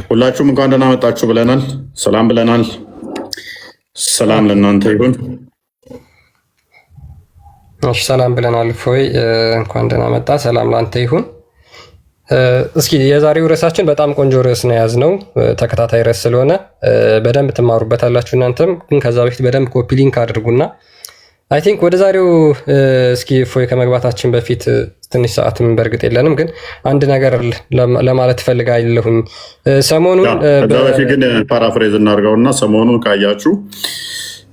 ሁላችሁም እንኳን ደህና መጣችሁ ብለናል። ሰላም ብለናል። ሰላም ለእናንተ ይሁን። እሺ ሰላም ብለናል። እፎይ እንኳን ደህና መጣ። ሰላም ላንተ ይሁን። እስኪ የዛሬው ርዕሳችን በጣም ቆንጆ ርዕስ ነው የያዝነው። ተከታታይ ርዕስ ስለሆነ በደንብ ትማሩበታላችሁ። እናንተም ግን ከዛ በፊት በደንብ ኮፒ ሊንክ አድርጉና አይ ቲንክ ወደ ዛሬው እስኪ እፎይ ከመግባታችን በፊት ትንሽ ሰዓትም በእርግጥ የለንም፣ ግን አንድ ነገር ለማለት እፈልጋለሁኝ። ሰሞኑን በፊት ግን ፓራፍሬዝ እናድርገውና ሰሞኑን ካያችሁ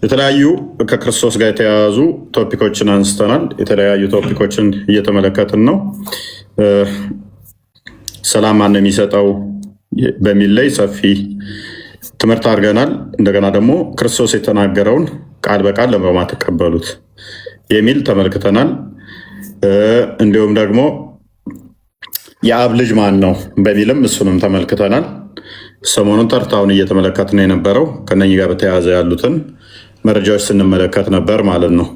የተለያዩ ከክርስቶስ ጋር የተያያዙ ቶፒኮችን አንስተናል። የተለያዩ ቶፒኮችን እየተመለከትን ነው። ሰላም ማን ነው የሚሰጠው በሚል ላይ ሰፊ ትምህርት አድርገናል። እንደገና ደግሞ ክርስቶስ የተናገረውን ቃል በቃል ለማን ተቀበሉት የሚል ተመልክተናል። እንዲሁም ደግሞ የአብ ልጅ ማን ነው በሚልም እሱንም ተመልክተናል። ሰሞኑን ተርታውን እየተመለከትን የነበረው ከነኚህ ጋር በተያያዘ ያሉትን መረጃዎች ስንመለከት ነበር ማለት ነው።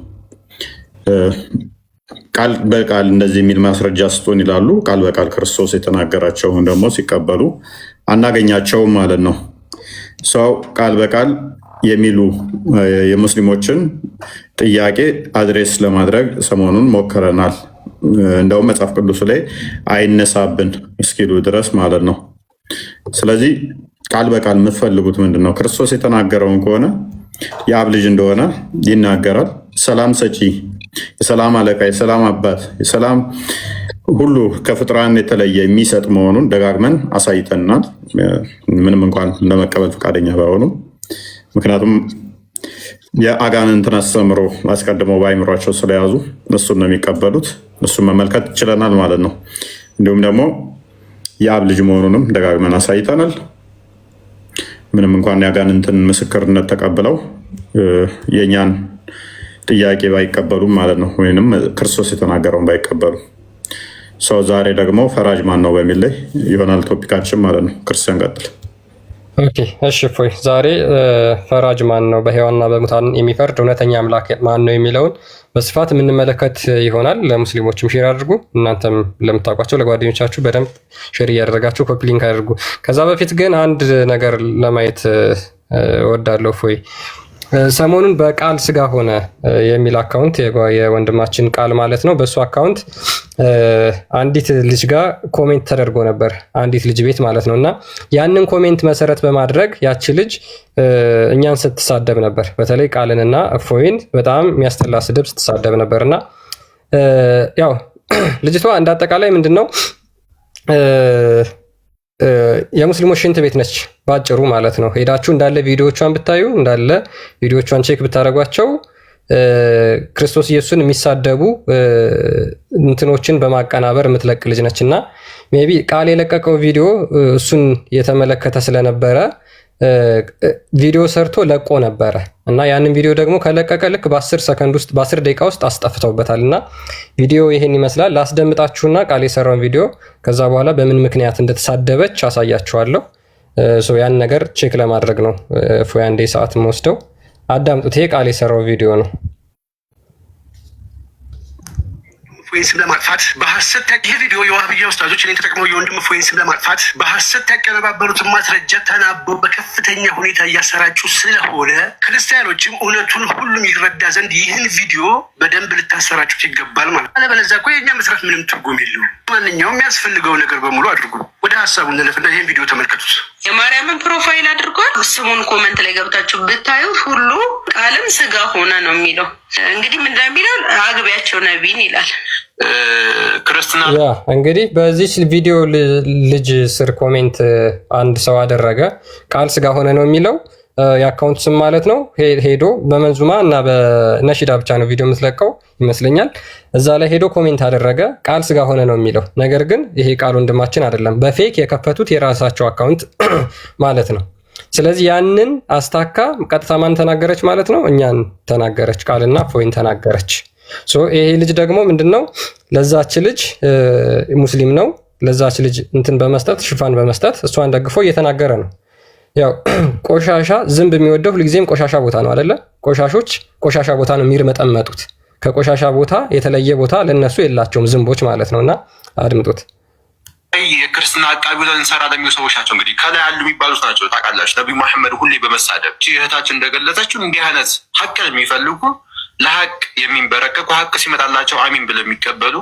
ቃል በቃል እንደዚህ የሚል ማስረጃ ስጡን ይላሉ። ቃል በቃል ክርስቶስ የተናገራቸውን ደግሞ ሲቀበሉ አናገኛቸውም ማለት ነው። ሰው ቃል በቃል የሚሉ የሙስሊሞችን ጥያቄ አድሬስ ለማድረግ ሰሞኑን ሞክረናል። እንደውም መጽሐፍ ቅዱስ ላይ አይነሳብን እስኪሉ ድረስ ማለት ነው። ስለዚህ ቃል በቃል የምትፈልጉት ምንድን ነው? ክርስቶስ የተናገረውን ከሆነ የአብ ልጅ እንደሆነ ይናገራል። ሰላም ሰጪ፣ የሰላም አለቃ፣ የሰላም አባት፣ የሰላም ሁሉ ከፍጥራን የተለየ የሚሰጥ መሆኑን ደጋግመን አሳይተናል። ምንም እንኳን ለመቀበል ፈቃደኛ ባይሆኑም፣ ምክንያቱም የአጋንንትን አስተምሮ አስቀድመው በአይምሯቸው ስለያዙ እሱን ነው የሚቀበሉት። እሱን መመልከት ይችለናል ማለት ነው። እንዲሁም ደግሞ የአብ ልጅ መሆኑንም ደጋግመን አሳይተናል። ምንም እንኳን የአጋንንትን ምስክርነት ተቀብለው የእኛን ጥያቄ ባይቀበሉም ማለት ነው፣ ወይንም ክርስቶስ የተናገረውን ባይቀበሉ። ሰው ዛሬ ደግሞ ፈራጅ ማን ነው በሚል ላይ ይሆናል ቶፒካችን ማለት ነው። ክርስቲያን ቀጥል። ኦኬ እሺ እፎይ፣ ዛሬ ፈራጅ ማን ነው፣ በሕያዋንና በሙታን የሚፈርድ እውነተኛ አምላክ ማን ነው የሚለውን በስፋት የምንመለከት ይሆናል። ለሙስሊሞችም ሼር አድርጉ። እናንተም ለምታውቋቸው ለጓደኞቻችሁ በደንብ ሼር እያደረጋችሁ ኮፒ ሊንክ አድርጉ። ከዛ በፊት ግን አንድ ነገር ለማየት እወዳለሁ እፎይ። ሰሞኑን በቃል ስጋ ሆነ የሚል አካውንት የወንድማችን ቃል ማለት ነው፣ በእሱ አካውንት አንዲት ልጅ ጋር ኮሜንት ተደርጎ ነበር፣ አንዲት ልጅ ቤት ማለት ነው። እና ያንን ኮሜንት መሰረት በማድረግ ያቺ ልጅ እኛን ስትሳደብ ነበር። በተለይ ቃልንና እፎይን በጣም የሚያስጠላ ስድብ ስትሳደብ ነበር። እና ያው ልጅቷ እንዳጠቃላይ ምንድን ነው የሙስሊሞች ሽንት ቤት ነች ባጭሩ ማለት ነው። ሄዳችሁ እንዳለ ቪዲዮቿን ብታዩ እንዳለ ቪዲዮቿን ቼክ ብታደረጓቸው ክርስቶስ ኢየሱስን የሚሳደቡ እንትኖችን በማቀናበር የምትለቅ ልጅ ነች። እና ሜይ ቢ ቃል የለቀቀው ቪዲዮ እሱን የተመለከተ ስለነበረ ቪዲዮ ሰርቶ ለቆ ነበረ። እና ያንን ቪዲዮ ደግሞ ከለቀቀ ልክ በ10 ሰከንድ ውስጥ በ10 ደቂቃ ውስጥ አስጠፍተውበታል። እና ቪዲዮ ይሄን ይመስላል። ላስደምጣችሁና ቃል የሰራውን ቪዲዮ ከዛ በኋላ በምን ምክንያት እንደተሳደበች አሳያችኋለሁ። ያን ነገር ቼክ ለማድረግ ነው እፎይ አንዴ ሰዓት ወስደው አዳምጡት። ይሄ ቃል የሰራው ቪዲዮ ነው። እፎይን ስም ለማጥፋት በሐሰት ይህ ቪዲዮ የዋህብያ ኡስታዞች እኔን ተጠቅመው የወንድም እፎይን ስም ለማጥፋት በሐሰት ያቀነባበሩትን ማስረጃ ተናበው በከፍተኛ ሁኔታ እያሰራጩ ስለሆነ ክርስቲያኖችም እውነቱን ሁሉም ይረዳ ዘንድ ይህን ቪዲዮ በደንብ ልታሰራጩት ይገባል ማለት ነው። አለበለዚያ እኮ የእኛ መስራት ምንም ትርጉም የለውም። ማንኛውም የሚያስፈልገው ነገር በሙሉ አድርጉ። ወደ ሀሳቡ እንለፍና ይህን ቪዲዮ ተመልከቱት። የማርያምን ፕሮፋይል አድርጓል። ስሙን ኮመንት ላይ ገብታችሁ ብታዩት ሁሉ ቃልም ስጋ ሆነ ነው የሚለው። እንግዲህ ምን እንደሚለው አግቢያቸው ነቢይን ይላል። ክርስትና እንግዲህ በዚህ ቪዲዮ ልጅ ስር ኮሜንት አንድ ሰው አደረገ፣ ቃል ስጋ ሆነ ነው የሚለው የአካውንት ስም ማለት ነው። ሄዶ በመንዙማ እና በነሺዳ ብቻ ነው ቪዲዮ የምትለቀው ይመስለኛል። እዛ ላይ ሄዶ ኮሜንት አደረገ፣ ቃል ስጋ ሆነ ነው የሚለው። ነገር ግን ይሄ ቃል ወንድማችን አይደለም፣ በፌክ የከፈቱት የራሳቸው አካውንት ማለት ነው። ስለዚህ ያንን አስታካ ቀጥታ ማን ተናገረች ማለት ነው? እኛን ተናገረች፣ ቃልና እፎይን ተናገረች። ይሄ ልጅ ደግሞ ምንድነው ለዛች ልጅ ሙስሊም ነው፣ ለዛች ልጅ እንትን በመስጠት ሽፋን በመስጠት እሷን ደግፎ እየተናገረ ነው። ያው ቆሻሻ ዝንብ የሚወደው ሁልጊዜም ቆሻሻ ቦታ ነው አይደለ? ቆሻሾች ቆሻሻ ቦታ ነው የሚርመጠመጡት። ከቆሻሻ ቦታ የተለየ ቦታ ለነሱ የላቸውም ዝንቦች ማለት ነውና አድምጡት። የክርስትና አቃቢ ብለን እንሰራ ለሚሉ ሰዎች ናቸው። እንግዲህ ከላይ ያሉ የሚባሉት ናቸው። ታውቃላችሁ ነቢዩ መሐመድ ሁሌ በመሳደብ እህታችን እንደገለጸችው እንዲህ አይነት ሀቅን የሚፈልጉ ለሀቅ የሚንበረከኩ ሀቅ ሲመጣላቸው አሚን ብለው የሚቀበሉ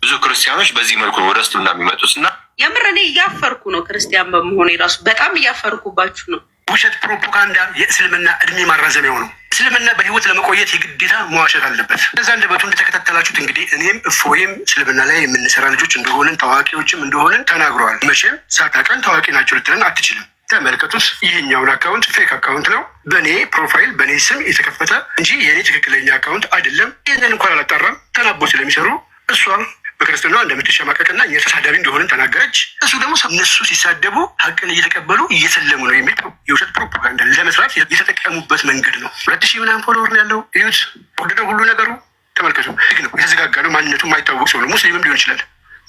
ብዙ ክርስቲያኖች በዚህ መልኩ ነው ወደ እስልምና የሚመጡት እና የምር እኔ እያፈርኩ ነው። ክርስቲያን በመሆኔ ራሱ በጣም እያፈርኩባችሁ ነው። ውሸት ፕሮፓጋንዳ የእስልምና እድሜ ማራዘሚያው ነው። እስልምና በህይወት ለመቆየት የግዴታ መዋሸት አለበት። እዛ እንደበቱ እንደተከታተላችሁት እንግዲህ እኔም እፎይም እስልምና ላይ የምንሰራ ልጆች እንደሆንን ታዋቂዎችም እንደሆንን ተናግረዋል። መቼም ሳታውቀን ታዋቂ ናቸው ልትለን አትችልም። ተመልከቱት። ይህኛውን አካውንት ፌክ አካውንት ነው፣ በእኔ ፕሮፋይል በእኔ ስም የተከፈተ እንጂ የእኔ ትክክለኛ አካውንት አይደለም። ይህንን እንኳን አላጣራም። ተናቦ ስለሚሰሩ እሷም በክርስትና እንደምትሸማቀቅና እኛ ተሳዳቢ እንደሆንን ተናገረች። እሱ ደግሞ እነሱ ሲሳደቡ ሀቅን እየተቀበሉ እየሰለሙ ነው የሚል የውሸት ፕሮፓጋንዳ ለመስራት የተጠቀሙበት መንገድ ነው። 2000 ምናምን ፎሎወር ነው ያለው። እዩት። ወደደ ሁሉ ነገሩ ተመልከቱ። ህግ ነው የተዘጋጋ ነው። ማንነቱ የማይታወቅ ሰው ነው። ሙስሊምም ሊሆን ይችላል፣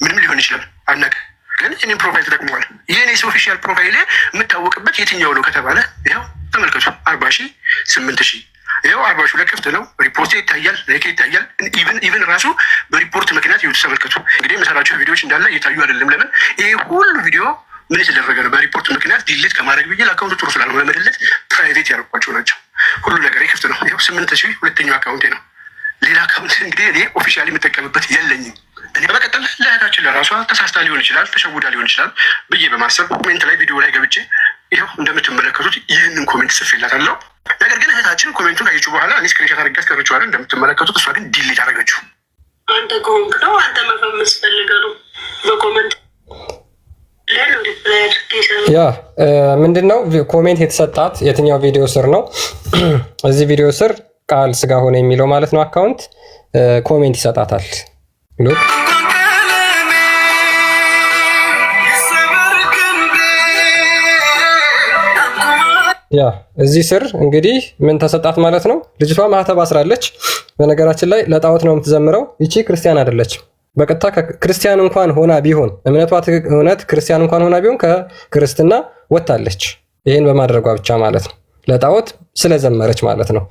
ምንም ሊሆን ይችላል። አናውቅ ግን እኔም ፕሮፋይል ተጠቅመዋል። ይህን ኦፊሻል ፕሮፋይል የምታወቅበት የትኛው ነው ከተባለ ይኸው ተመልከቱ። 40,000 8,000 ይኸው 42 ክፍት ነው። ሪፖርት ይታያል፣ ላይክ ይታያል። ኢቨን ራሱ በሪፖርት ምክንያት ይኸው ተመልከቱ። እንግዲህ የምሰራቸው ቪዲዮዎች እንዳለ እየታዩ አይደለም። ለምን ይሄ ሁሉ ቪዲዮ ምን የተደረገ ነው? በሪፖርት ምክንያት ዲሊት ከማድረግ ብዬ አካውንቱ ጥሩ ስላልሆነ መድለት ፕራይቬት ያደርጓቸው ናቸው። ሁሉ ነገር ክፍት ነው። ይኸው 8,000 ሁለተኛው አካውንቴ ነው። ሌላ አካውንት እንግዲህ እኔ ኦፊሻሊ የምጠቀምበት የለኝም። እኔ በመቀጠል ለእህታችን ለራሷ ተሳስታ ሊሆን ይችላል፣ ተሸውዳ ሊሆን ይችላል ብዬ በማሰብ ኮሜንት ላይ ቪዲዮ ላይ ገብቼ ይኸው እንደምትመለከቱት ይህንን ኮሜንት ጽፌላታለሁ። ነገር ግን እህታችን ኮሜንቱን ካየችው በኋላ እኔ ስክሪንሻት አድርጌ አስቀርቼዋለሁ እንደምትመለከቱት። እሷ ግን ዲሊት አደረገችው። አንተ ከሆንክ ነው አንተ መፈመስ ፈልገህ ነው በኮሜንት ያ ምንድን ነው ኮሜንት የተሰጣት የትኛው ቪዲዮ ስር ነው? እዚህ ቪዲዮ ስር ቃል ስጋ ሆነ የሚለው ማለት ነው አካውንት ኮሜንት ይሰጣታል። ሉክ ያ እዚህ ስር እንግዲህ ምን ተሰጣት ማለት ነው? ልጅቷ ማህተብ አስራለች። በነገራችን ላይ ለጣዖት ነው የምትዘምረው። ይቺ ክርስቲያን አይደለችም። በቀጥታ ክርስቲያን እንኳን ሆና ቢሆን እምነቷ እውነት ክርስቲያን እንኳን ሆና ቢሆን ከክርስትና ወጥታለች። ይህን በማድረጓ ብቻ ማለት ነው። ለጣዖት ስለዘመረች ማለት ነው።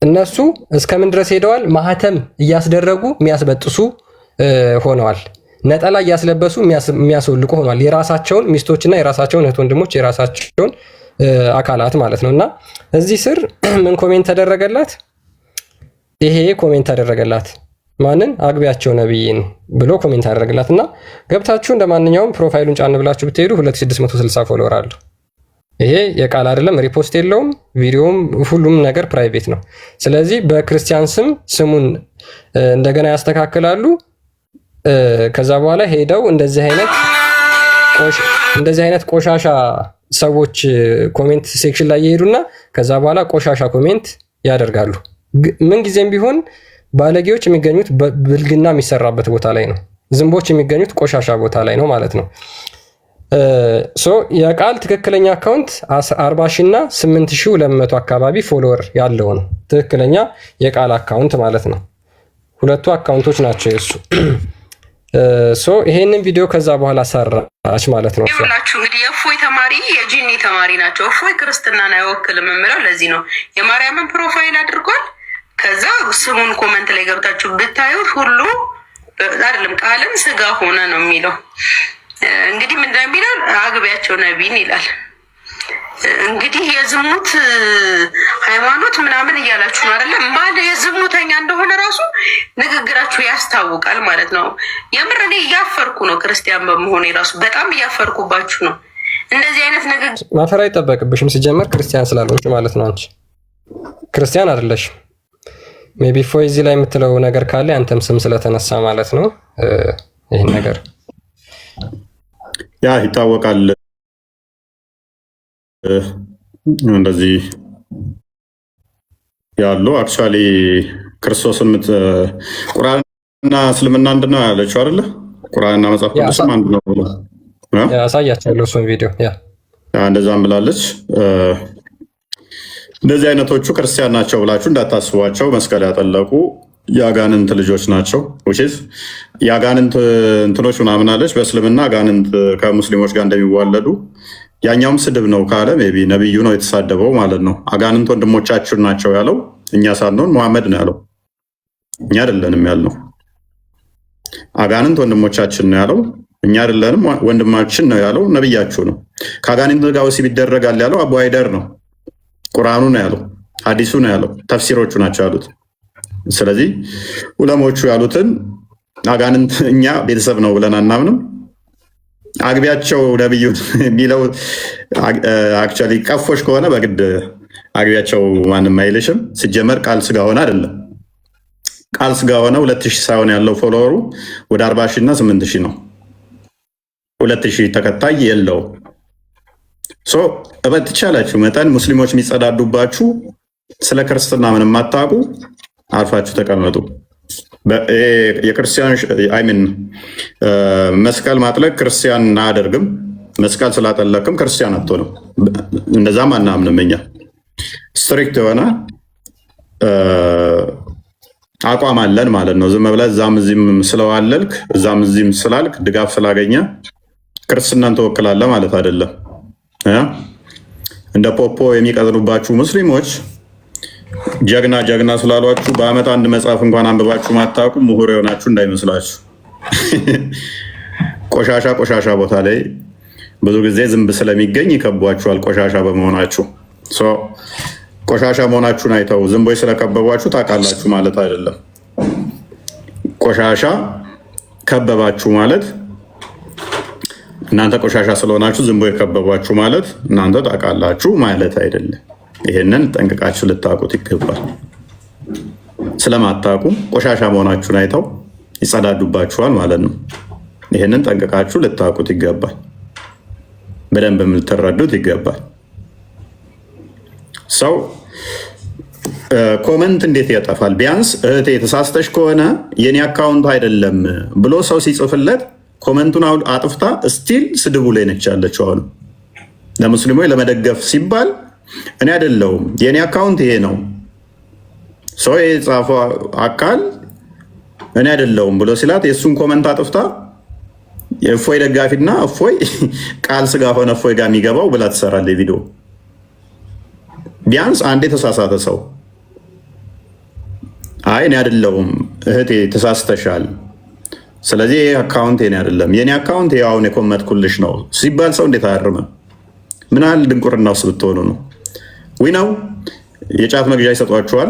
እነሱ እስከምን ድረስ ሄደዋል? ማህተም እያስደረጉ የሚያስበጥሱ ሆነዋል። ነጠላ እያስለበሱ የሚያስወልቁ ሆነዋል። የራሳቸውን ሚስቶችና የራሳቸውን እህት ወንድሞች የራሳቸውን አካላት ማለት ነው። እና እዚህ ስር ምን ኮሜንት ተደረገላት? ይሄ ኮሜንት ተደረገላት። ማንን? አግቢያቸው ነብይን ብሎ ኮሜንት አደረገላት። እና ገብታችሁ እንደማንኛውም ፕሮፋይሉን ጫን ብላችሁ ብትሄዱ 2660 ፎሎወር አለው። ይሄ የቃል አይደለም፣ ሪፖስት የለውም፣ ቪዲዮም ሁሉም ነገር ፕራይቬት ነው። ስለዚህ በክርስቲያን ስም ስሙን እንደገና ያስተካክላሉ። ከዛ በኋላ ሄደው እንደዚህ አይነት ቆሻሻ ሰዎች ኮሜንት ሴክሽን ላይ ይሄዱና ከዛ በኋላ ቆሻሻ ኮሜንት ያደርጋሉ። ምን ጊዜም ቢሆን ባለጌዎች የሚገኙት ብልግና የሚሰራበት ቦታ ላይ ነው። ዝንቦች የሚገኙት ቆሻሻ ቦታ ላይ ነው ማለት ነው። የቃል ትክክለኛ አካውንት 40,000 እና 8,200 አካባቢ ፎሎወር ያለው ነው ትክክለኛ የቃል አካውንት ማለት ነው። ሁለቱ አካውንቶች ናቸው የሱ። ይሄንን ቪዲዮ ከዛ በኋላ ሰራች ማለት ነው። ይኸውላችሁ እንግዲህ የእፎይ ተማሪ የጂኒ ተማሪ ናቸው። እፎይ ክርስትናን አይወክልም የምለው ለዚህ ነው። የማርያምን ፕሮፋይል አድርጓል። ከዛ ስሙን ኮመንት ላይ ገብታችሁ ብታዩት ሁሉ አይደለም ቃልም ስጋ ሆነ ነው የሚለው። እንግዲህ ምንድነው የሚለው? አግቢያቸው ነቢይን ይላል። እንግዲህ የዝሙት ሃይማኖት ምናምን እያላችሁ ነው አይደለም? ማለት የዝሙተኛ እንደሆነ ራሱ ንግግራችሁ ያስታውቃል ማለት ነው። የምር እኔ እያፈርኩ ነው። ክርስቲያን በመሆኔ ራሱ በጣም እያፈርኩባችሁ ነው። እንደዚህ አይነት ንግግር ማፈር አይጠበቅብሽም። ሲጀመር ክርስቲያን ስላልሆንሽ ማለት ነው። አንቺ ክርስቲያን አይደለሽም። ሜቢ ፎይ እዚህ ላይ የምትለው ነገር ካለ አንተም ስም ስለተነሳ ማለት ነው። ይህን ነገር ያ ይታወቃል። እንደዚህ ያሉ አክቹዋሊ ክርስቶስን ቁርአንና እስልምና አንድ ነው ያለችው አይደለ? ቁርአንና መጽሐፍ ቅዱስም አንድ ነው ብሎ ያሳያችኋለሁ እሱን ቪዲዮ። ያ እንደዛም ብላለች። እንደዚህ አይነቶቹ ክርስቲያን ናቸው ብላችሁ እንዳታስቧቸው። መስቀል ያጠለቁ የአጋንንት ልጆች ናቸው። የአጋንንት እንትኖች ምናምን አለች። በእስልምና አጋንንት ከሙስሊሞች ጋር እንደሚዋለዱ ያኛውም ስድብ ነው ካለ ሜይ ቢ ነቢዩ ነው የተሳደበው ማለት ነው። አጋንንት ወንድሞቻችን ናቸው ያለው እኛ ሳንሆን መሐመድ ነው ያለው፣ እኛ አይደለንም ያልነው። አጋንንት ወንድሞቻችን ነው ያለው። እኛ አይደለንም፣ ወንድማችን ነው ያለው ነብያችሁ ነው። ከአጋንንት ጋር ወሲብ ይደረጋል ያለው አቡ ሃይደር ነው። ቁርአኑ ነው ያለው፣ ሐዲሱ ነው ያለው፣ ተፍሲሮቹ ናቸው ያሉት። ስለዚህ ዑለሞቹ ያሉትን አጋንንት እኛ ቤተሰብ ነው ብለን አናምንም። አግቢያቸው ነብዩ የሚለው አክቹዋሊ ቀፎሽ ከሆነ በግድ አግቢያቸው ማንም አይልሽም። ሲጀመር ቃል ስጋ ሆነ አይደለም። ቃል ስጋ ሆነ 2000 ሳይሆን ያለው ፎሎወሩ ወደ 40,000 እና 8,000 ነው። 2,000 ተከታይ የለው። በተቻላችሁ መጠን ሙስሊሞች የሚጸዳዱባችሁ ስለ ክርስትና ምንም አታውቁ፣ አርፋችሁ ተቀመጡ። የክርስቲያን አይሚን መስቀል ማጥለቅ ክርስቲያን አያደርግም። መስቀል ስላጠለቅም ክርስቲያን አትሆንም። እንደዛም አናምንም እኛ። ስትሪክት የሆነ አቋም አለን ማለት ነው። ዝም ብለህ እዛም እዚህም ስለዋለልክ እዛም እዚህም ስላልክ ድጋፍ ስላገኘ ክርስትናን ትወክላለህ ማለት አይደለም። እንደ ፖፖ የሚቀጥሉባችሁ ሙስሊሞች ጀግና ጀግና ስላሏችሁ በአመት አንድ መጽሐፍ እንኳን አንብባችሁ ማታውቁ ምሁር የሆናችሁ እንዳይመስላችሁ። ቆሻሻ ቦታ ላይ ብዙ ጊዜ ዝንብ ስለሚገኝ ይከቧችኋል። ቆሻሻ በመሆናችሁ ቆሻሻ መሆናችሁን አይተው ዝንቦች ስለከበቧችሁ ታውቃላችሁ ማለት አይደለም። ቆሻሻ ከበባችሁ ማለት እናንተ ቆሻሻ ስለሆናችሁ ዝንቦች ከበቧችሁ ማለት እናንተ ታውቃላችሁ ማለት አይደለም። ይሄንን ጠንቅቃችሁ ልታውቁት ይገባል። ስለማታውቁ ቆሻሻ መሆናችሁን አይተው ይጸዳዱባችኋል ማለት ነው። ይሄንን ጠንቅቃችሁ ልታውቁት ይገባል። በደንብ ልትረዱት ይገባል። ሰው ኮመንት እንዴት ያጠፋል? ቢያንስ እህቴ ተሳስተሽ ከሆነ የኔ አካውንት አይደለም ብሎ ሰው ሲጽፍለት ኮመንቱን አጥፍታ ስቲል ስድቡ ላይ ነች ያለችው። አሁን ለሙስሊሞች ለመደገፍ ሲባል እኔ አይደለሁም የኔ አካውንት ይሄ ነው ሰው የጻፈው አካል እኔ አይደለሁም ብሎ ሲላት የእሱን ኮመንት አጥፍታ የእፎይ ደጋፊና እፎይ ቃል ስጋ ሆነ እፎይ ጋር የሚገባው ብላ ትሰራለች ቪዲዮ። ቢያንስ አንዴ ተሳሳተ ሰው አይ እኔ አይደለሁም እህቴ ተሳስተሻል፣ ስለዚህ አካውንት የኔ አይደለም የኔ አካውንት ያው አሁን የኮመትኩልሽ ነው ሲባል ሰው እንዴት አያርምም? ምን ያህል ድንቁርና ውስጥ ብትሆኑ ነው? ዊነው የጫት መግዣ ይሰጧችኋል።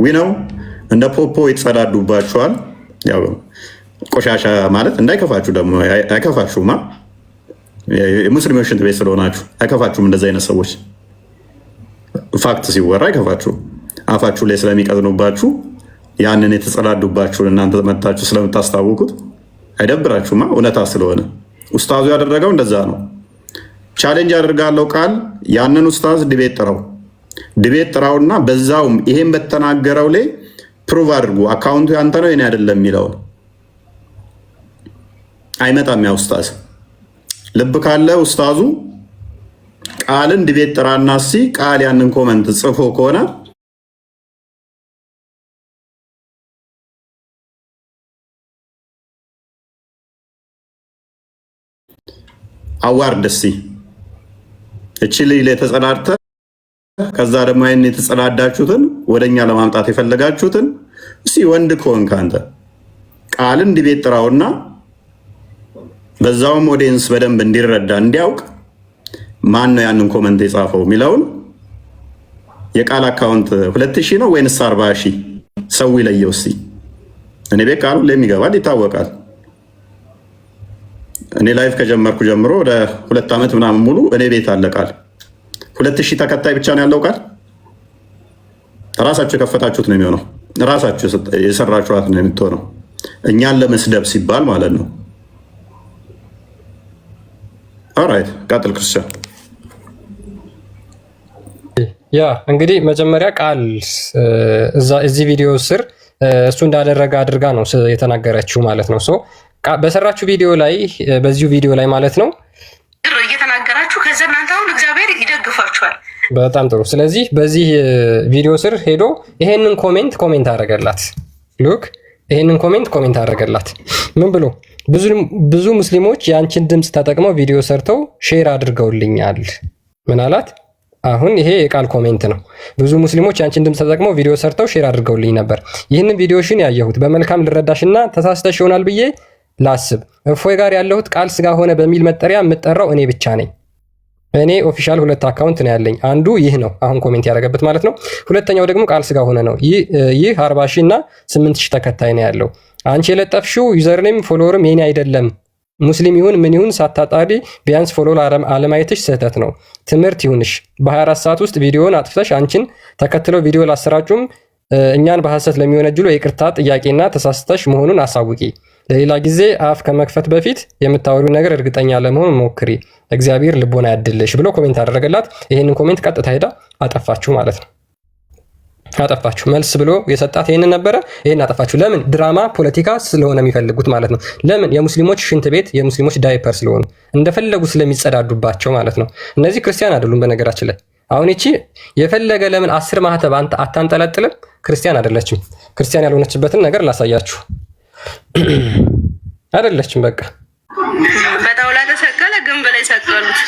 ዊነው እንደ ፖፖ ይጸዳዱባችኋል። ያው ቆሻሻ ማለት እንዳይከፋችሁ ደግሞ አይከፋችሁማ። የሙስሊሞች ሽንት ቤት ስለሆናችሁ አይከፋችሁም። እንደዚህ አይነት ሰዎች ፋክት ሲወራ አይከፋችሁም። አፋችሁ ላይ ስለሚቀዝኑባችሁ ያንን የተጸዳዱባችሁን እናንተ መታችሁ ስለምታስታውቁት አይደብራችሁማ። እውነታ ስለሆነ ኡስታዙ ያደረገው እንደዛ ነው። ቻሌንጅ አድርጋለው ቃል ያንን ኡስታዝ ድቤት ጥራውና በዛውም ይሄን በተናገረው ላይ ፕሩቭ አድርጉ። አካውንቱ ያንተ ነው የኔ አይደለም የሚለውን አይመጣም። ያ ኡስታዝ ልብ ካለ ኡስታዙ ቃልን ድቤት ጥራና ቃል ያንን ኮመንት ጽፎ ከሆነ አዋርድ እቺ ልጅ ላይ ተጸዳድተ ከዛ ደግሞ አይን የተጸዳዳችሁትን ወደኛ ለማምጣት የፈለጋችሁትን ወንድ ከሆንክ አንተ ቃልን ድቤት ጥራውና በዛውም ኦዲየንስ በደንብ እንዲረዳ እንዲያውቅ ማን ነው ያንን ኮመንት የጻፈው የሚለውን የቃል አካውንት 2000 ነው ወይንስ 40,000 ሰው ይለየው። እኔ ቤት ቃሉ ለሚገባል ይታወቃል። እኔ ላይፍ ከጀመርኩ ጀምሮ ወደ 2 ዓመት ምናምን ሙሉ እኔ ቤት አለ ቃል 2000 ተከታይ ብቻ ነው ያለው ቃል። ራሳችሁ የከፈታችሁት ነው የሚሆነው፣ ራሳችሁ የሰራችኋት ነው የምትሆነው። እኛን ለመስደብ ሲባል ማለት ነው። ኦራይት ቀጥል ክርስቲያን። ያ እንግዲህ መጀመሪያ ቃል እዚህ ቪዲዮ ስር እሱ እንዳደረገ አድርጋ ነው የተናገረችው ማለት ነው። በሰራችሁ ቪዲዮ ላይ በዚሁ ቪዲዮ ላይ ማለት ነው እየተናገራችሁ ከዛ እናንተ አሁን እግዚአብሔር ይደግፋችኋል። በጣም ጥሩ። ስለዚህ በዚህ ቪዲዮ ስር ሄዶ ይሄንን ኮሜንት አደረገላት። ሉክ ይሄንን ኮሜንት አደረገላት። ምን ብሎ ብዙ ሙስሊሞች የአንቺን ድምፅ ተጠቅመው ቪዲዮ ሰርተው ሼር አድርገውልኛል። ምን አላት? አሁን ይሄ የቃል ኮሜንት ነው። ብዙ ሙስሊሞች የአንቺን ድምፅ ተጠቅመው ቪዲዮ ሰርተው ሼር አድርገውልኝ ነበር። ይህንን ቪዲዮሽን ያየሁት በመልካም ልረዳሽና ተሳስተሽ ይሆናል ብዬ ላስብ። እፎይ ጋር ያለሁት ቃል ስጋ ሆነ በሚል መጠሪያ የምጠራው እኔ ብቻ ነኝ። እኔ ኦፊሻል 2 አካውንት ነው ያለኝ። አንዱ ይህ ነው አሁን ኮሜንት ያደረገበት ማለት ነው። ሁለተኛው ደግሞ ቃል ስጋ ሆነ ነው። ይህ 40,000 እና 8,000 ተከታይ ነው ያለው። አንቺ የለጠፍሽው ዩዘርኔም ፎሎወርም የኔ አይደለም። ሙስሊም ይሁን ምን ይሁን ሳታጣሪ ቢያንስ ፎሎ አለማየትሽ ስህተት ነው። ትምህርት ይሁንሽ። በ24 ሰዓት ውስጥ ቪዲዮን አጥፍተሽ አንቺን ተከትለው ቪዲዮ ላሰራጩም እኛን በሐሰት ለሚወነጅሉ የይቅርታ ጥያቄና ተሳስተሽ መሆኑን አሳውቂ። ለሌላ ጊዜ አፍ ከመክፈት በፊት የምታወሪው ነገር እርግጠኛ ለመሆን ሞክሪ። እግዚአብሔር ልቦና ያድልሽ ብሎ ኮሜንት አደረገላት። ይሄንን ኮሜንት ቀጥታ ሄዳ አጠፋችሁ ማለት ነው። አጠፋችሁ። መልስ ብሎ የሰጣት ይሄንን ነበረ። ይሄን አጠፋችሁ። ለምን? ድራማ ፖለቲካ ስለሆነ የሚፈልጉት ማለት ነው። ለምን? የሙስሊሞች ሽንት ቤት የሙስሊሞች ዳይፐር ስለሆኑ እንደፈለጉ ስለሚጸዳዱባቸው ማለት ነው። እነዚህ ክርስቲያን አይደሉም በነገራችን ላይ። አሁን እቺ የፈለገ ለምን 10 ማህተብ አታንጠለጥልም? ክርስቲያን አይደለችም። ክርስቲያን ያልሆነችበትን ነገር ላሳያችሁ። አይደለችም በቃ በጣውላ ተሰቀለ፣ ግንብ ላይ ሰቀሉት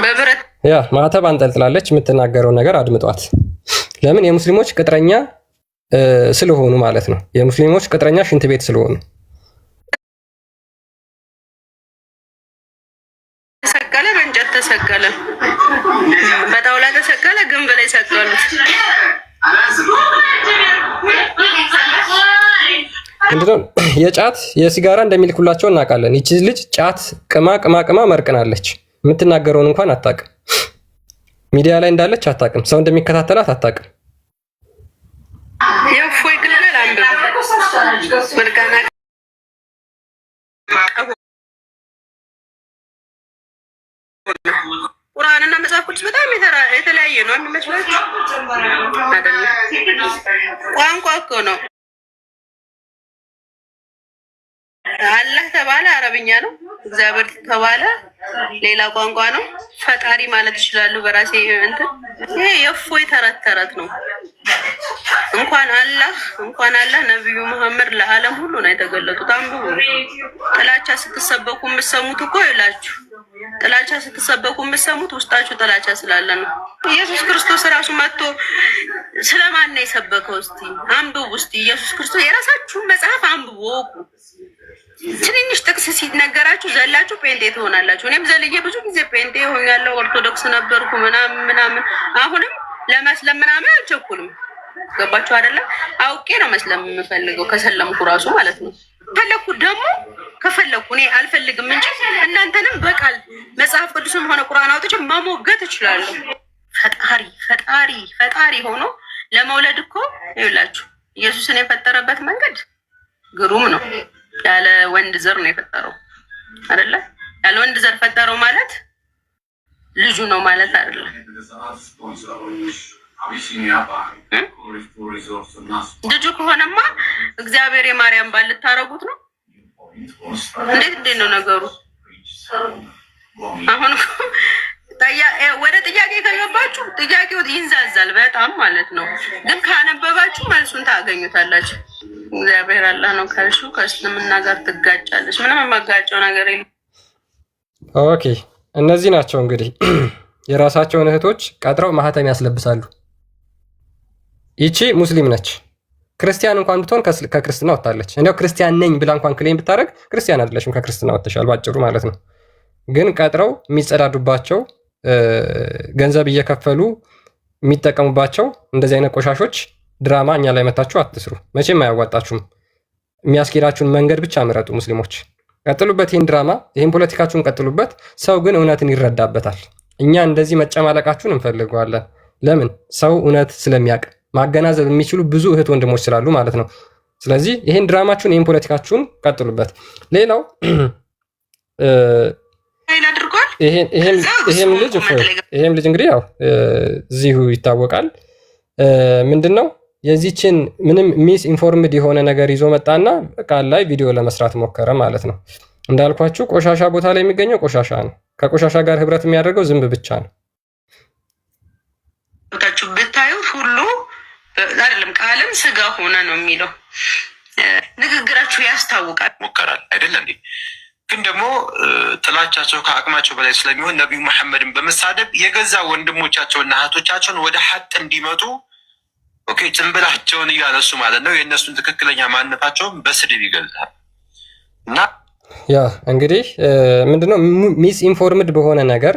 በብረት። ያ ማህተብ አንጠልጥላለች። የምትናገረው ነገር አድምጧት። ለምን? የሙስሊሞች ቅጥረኛ ስለሆኑ ማለት ነው። የሙስሊሞች ቅጥረኛ ሽንት ቤት ስለሆኑ ተሰቀለ፣ በእንጨት ተሰቀለ፣ በጣውላ ተሰቀለ፣ ግንብ ላይ ሰቀሉት። ምንድነው? የጫት የሲጋራ እንደሚልኩላቸው እናውቃለን። ይቺ ልጅ ጫት ቅማ መርቅናለች። የምትናገረውን እንኳን አታውቅም። ሚዲያ ላይ እንዳለች አታውቅም። ሰው እንደሚከታተላት አታውቅም። የእፎይ ግልገል አንብብ። ቁርአንና መጽሐፍ ቅዱስ በጣም የተለያየ ነው የሚመስላችሁ አይደለም? ቋንቋ እኮ ነው። አላህ ተባለ አረብኛ ነው። እግዚአብሔር ተባለ ሌላ ቋንቋ ነው። ፈጣሪ ማለት ይችላሉ በራሴ እንትን። ይሄ የእፎይ ተረት ነው። እንኳን አላህ ነብዩ መሐመድ ለዓለም ሁሉ ነው የተገለጡት። አንብቡ። ጥላቻ ስትሰበኩ የምትሰሙት እኮ ይላችሁ ጥላቻ ስትሰበኩ የምትሰሙት ውስጣችሁ ጥላቻ ስላለ ነው። ኢየሱስ ክርስቶስ ራሱ መጥቶ ስለማን ነው የሰበከው? እስቲ አንብቡ። እስቲ ኢየሱስ ክርስቶስ የራሳችሁን መጽሐፍ አንብቡ። ትንንሽ ጥቅስ ሲነገራችሁ ዘላችሁ ጴንጤ ትሆናላችሁ። እኔም ዘልዬ ብዙ ጊዜ ጴንጤ ሆኛለሁ። ኦርቶዶክስ ነበርኩ ምናምን። አሁንም ለመስለም ምናምን አልቸኩልም። ገባችሁ አይደለም? አውቄ ነው መስለም የምፈልገው ከሰለምኩ ራሱ ማለት ነው። ከፈለኩ እኔ አልፈልግም እንጂ እናንተንም በቃል መጽሐፍ ቅዱስም ሆነ ቁርአን አውጥቼ መሞገት እችላለሁ። ፈጣሪ ሆኖ ለመውለድ እኮ ይኸውላችሁ ኢየሱስን የፈጠረበት መንገድ ግሩም ነው። ያለ ወንድ ዘር ነው የፈጠረው አይደለ? ያለ ወንድ ዘር ፈጠረው ማለት ልጁ ነው ማለት አይደለም። ልጁ ከሆነማ እግዚአብሔር የማርያም ባል ልታረጉት ነው። እንዴት ነው ነገሩ? አሁን ወደ ጥያቄ ከገባችሁ ጥያቄው ይንዛዛል በጣም ማለት ነው። ግን ካነበባችሁ መልሱን ታገኙታላችሁ። እግዚአብሔር አላህ ነው ካልሽው ከእስልምና ጋር ትጋጫለች። ምንም የማጋጨው ነገር የለም። ኦኬ፣ እነዚህ ናቸው እንግዲህ የራሳቸውን እህቶች ቀጥረው ማህተም ያስለብሳሉ። ይቺ ሙስሊም ነች። ክርስቲያን እንኳን ብትሆን ከክርስትና ወጥታለች። እንዲያው ክርስቲያን ነኝ ብላ እንኳን ክሌም ብታደርግ ክርስቲያን አይደለሽም፣ ከክርስትና ወጥተሻል ባጭሩ ማለት ነው። ግን ቀጥረው የሚጸዳዱባቸው ገንዘብ እየከፈሉ የሚጠቀሙባቸው እንደዚህ አይነት ቆሻሾች ድራማ እኛ ላይ መታችሁ አትስሩ። መቼም አያዋጣችሁም። የሚያስኬዳችሁን መንገድ ብቻ ምረጡ። ሙስሊሞች ቀጥሉበት፣ ይህን ድራማ ይህን ፖለቲካችሁን ቀጥሉበት። ሰው ግን እውነትን ይረዳበታል። እኛ እንደዚህ መጨማለቃችሁን እንፈልገዋለን። ለምን? ሰው እውነት ስለሚያውቅ ማገናዘብ የሚችሉ ብዙ እህት ወንድሞች ስላሉ ማለት ነው። ስለዚህ ይህን ድራማችሁን ይህን ፖለቲካችሁን ቀጥሉበት። ሌላው ይሄም ልጅ እንግዲህ ያው እዚሁ ይታወቃል። ምንድነው የዚችን ምንም ሚስ ኢንፎርምድ የሆነ ነገር ይዞ መጣና ቃል ላይ ቪዲዮ ለመስራት ሞከረ ማለት ነው። እንዳልኳችሁ ቆሻሻ ቦታ ላይ የሚገኘው ቆሻሻ ነው። ከቆሻሻ ጋር ህብረት የሚያደርገው ዝንብ ብቻ ነው። ብታዩት ሁሉ አይደለም ቃልም ስጋ ሆነ ነው የሚለው። ንግግራችሁ ያስታውቃል። ሞከራል አይደለ እንዴ? ግን ደግሞ ጥላቻቸው ከአቅማቸው በላይ ስለሚሆን ነቢዩ መሐመድን በመሳደብ የገዛ ወንድሞቻቸውና እህቶቻቸውን ወደ ሐቅ እንዲመጡ ኦኬ ጭንብላቸውን እያነሱ ማለት ነው የእነሱን ትክክለኛ ማንነታቸውን በስድብ ይገልጻል። እና ያ እንግዲህ ምንድነው ሚስ ኢንፎርምድ በሆነ ነገር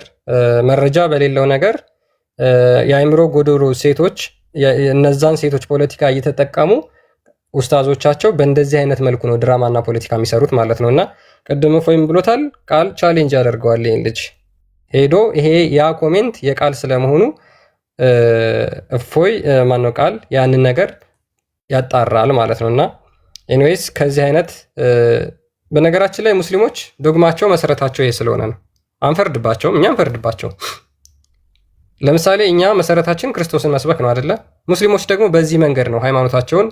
መረጃ በሌለው ነገር የአእምሮ ጎዶሎ ሴቶች እነዛን ሴቶች ፖለቲካ እየተጠቀሙ ኡስታዞቻቸው በእንደዚህ አይነት መልኩ ነው ድራማና ፖለቲካ የሚሰሩት ማለት ነው። እና ቅድም እፎይም ብሎታል፣ ቃል ቻሌንጅ ያደርገዋል ይህን ልጅ ሄዶ ይሄ ያ ኮሜንት የቃል ስለመሆኑ እፎይ ማነው ቃል ያንን ነገር ያጣራል ማለት ነው። እና ኤኒዌይስ ከዚህ አይነት በነገራችን ላይ ሙስሊሞች ዶግማቸው መሰረታቸው ይሄ ስለሆነ ነው። አንፈርድባቸውም፣ እኛ አንፈርድባቸው። ለምሳሌ እኛ መሰረታችን ክርስቶስን መስበክ ነው አይደለ? ሙስሊሞች ደግሞ በዚህ መንገድ ነው ሃይማኖታቸውን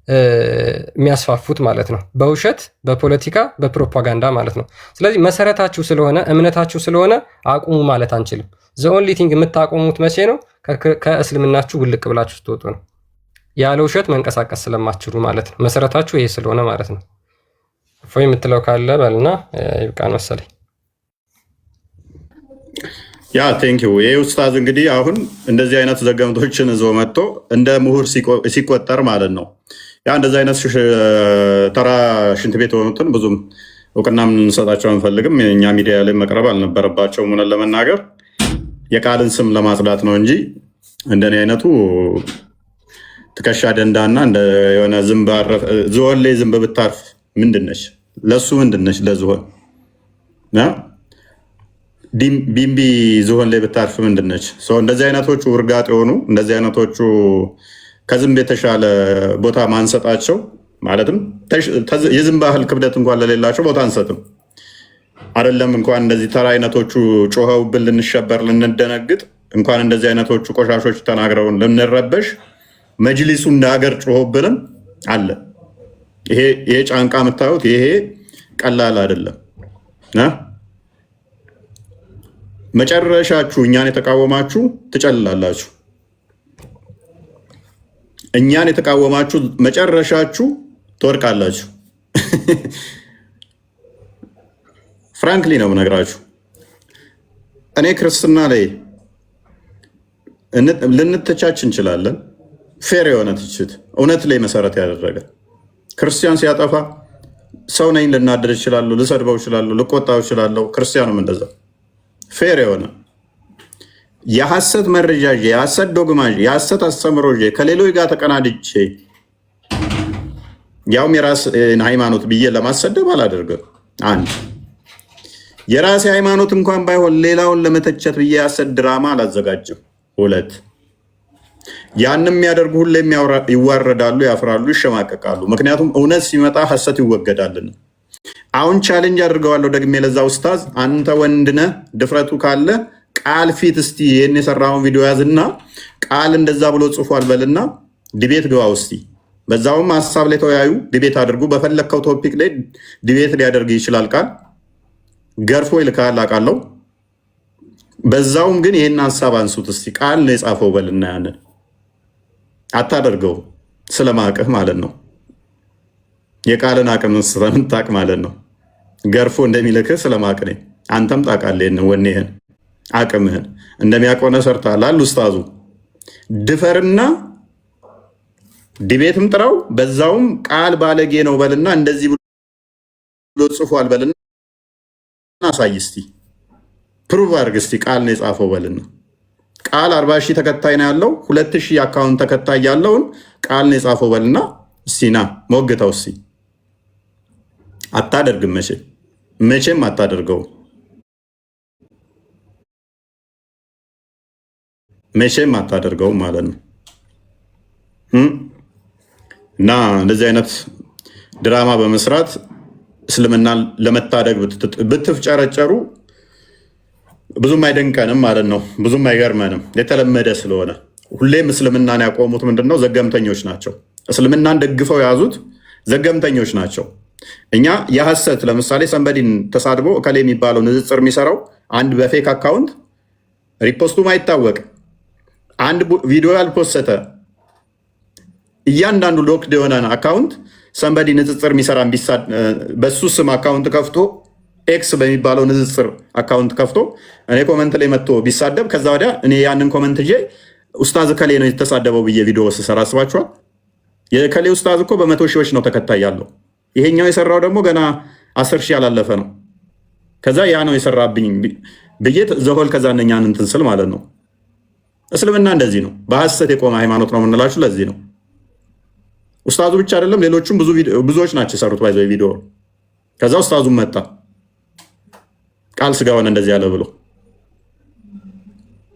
የሚያስፋፉት ማለት ነው። በውሸት፣ በፖለቲካ፣ በፕሮፓጋንዳ ማለት ነው። ስለዚህ መሰረታችሁ ስለሆነ እምነታችሁ ስለሆነ አቁሙ ማለት አንችልም። ዘ ኦንሊ ቲንግ የምታቆሙት መቼ ነው? ከእስልምናችሁ ውልቅ ብላችሁ ስትወጡ ነው። ያለ ውሸት መንቀሳቀስ ስለማትችሉ ማለት ነው። መሰረታችሁ ይሄ ስለሆነ ማለት ነው። እፎይ የምትለው ካለ በልና ይብቃን መሰለኝ። ያ ቴንኪው። ይህ ኡስታዝ እንግዲህ አሁን እንደዚህ አይነት ዘገምቶችን ይዞ መጥቶ እንደ ምሁር ሲቆጠር ማለት ነው። ያ እንደዚህ አይነት ተራ ሽንት ቤት የሆኑትን ብዙም እውቅና የምንሰጣቸው አንፈልግም። እኛ ሚዲያ ላይ መቅረብ አልነበረባቸውም። ሆነን ለመናገር የቃልን ስም ለማጽዳት ነው እንጂ እንደኔ አይነቱ ትከሻ ደንዳና የሆነ ዝሆን ላይ ዝንብ ብታርፍ ምንድነች? ለሱ ምንድነች? ለዝሆን ቢምቢ ዝሆን ላይ ብታርፍ ምንድነች? እንደዚህ አይነቶቹ ውርጋጥ የሆኑ እንደዚህ አይነቶቹ ከዝንብ የተሻለ ቦታ ማንሰጣቸው ማለትም የዝንብ ያህል ክብደት እንኳን ለሌላቸው ቦታ አንሰጥም። አይደለም እንኳን እንደዚህ ተራ አይነቶቹ ጮኸውብን ልንሸበር ልንደነግጥ እንኳን እንደዚህ አይነቶቹ ቆሻሾች ተናግረውን ልንረበሽ መጅሊሱ እንደ ሀገር ጮኸብንም አለ። ይሄ ጫንቃ የምታዩት ይሄ ቀላል አይደለም። መጨረሻችሁ እኛን የተቃወማችሁ ትጨልላላችሁ። እኛን የተቃወማችሁ መጨረሻችሁ ትወድቃላችሁ። ፍራንክሊ ነው የምነግራችሁ። እኔ ክርስትና ላይ ልንተቻች እንችላለን። ፌር የሆነ ትችት እውነት ላይ መሰረት ያደረገ ክርስቲያን ሲያጠፋ ሰው ነኝ ልናደድ እችላለሁ፣ ልሰድበው እችላለሁ፣ ልቆጣው እችላለሁ። ክርስቲያኑም እንደዛ ፌር የሆነ የሐሰት መረጃ የሐሰት ዶግማ የሐሰት አስተምሮ ከሌሎች ጋር ተቀናድቼ ያውም የራስን ሃይማኖት ብዬ ለማሰደብ አላደርግም። አንድ የራሴ ሃይማኖት እንኳን ባይሆን ሌላውን ለመተቸት ብዬ የሐሰት ድራማ አላዘጋጅም። ሁለት ያንም የሚያደርጉ ሁሌም ይዋረዳሉ፣ ያፍራሉ፣ ይሸማቀቃሉ። ምክንያቱም እውነት ሲመጣ ሐሰት ይወገዳልን። አሁን ቻሌንጅ አድርገዋለሁ ደግሜ ለዛ ኡስታዝ፣ አንተ ወንድነህ ድፍረቱ ካለ ቃል ፊት እስቲ ይህን የሰራውን ቪዲዮ ያዝና ቃል እንደዛ ብሎ ጽፏል በልና ዲቤት ግባ ውስቲ። በዛውም ሀሳብ ላይ ተወያዩ፣ ዲቤት አድርጉ። በፈለግከው ቶፒክ ላይ ዲቤት ሊያደርግ ይችላል። ቃል ገርፎ ይልካል አውቃለሁ። በዛውም ግን ይህን ሀሳብ አንሱት እስቲ ቃል ነው የጻፈው በልና ያንን አታደርገው ስለማቅህ ማለት ነው። የቃልን አቅም ስለምታቅ ማለት ነው። ገርፎ እንደሚልክህ ስለማቅኔ አንተም ታውቃለህ። ወኔህን አቅምህን እንደሚያቆነ ሰርታላል። ኡስታዙ ድፈርና ዲቤትም ጥራው። በዛውም ቃል ባለጌ ነው በልና እንደዚህ ብሎ ጽፏል በልና አሳይ እስቲ፣ ፕሩቭ አድርግ እስቲ ቃል ነው የጻፈው በልና። ቃል 40 ሺህ ተከታይ ነው ያለው፣ 2000 አካውንት ተከታይ ያለውን ቃል ነው የጻፈው በልና እስቲ ና ሞግተው እስቲ። አታደርግም፣ መቼም አታደርገው፣ መቼም አታደርገው ማለት ነው። እና እንደዚህ አይነት ድራማ በመስራት እስልምና ለመታደግ ብትፍጨረጨሩ ብዙም አይደንቀንም ማለት ነው። ብዙም አይገርመንም፣ የተለመደ ስለሆነ። ሁሌም እስልምናን ያቆሙት ምንድነው? ዘገምተኞች ናቸው። እስልምናን ደግፈው የያዙት ዘገምተኞች ናቸው። እኛ የሐሰት ለምሳሌ ሰንበዲን ተሳድቦ እከሌ የሚባለው ንጽጽር የሚሰራው አንድ በፌክ አካውንት ሪፖስቱም አይታወቅ አንድ ቪዲዮ ያልፖሰተ እያንዳንዱ ሎክድ የሆነ አካውንት ሰንበዲ ንጽጽር የሚሰራ በሱ ስም አካውንት ከፍቶ ኤክስ በሚባለው ንጽጽር አካውንት ከፍቶ እኔ ኮመንት ላይ መጥቶ ቢሳደብ ከዛ ወዲያ እኔ ያንን ኮመንት ዬ ኡስታዝ ከሌ ነው የተሳደበው ብዬ ቪዲዮ ስሰራ አስባችኋል? የከሌ ኡስታዝ እኮ በመቶ ሺዎች ነው ተከታይ ያለው። ይሄኛው የሰራው ደግሞ ገና 10 ሺህ ያላለፈ ነው። ከዛ ያ ነው የሰራብኝ ብዬ ዘሆል ከዛ እነኛን እንትን ስል ማለት ነው። እስልምና እንደዚህ ነው፣ በሐሰት የቆመ ሃይማኖት ነው የምንላችሁ ለዚህ ነው። ኡስታዙ ብቻ አይደለም ሌሎቹም ብዙዎች ናቸው የሰሩት ባይዘው ቪዲዮ። ከዛ ኡስታዙም መጣ ቃል ስጋ ሆነ እንደዚህ ያለ ብሎ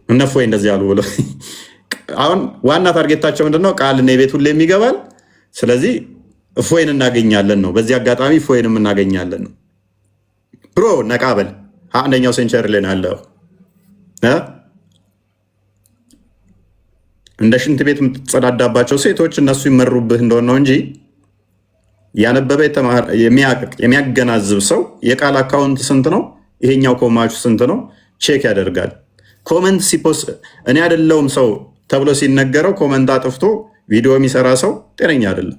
እነፎይ እንደዚህ ያሉ ብሎ አሁን ዋና ታርጌታቸው ምንድነው? ቃል ነው የቤት ሁሌ የሚገባል። ስለዚህ እፎይን እናገኛለን ነው። በዚህ አጋጣሚ እፎይንም እናገኛለን ነው። ብሮ ነቃበል አንደኛው ሴንቸሪ ላይ ያለው እንደ ሽንት ቤት የምትጸዳዳባቸው ሴቶች እነሱ ይመሩብህ እንደሆነ ነው እንጂ ያነበበ የሚያገናዝብ ሰው የቃል አካውንት ስንት ነው፣ ይሄኛው ኮማቹ ስንት ነው ቼክ ያደርጋል። ኮመንት ሲፖስት እኔ አይደለሁም ሰው ተብሎ ሲነገረው ኮመንት አጥፍቶ ቪዲዮ የሚሰራ ሰው ጤነኛ አይደለም።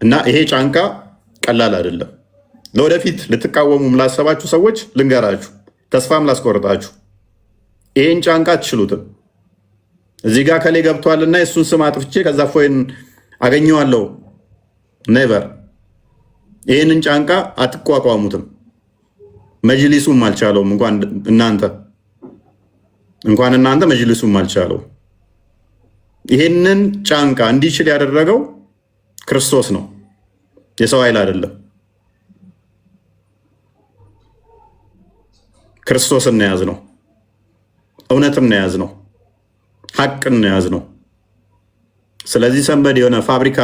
እና ይሄ ጫንቃ ቀላል አይደለም። ለወደፊት ልትቃወሙም ላሰባችሁ ሰዎች ልንገራችሁ፣ ተስፋም ላስቆርጣችሁ፣ ይሄን ጫንቃ አትችሉትም። እዚህ ጋር ከሌ ገብቷልና የእሱን ስም አጥፍቼ ከዛ ፎይን አገኘዋለሁ ኔቨር። ይህንን ጫንቃ አትቋቋሙትም። መጅሊሱም አልቻለውም። እንኳን እናንተ መጅሊሱም አልቻለው። ይህንን ጫንቃ እንዲችል ያደረገው ክርስቶስ ነው፣ የሰው ኃይል አይደለም። ክርስቶስን ያዝ ነው፣ እውነትን ያዝ ነው፣ ሐቅን ያዝ ነው። ስለዚህ ሰንበድ የሆነ ፋብሪካ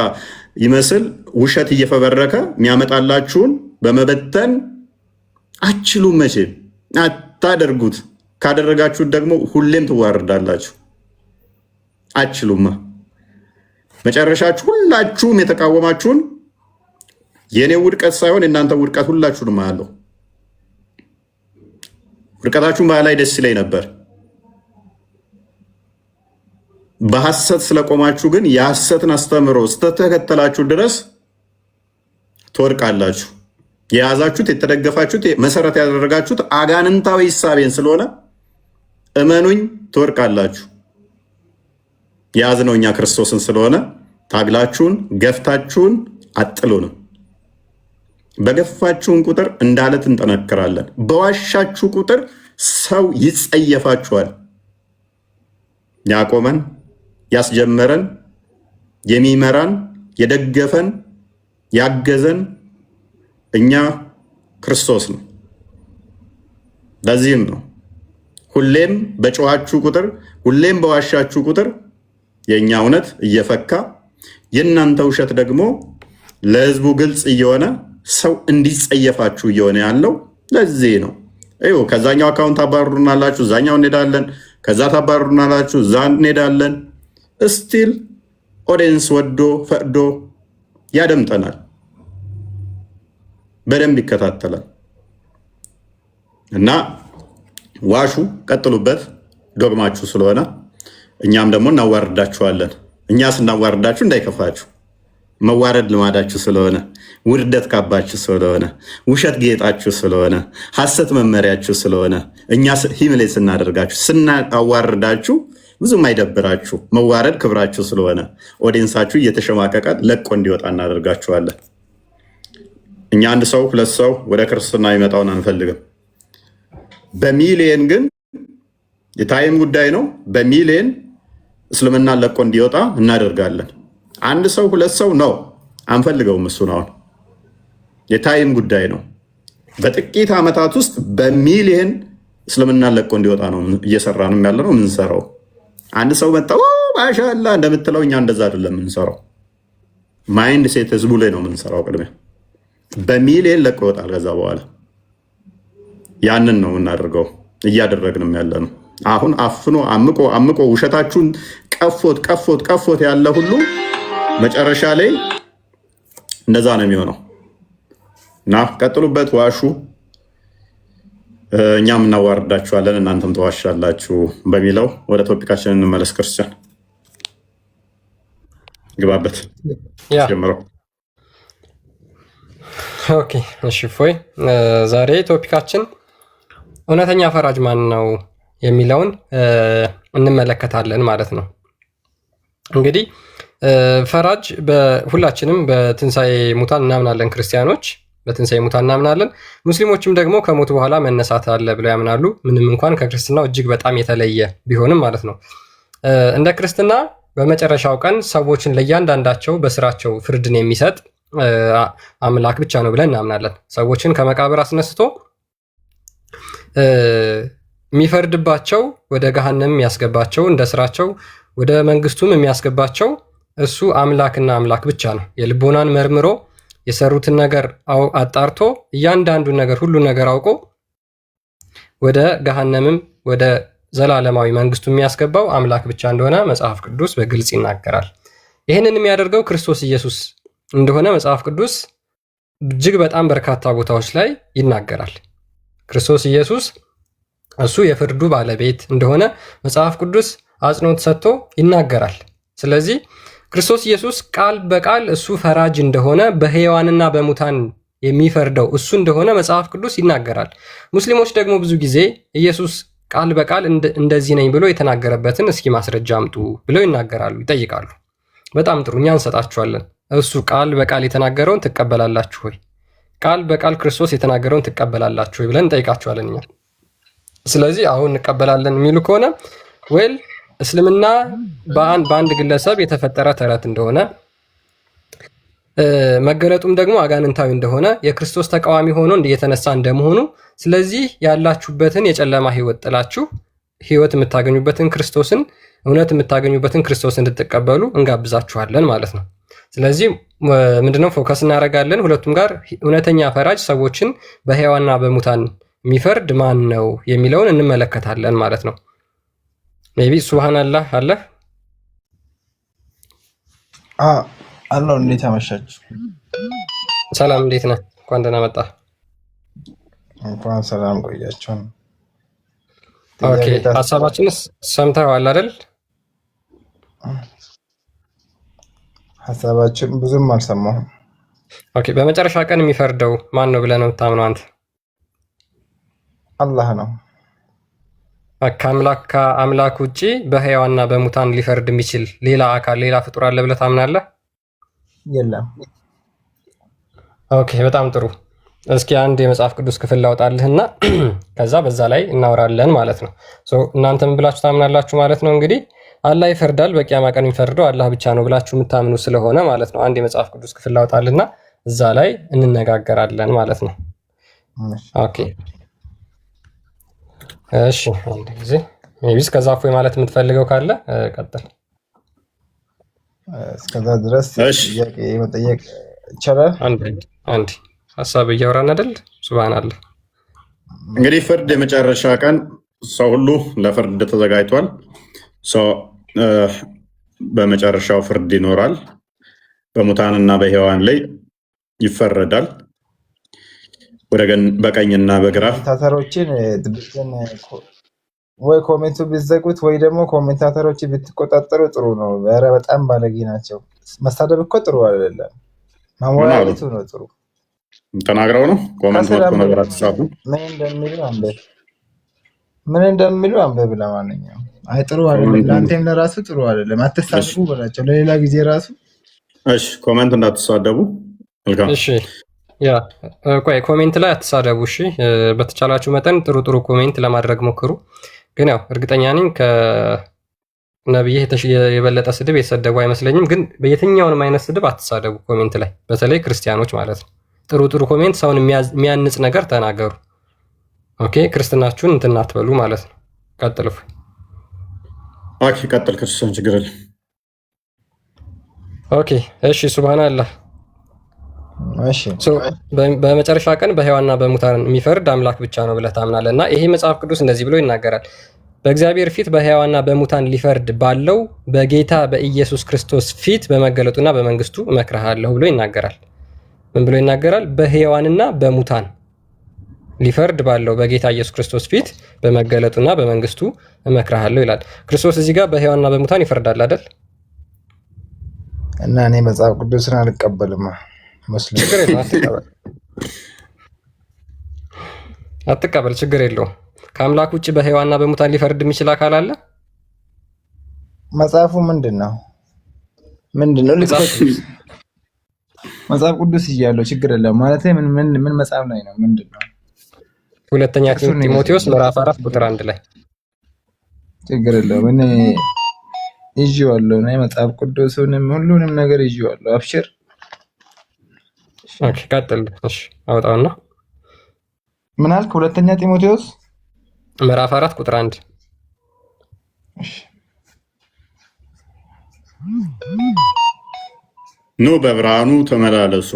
ይመስል ውሸት እየፈበረከ የሚያመጣላችሁን በመበተን አችሉም። መቼም አታደርጉት። ካደረጋችሁት ደግሞ ሁሌም ትዋርዳላችሁ። አችሉማ። መጨረሻችሁ ሁላችሁም የተቃወማችሁን የእኔ ውድቀት ሳይሆን የእናንተ ውድቀት ሁላችሁንም አያለሁ። ውድቀታችሁን ላይ ደስ ይለኝ ነበር። በሐሰት ስለቆማችሁ ግን የሐሰትን አስተምሮ ስተተከተላችሁ ድረስ ትወድቃላችሁ። የያዛችሁት የተደገፋችሁት መሰረት ያደረጋችሁት አጋንንታዊ ሂሳቤን ስለሆነ እመኑኝ ትወድቃላችሁ። የያዝነው እኛ ክርስቶስን ስለሆነ ታግላችሁን ገፍታችሁን አጥሉንም። በገፋችሁን ቁጥር እንዳለት እንጠነክራለን። በዋሻችሁ ቁጥር ሰው ይጸየፋችኋል። ያቆመን ያስጀመረን የሚመራን የደገፈን ያገዘን እኛ ክርስቶስ ነው። ለዚህም ነው ሁሌም በጮኻችሁ ቁጥር ሁሌም በዋሻችሁ ቁጥር የእኛ እውነት እየፈካ የእናንተ ውሸት ደግሞ ለሕዝቡ ግልጽ እየሆነ ሰው እንዲጸየፋችሁ እየሆነ ያለው ለዚህ ነው። ከዛኛው አካውንት ታባሩናላችሁ፣ እዛኛው እንሄዳለን። ከዛ ታባሩናላችሁ፣ እዛ እንሄዳለን። እስቲል ኦዲየንስ ወዶ ፈቅዶ ያደምጠናል፣ በደንብ ይከታተላል። እና ዋሹ፣ ቀጥሉበት፣ ዶግማችሁ ስለሆነ እኛም ደግሞ እናዋርዳችኋለን። እኛ ስናዋርዳችሁ እንዳይከፋችሁ፣ መዋረድ ልማዳችሁ ስለሆነ፣ ውርደት ካባችሁ ስለሆነ፣ ውሸት ጌጣችሁ ስለሆነ፣ ሐሰት መመሪያችሁ ስለሆነ እኛ ሂምሌት ስናደርጋችሁ ስናዋርዳችሁ ብዙም አይደብራችሁ። መዋረድ ክብራችሁ ስለሆነ ኦዲየንሳችሁ እየተሸማቀቀ ለቆ እንዲወጣ እናደርጋችኋለን። እኛ አንድ ሰው ሁለት ሰው ወደ ክርስትና ይመጣውን አንፈልግም። በሚሊየን ግን የታይም ጉዳይ ነው። በሚሊየን እስልምና ለቆ እንዲወጣ እናደርጋለን። አንድ ሰው ሁለት ሰው ነው አንፈልገውም። እሱን አሁን የታይም ጉዳይ ነው። በጥቂት ዓመታት ውስጥ በሚሊየን እስልምና ለቆ እንዲወጣ ነው እየሰራንም ያለ ነው የምንሰራው። አንድ ሰው መጣ ማሻአላ እንደምትለው እኛ እንደዛ አይደለም የምንሰራው። ማይንድ ሴት ህዝቡ ላይ ነው የምንሰራው። ቅድሚያ በሚሊየን ለቆ ይወጣል። ከዛ በኋላ ያንን ነው የምናደርገው፣ እያደረግንም ያለ ነው። አሁን አፍኖ አምቆ ውሸታችሁን ቀፎት ያለ ሁሉ መጨረሻ ላይ እንደዛ ነው የሚሆነው። እና ቀጥሉበት፣ ዋሹ፣ እኛም እናዋርዳችኋለን፣ እናንተም ተዋሻላችሁ በሚለው ወደ ቶፒካችን እንመለስ። ክርስቲያን ግባበት ጀምረው። ኦኬ እሺ፣ ፎይ ዛሬ ቶፒካችን እውነተኛ ፈራጅ ማን ነው የሚለውን እንመለከታለን ማለት ነው። እንግዲህ ፈራጅ ሁላችንም በትንሣኤ ሙታን እናምናለን። ክርስቲያኖች በትንሣኤ ሙታን እናምናለን። ሙስሊሞችም ደግሞ ከሞት በኋላ መነሳት አለ ብለው ያምናሉ። ምንም እንኳን ከክርስትናው እጅግ በጣም የተለየ ቢሆንም ማለት ነው። እንደ ክርስትና በመጨረሻው ቀን ሰዎችን ለእያንዳንዳቸው በስራቸው ፍርድን የሚሰጥ አምላክ ብቻ ነው ብለን እናምናለን። ሰዎችን ከመቃብር አስነስቶ የሚፈርድባቸው፣ ወደ ገሃነም የሚያስገባቸው፣ እንደ ስራቸው ወደ መንግስቱም የሚያስገባቸው እሱ አምላክና አምላክ ብቻ ነው። የልቦናን መርምሮ የሰሩትን ነገር አጣርቶ እያንዳንዱን ነገር ሁሉን ነገር አውቆ ወደ ገሃነምም ወደ ዘላለማዊ መንግስቱ የሚያስገባው አምላክ ብቻ እንደሆነ መጽሐፍ ቅዱስ በግልጽ ይናገራል። ይህንን የሚያደርገው ክርስቶስ ኢየሱስ እንደሆነ መጽሐፍ ቅዱስ እጅግ በጣም በርካታ ቦታዎች ላይ ይናገራል። ክርስቶስ ኢየሱስ እሱ የፍርዱ ባለቤት እንደሆነ መጽሐፍ ቅዱስ አጽንኦት ሰጥቶ ይናገራል። ስለዚህ ክርስቶስ ኢየሱስ ቃል በቃል እሱ ፈራጅ እንደሆነ በሕያዋንና በሙታን የሚፈርደው እሱ እንደሆነ መጽሐፍ ቅዱስ ይናገራል። ሙስሊሞች ደግሞ ብዙ ጊዜ ኢየሱስ ቃል በቃል እንደዚህ ነኝ ብሎ የተናገረበትን እስኪ ማስረጃ አምጡ ብለው ይናገራሉ፣ ይጠይቃሉ። በጣም ጥሩ፣ እኛ እንሰጣችኋለን። እሱ ቃል በቃል የተናገረውን ትቀበላላችሁ ወይ? ቃል በቃል ክርስቶስ የተናገረውን ትቀበላላችሁ ወይ ብለን እንጠይቃችኋለን እኛ። ስለዚህ አሁን እንቀበላለን የሚሉ ከሆነ ወይል እስልምና በአንድ ግለሰብ የተፈጠረ ተረት እንደሆነ መገለጡም ደግሞ አጋንንታዊ እንደሆነ የክርስቶስ ተቃዋሚ ሆኖ የተነሳ እንደመሆኑ ስለዚህ ያላችሁበትን የጨለማ ህይወት ጥላችሁ ህይወት የምታገኙበትን ክርስቶስን እውነት የምታገኙበትን ክርስቶስን እንድትቀበሉ እንጋብዛችኋለን ማለት ነው። ስለዚህ ምንድነው ፎከስ እናደርጋለን ሁለቱም ጋር እውነተኛ ፈራጅ ሰዎችን በሕያዋንና በሙታን የሚፈርድ ማን ነው የሚለውን እንመለከታለን ማለት ነው። ሜቢ ሱብሃንአላህ አለ አላህ እንዴት አመሻችሁ? ሰላም እንዴት ነህ? እንኳን ደህና መጣ። እንኳን ሰላም ቆያችሁ። ኦኬ ሀሳባችንስ ሰምተዋል አይደል? ሀሳባችን ብዙም አልሰማሁም። ኦኬ በመጨረሻ ቀን የሚፈርደው ማን ነው ብለህ ነው የምታምነው አንተ? አላህ ነው። ከአምላክ ውጪ በሕያዋንና በሙታን ሊፈርድ የሚችል ሌላ አካል ሌላ ፍጡር አለ ብለህ ታምናለህ? የለም። ኦኬ በጣም ጥሩ። እስኪ አንድ የመጽሐፍ ቅዱስ ክፍል ላውጣልህና ከዛ በዛ ላይ እናወራለን ማለት ነው። እናንተ ምን ብላችሁ ታምናላችሁ ማለት ነው? እንግዲህ አላህ ይፈርዳል፣ በቂያማ ቀን የሚፈርደው አላህ ብቻ ነው ብላችሁ የምታምኑ ስለሆነ ማለት ነው አንድ የመጽሐፍ ቅዱስ ክፍል ላውጣልና እዛ ላይ እንነጋገራለን ማለት ነው። ኦኬ እሺ አንድ ጊዜ ሜቢስ ከዛ እፎይ ማለት የምትፈልገው ካለ ቀጥል። እስከዛ ድረስ ጥያቄ መጠየቅ ይቻላል? አንድ ሀሳብ እያወራን አይደል? ሱብሃንአላህ። እንግዲህ ፍርድ የመጨረሻ ቀን ሰው ሁሉ ለፍርድ ተዘጋጅቷል። በመጨረሻው ፍርድ ይኖራል። በሙታንና በሕያዋን ላይ ይፈረዳል። በቀኝና በግራ ኮሜንታተሮችን ወይ ኮሜንቱ ቢዘጉት ወይ ደግሞ ኮሜንታተሮች ብትቆጣጠሩ ጥሩ ነው። ኧረ በጣም ባለጌ ናቸው። መሳደብ እኮ ጥሩ አይደለም። ማሞራሊቱ ነው ጥሩ። ተናግረው ነው ኮሜንት ወጥቶ ነገር አትጻፉ። ምን እንደሚሉ አንብብ። ለማንኛውም አይ ጥሩ አይደለም። ለአንተም ለራሱ ጥሩ አይደለም። አትሳደቡ በላቸው ለሌላ ጊዜ ራሱ። እሺ ኮሜንት እንዳትሳደቡ። መልካም እሺ ያ ቆይ ኮሜንት ላይ አትሳደቡ እሺ። በተቻላችሁ መጠን ጥሩ ጥሩ ኮሜንት ለማድረግ ሞክሩ። ግን ያው እርግጠኛ ነኝ ከነብይ የበለጠ ስድብ የተሰደቡ አይመስለኝም። ግን በየትኛውንም አይነት ስድብ አትሳደቡ ኮሜንት ላይ፣ በተለይ ክርስቲያኖች ማለት ነው። ጥሩ ጥሩ ኮሜንት፣ ሰውን የሚያንጽ ነገር ተናገሩ። ኦኬ ክርስትናችሁን እንትን አትበሉ ማለት ነው። ቀጥሉ። ኦኬ ቀጥል ክርስቲያን ችግር የለም። ኦኬ እሺ ሱብሃንአላህ። እሺ በመጨረሻ ቀን በሕያዋንና በሙታን የሚፈርድ አምላክ ብቻ ነው ብለህ ታምናለህ እና ይሄ መጽሐፍ ቅዱስ እንደዚህ ብሎ ይናገራል። በእግዚአብሔር ፊት በሕያዋንና በሙታን ሊፈርድ ባለው በጌታ በኢየሱስ ክርስቶስ ፊት በመገለጡና በመንግስቱ እመክርሃለሁ ብሎ ይናገራል። ምን ብሎ ይናገራል? በሕያዋንና በሙታን ሊፈርድ ባለው በጌታ ኢየሱስ ክርስቶስ ፊት በመገለጡና በመንግስቱ እመክርሃለሁ ይላል። ክርስቶስ እዚህ ጋር በሕያዋንና በሙታን ይፈርዳል አይደል? እና እኔ መጽሐፍ ቅዱስን አልቀበልም። አትቀበል፣ ችግር የለውም። ከአምላክ ውጭ በሕያዋንና በሙታን ሊፈርድ የሚችል አካል አለ? መጽሐፉ ምንድን ነው? መጽሐፍ ቅዱስ እያለው ችግር የለም ማለት ምን መጽሐፍ ላይ ነው? ምንድን ነው? ሁለተኛ ጢሞቴዎስ ምዕራፍ 4 ቁጥር 1 ላይ ችግር የለውም። እኔ ይዤዋለሁ እና መጽሐፍ ቅዱስንም ሁሉንም ነገር ይዤዋለሁ። አብሽር። ኦኬ ቀጥል። እሺ አውጣውና ምን አልክ? ሁለተኛ ጢሞቴዎስ ምዕራፍ 4 ቁጥር 1 ኑ በብርሃኑ ተመላለሱ።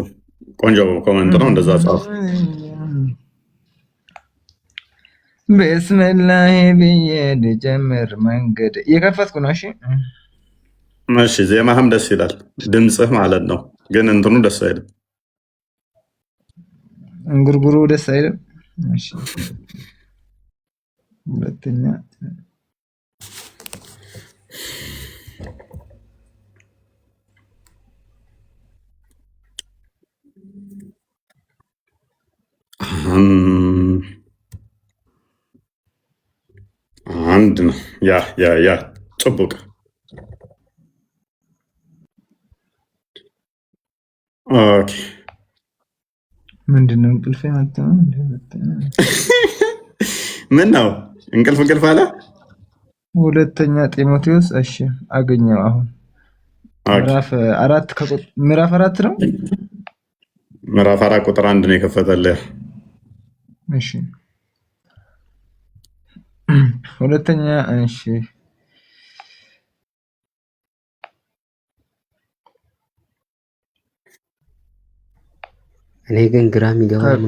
ቆንጆ ኮመንት ነው። እንደዛ ጻፉ። በስመላህ ብዬ ልጀምር መንገድ እየከፈትኩ ነው። እሺ ዜማህም ደስ ይላል፣ ድምፅህ ማለት ነው። ግን እንትኑ ደስ አይልም፣ እንጉርጉሩ ደስ አይልም። እሺ ሁለተኛ አንድ ነው። ያ ጥቡቅ ኦኬ። ምንድነው? እንቅልፍ መጣ። ምን ነው እንቅልፍ አለ። ሁለተኛ ጢሞቴዎስ እሺ አገኘው። አሁን ምዕራፍ 4 ነው። ምዕራፍ 4 ቁጥር 1 ነው የከፈተልህ። እሺ ሁለተኛ እሺ እኔ ግን ግራ የሚገባኝ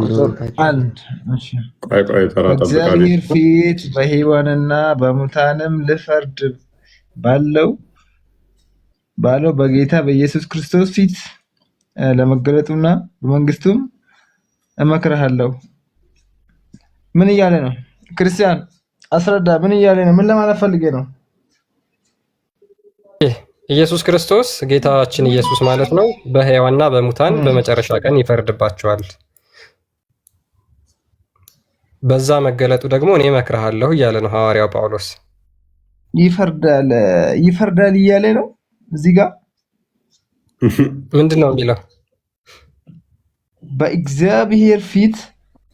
እግዚአብሔር ፊት በሕያዋንና በሙታንም ልፈርድ ባለው በጌታ በኢየሱስ ክርስቶስ ፊት ለመገለጡና በመንግስቱም እመክርሃለሁ። ምን እያለ ነው? ክርስቲያን አስረዳ። ምን እያለ ነው? ምን ለማለት ፈልጌ ነው? ኢየሱስ ክርስቶስ ጌታችን ኢየሱስ ማለት ነው በሕያዋንና በሙታን በመጨረሻ ቀን ይፈርድባቸዋል። በዛ መገለጡ ደግሞ እኔ እመክርሃለሁ እያለ ነው ሐዋርያው ጳውሎስ። ይፈርዳል እያለ ነው እዚህ ጋር። ምንድን ነው የሚለው? በእግዚአብሔር ፊት።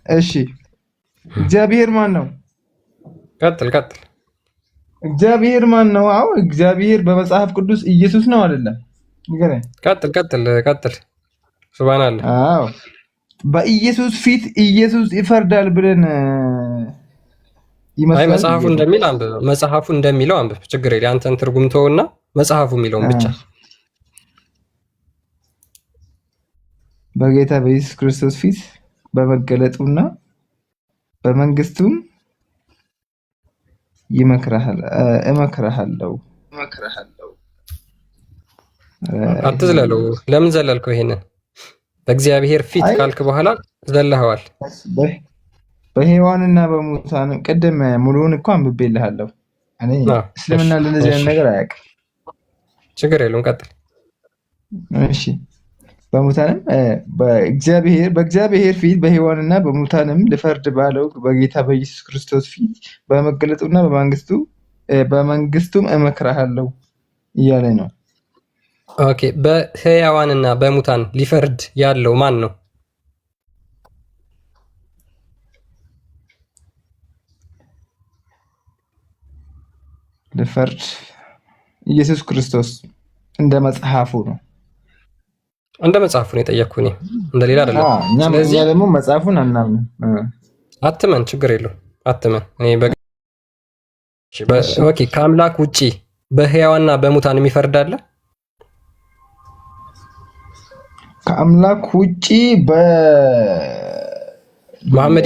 እሺ እግዚአብሔር ማን ነው? ቀጥል። እግዚአብሔር ማን ነው? አዎ እግዚአብሔር በመጽሐፍ ቅዱስ ኢየሱስ ነው አይደለም? ንገረኝ። ቀጥል። ሱብሃንአላህ። አዎ በኢየሱስ ፊት ኢየሱስ ይፈርዳል ብለን ይመስላል። አይ መጽሐፉ እንደሚለው አንብብ። ችግር የለም። አንተን ትርጉም ተውና መጽሐፉ የሚለውን ብቻ። በጌታ በኢየሱስ ክርስቶስ ፊት በመገለጡና በመንግስቱም እመክርሃለሁ። አትዝለለው። ለምን ዘለልከው? ይሄንን በእግዚአብሔር ፊት ካልክ በኋላ ዘለኸዋል። በሕያዋንና በሙታን ቅድም ሙሉውን እኮ አንብቤልሃለሁ። እኔ እስልምና ለነዚህ ነገር አያውቅም። ችግር የለውም። ቀጥል። እሺ በሙታንም በእግዚአብሔር ፊት በሕያዋንና በሙታንም ልፈርድ ባለው በጌታ በኢየሱስ ክርስቶስ ፊት በመገለጡና በመንግስቱም እመክርሃለሁ እያለ ነው። ኦኬ በሕያዋንና በሙታን ሊፈርድ ያለው ማን ነው? ልፈርድ ኢየሱስ ክርስቶስ እንደ መጽሐፉ ነው። እንደ መጽሐፉ ነው የጠየቅኩህ። እኔ እንደሌላ አይደለም። ስለዚህ ደግሞ መጽሐፉን አናምንም። አትመን፣ ችግር የለውም አትመን። ኦኬ ከአምላክ ውጪ በሕያዋንና በሙታን የሚፈርድ አለ? ከአምላክ ውጪ መሐመድ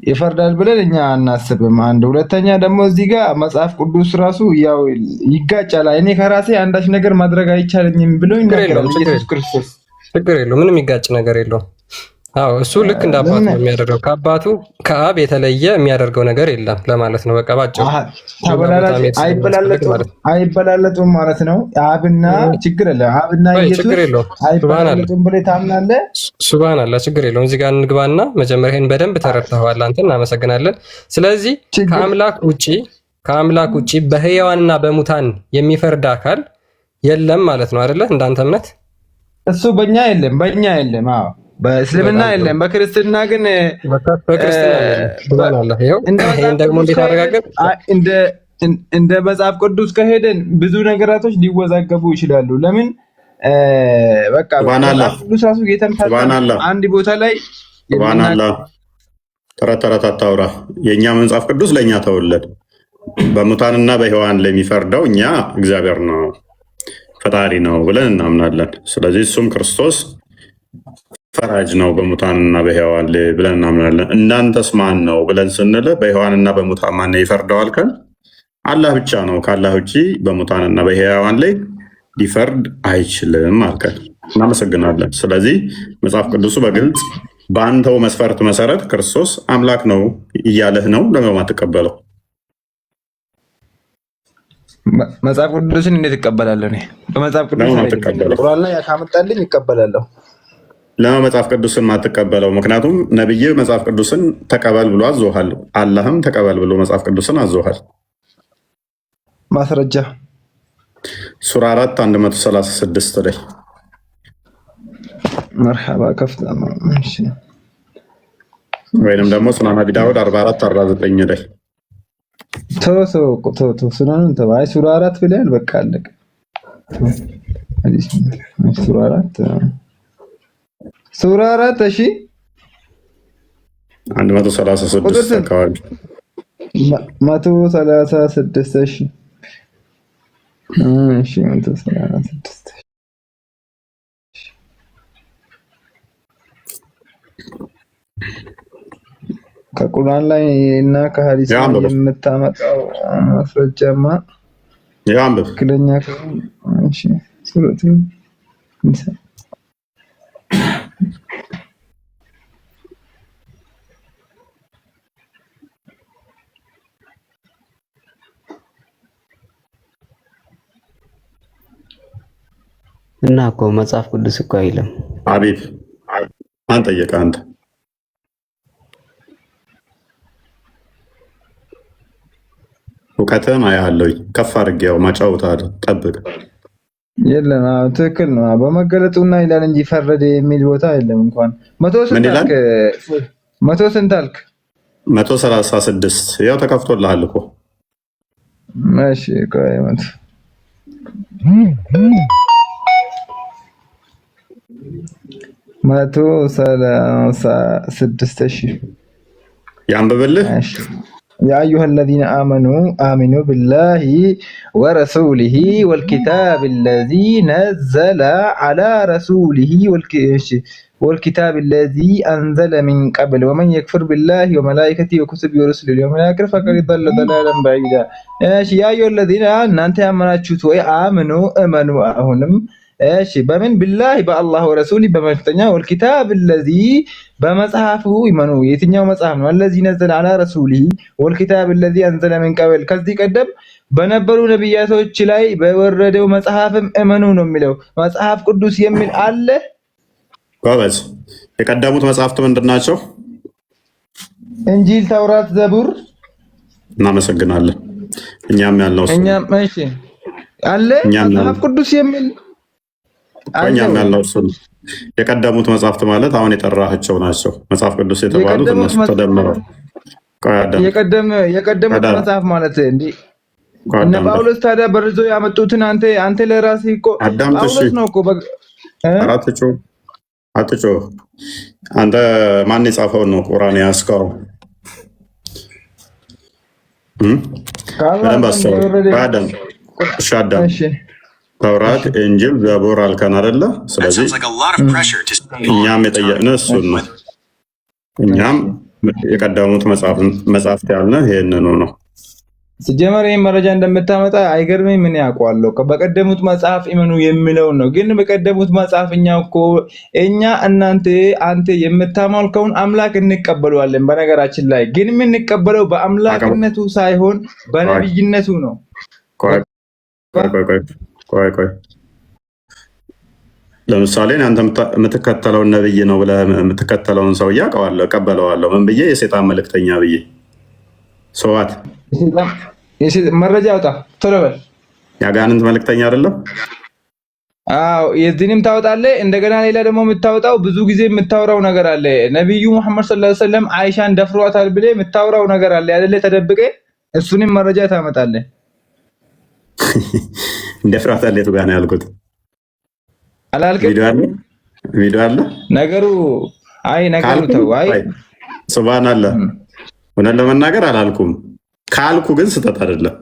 ይፈርዳል ብለን እኛ አናስብም። አንድ ሁለተኛ ደግሞ እዚህ ጋር መጽሐፍ ቅዱስ ራሱ ያው ይጋጫል። እኔ ከራሴ አንዳች ነገር ማድረግ አይቻለኝም ብሎ ይናገራል ኢየሱስ ክርስቶስ። ችግር የለውም፣ ምንም የሚጋጭ ነገር የለውም። አዎ እሱ ልክ እንደ አባቱ ነው የሚያደርገው። ከአባቱ ከአብ የተለየ የሚያደርገው ነገር የለም ለማለት ነው። በቃ ባጭሩ አይበላለጡም ማለት ነው። አብና ችግር የለም፣ አብና ኢየሱስ አይበላለጡም ብለህ ታምናለህ? ሱብሃንአላህ። ችግር የለውም። እዚህ ጋር እንግባና መጀመሪያ ይሄን በደንብ ተረድተዋል አንተ። እናመሰግናለን። ስለዚህ ከአምላክ ውጪ ከአምላክ ውጭ በሕያዋንና በሙታን የሚፈርድ አካል የለም ማለት ነው አይደለ? እንዳንተ እምነት እሱ በእኛ የለም። አዎ በእስልምና የለም። በክርስትና ግን ይሄን ደግሞ እንዴት አረጋገጥ? እንደ መጽሐፍ ቅዱስ ከሄደን ብዙ ነገራቶች ሊወዛገቡ ይችላሉ። ለምን በቃ መጽሐፍ ቅዱስ ራሱ አንድ ቦታ ላይ ተረት አታውራ። የእኛ መጽሐፍ ቅዱስ ለእኛ ተወለድ። በሙታንና በሕያዋን ለሚፈርደው እኛ እግዚአብሔር ነው ፈጣሪ ነው ብለን እናምናለን። ስለዚህ እሱም ክርስቶስ ፈራጅ ነው በሙታንና በሕያዋን ብለን እናምናለን። እናንተስ ማን ነው ብለን ስንል በሕያዋንና በሙታን ማን ይፈርደዋል? ከን አላህ ብቻ ነው። ከአላህ ውጭ በሙታንና በሕያዋን ላይ ሊፈርድ አይችልም አልከን። እናመሰግናለን። ስለዚህ መጽሐፍ ቅዱሱ በግልጽ በአንተው መስፈርት መሰረት ክርስቶስ አምላክ ነው እያለህ ነው። ለምን አትቀበለው? መጽሐፍ ቅዱስን እንዴት እቀበላለሁ? በመጽሐፍ ቅዱስ ቁርአን ላይ ካመጣልኝ እቀበላለሁ። ለምን መጽሐፍ ቅዱስን ማትቀበለው? ምክንያቱም ነብይ መጽሐፍ ቅዱስን ተቀበል ብሎ አዞሃል። አላህም ተቀበል ብሎ መጽሐፍ ቅዱስን አዞሃል። ማስረጃ ሱራ 4 136 ላይ መርሐባ ከፍታ ነው። እሺ ወይንም ደግሞ ሱናን አቢ ዳውድ 44 49 ላይ ሱናን ተባይ ሱራ 4 ብለሃል። በቃ አለቀ። ሱራ 4 እሺ 136 አካባቢ 136 እሺ 136 ከቁርአን ላይ እና ከሐዲስ የምታመጣው ማስረጃማ ትክክለኛ እሺ ሱረቱ ንሳ እና እኮ መጽሐፍ ቅዱስ እኮ አይልም። አቤት ማን ጠየቀ? አንተ እውቀትህን አያለሁኝ ከፍ አድርጌው ማጫወታል። ጠብቅ። የለም ትክክል ነው። በመገለጡና ይላል እንጂ ፈረደ የሚል ቦታ የለም። እንኳን መቶ ስንት አልክ? 136 ያው ተከፍቶልሃል እኮ። እሺ ቆይ መቶ 136 ያንብብልህ። يا أيها الذين آمنوا بالله ورسوله والكتاب الذي نزل على رسوله والكتاب الذي أنزل من قبل ومن يكفر بالله وملائكته وكتبه ورسله واليوم الآخر فقد ضل ضلالا بعيدا. يا أيها الذين آمنوا أهونم እሺ በምን ቢላሂ በአላህ ወረሱሊ በመልእክተኛ ወልኪታብ الذي በመጽሐፉ ይመኑ። የትኛው መጽሐፍ ነው? الذي نزل على رسوله والكتاب الذي انزل من قبل ከዚህ ቀደም በነበሩ ነብያቶች ላይ በወረደው መጽሐፍም እመኑ ነው የሚለው። መጽሐፍ ቅዱስ የሚል አለ? ጎበዝ። የቀደሙት መጽሐፍት ምንድናቸው? እንጂል፣ ተውራት፣ ዘቡር። እናመሰግናለን። እኛም ያልነው እሱ እሺ አለ መጽሐፍ ቅዱስ የሚል እኛም ያልነው እሱ የቀደሙት መጽሐፍት ማለት አሁን የጠራቸው ናቸው። መጽሐፍ ቅዱስ የተባሉት እነሱ ተደምረው የቀደሙት መጽሐፍ ማለት እንዴ እነ ጳውሎስ ታዲያ በርዞ ያመጡትን አንተ ለራስህ እኮ ጳውሎስ ነው እኮ አትጮ አንተ ማን የጻፈው ነው ቁርአን ያስቀው? እሺ ተውራት፣ እንጂል፣ ዘቡር አልከን አይደለ? ስለዚህ እኛም የጠየቅነው እሱን ነው። እኛም የቀደሙት መጽሐፍት ያልነው ይሄንኑ ነው። ሲጀመር ይሄን መረጃ እንደምታመጣ አይገርምም? ምን ያውቀዋለሁ? በቀደሙት መጽሐፍ ኢመኑ የሚለው ነው። ግን በቀደሙት መጽሐፍ እኛ አንተ የምታመልከውን አምላክ እንቀበለዋለን። በነገራችን ላይ ግን የምንቀበለው በአምላክነቱ ሳይሆን በነብይነቱ ነው። ቆይ ለምሳሌ አንተ የምትከተለውን ነብይ ነው ብለህ የምትከተለውን ሰው አውቀዋለሁ፣ እቀበለዋለሁ። ምን ብዬ? የሰይጣን መልእክተኛ ብዬ ሰዋት መረጃ አውጣ ቶሎ በል። የአጋንንት መልእክተኛ አይደለም? አዎ የዚህንም ታወጣለህ። እንደገና ሌላ ደግሞ የምታወጣው ብዙ ጊዜ የምታወራው ነገር አለ። ነብዩ መሐመድ ሰለላሁ ዐለይሂ ወሰለም አይሻን ደፍሯታል ብለህ የምታወራው ነገር አለ አይደለ? ተደብቀ እሱንም መረጃ ታመጣለህ። ደፍሯታል የቱ ጋር ነው ያልኩት? አላልክም? ቪዲዮ አለ ነገሩ። አይ ነገሩ ተው። አይ ሱብሃንአላህ እውነት ለመናገር አላልኩም። ካልኩ ግን ስህተት አይደለም።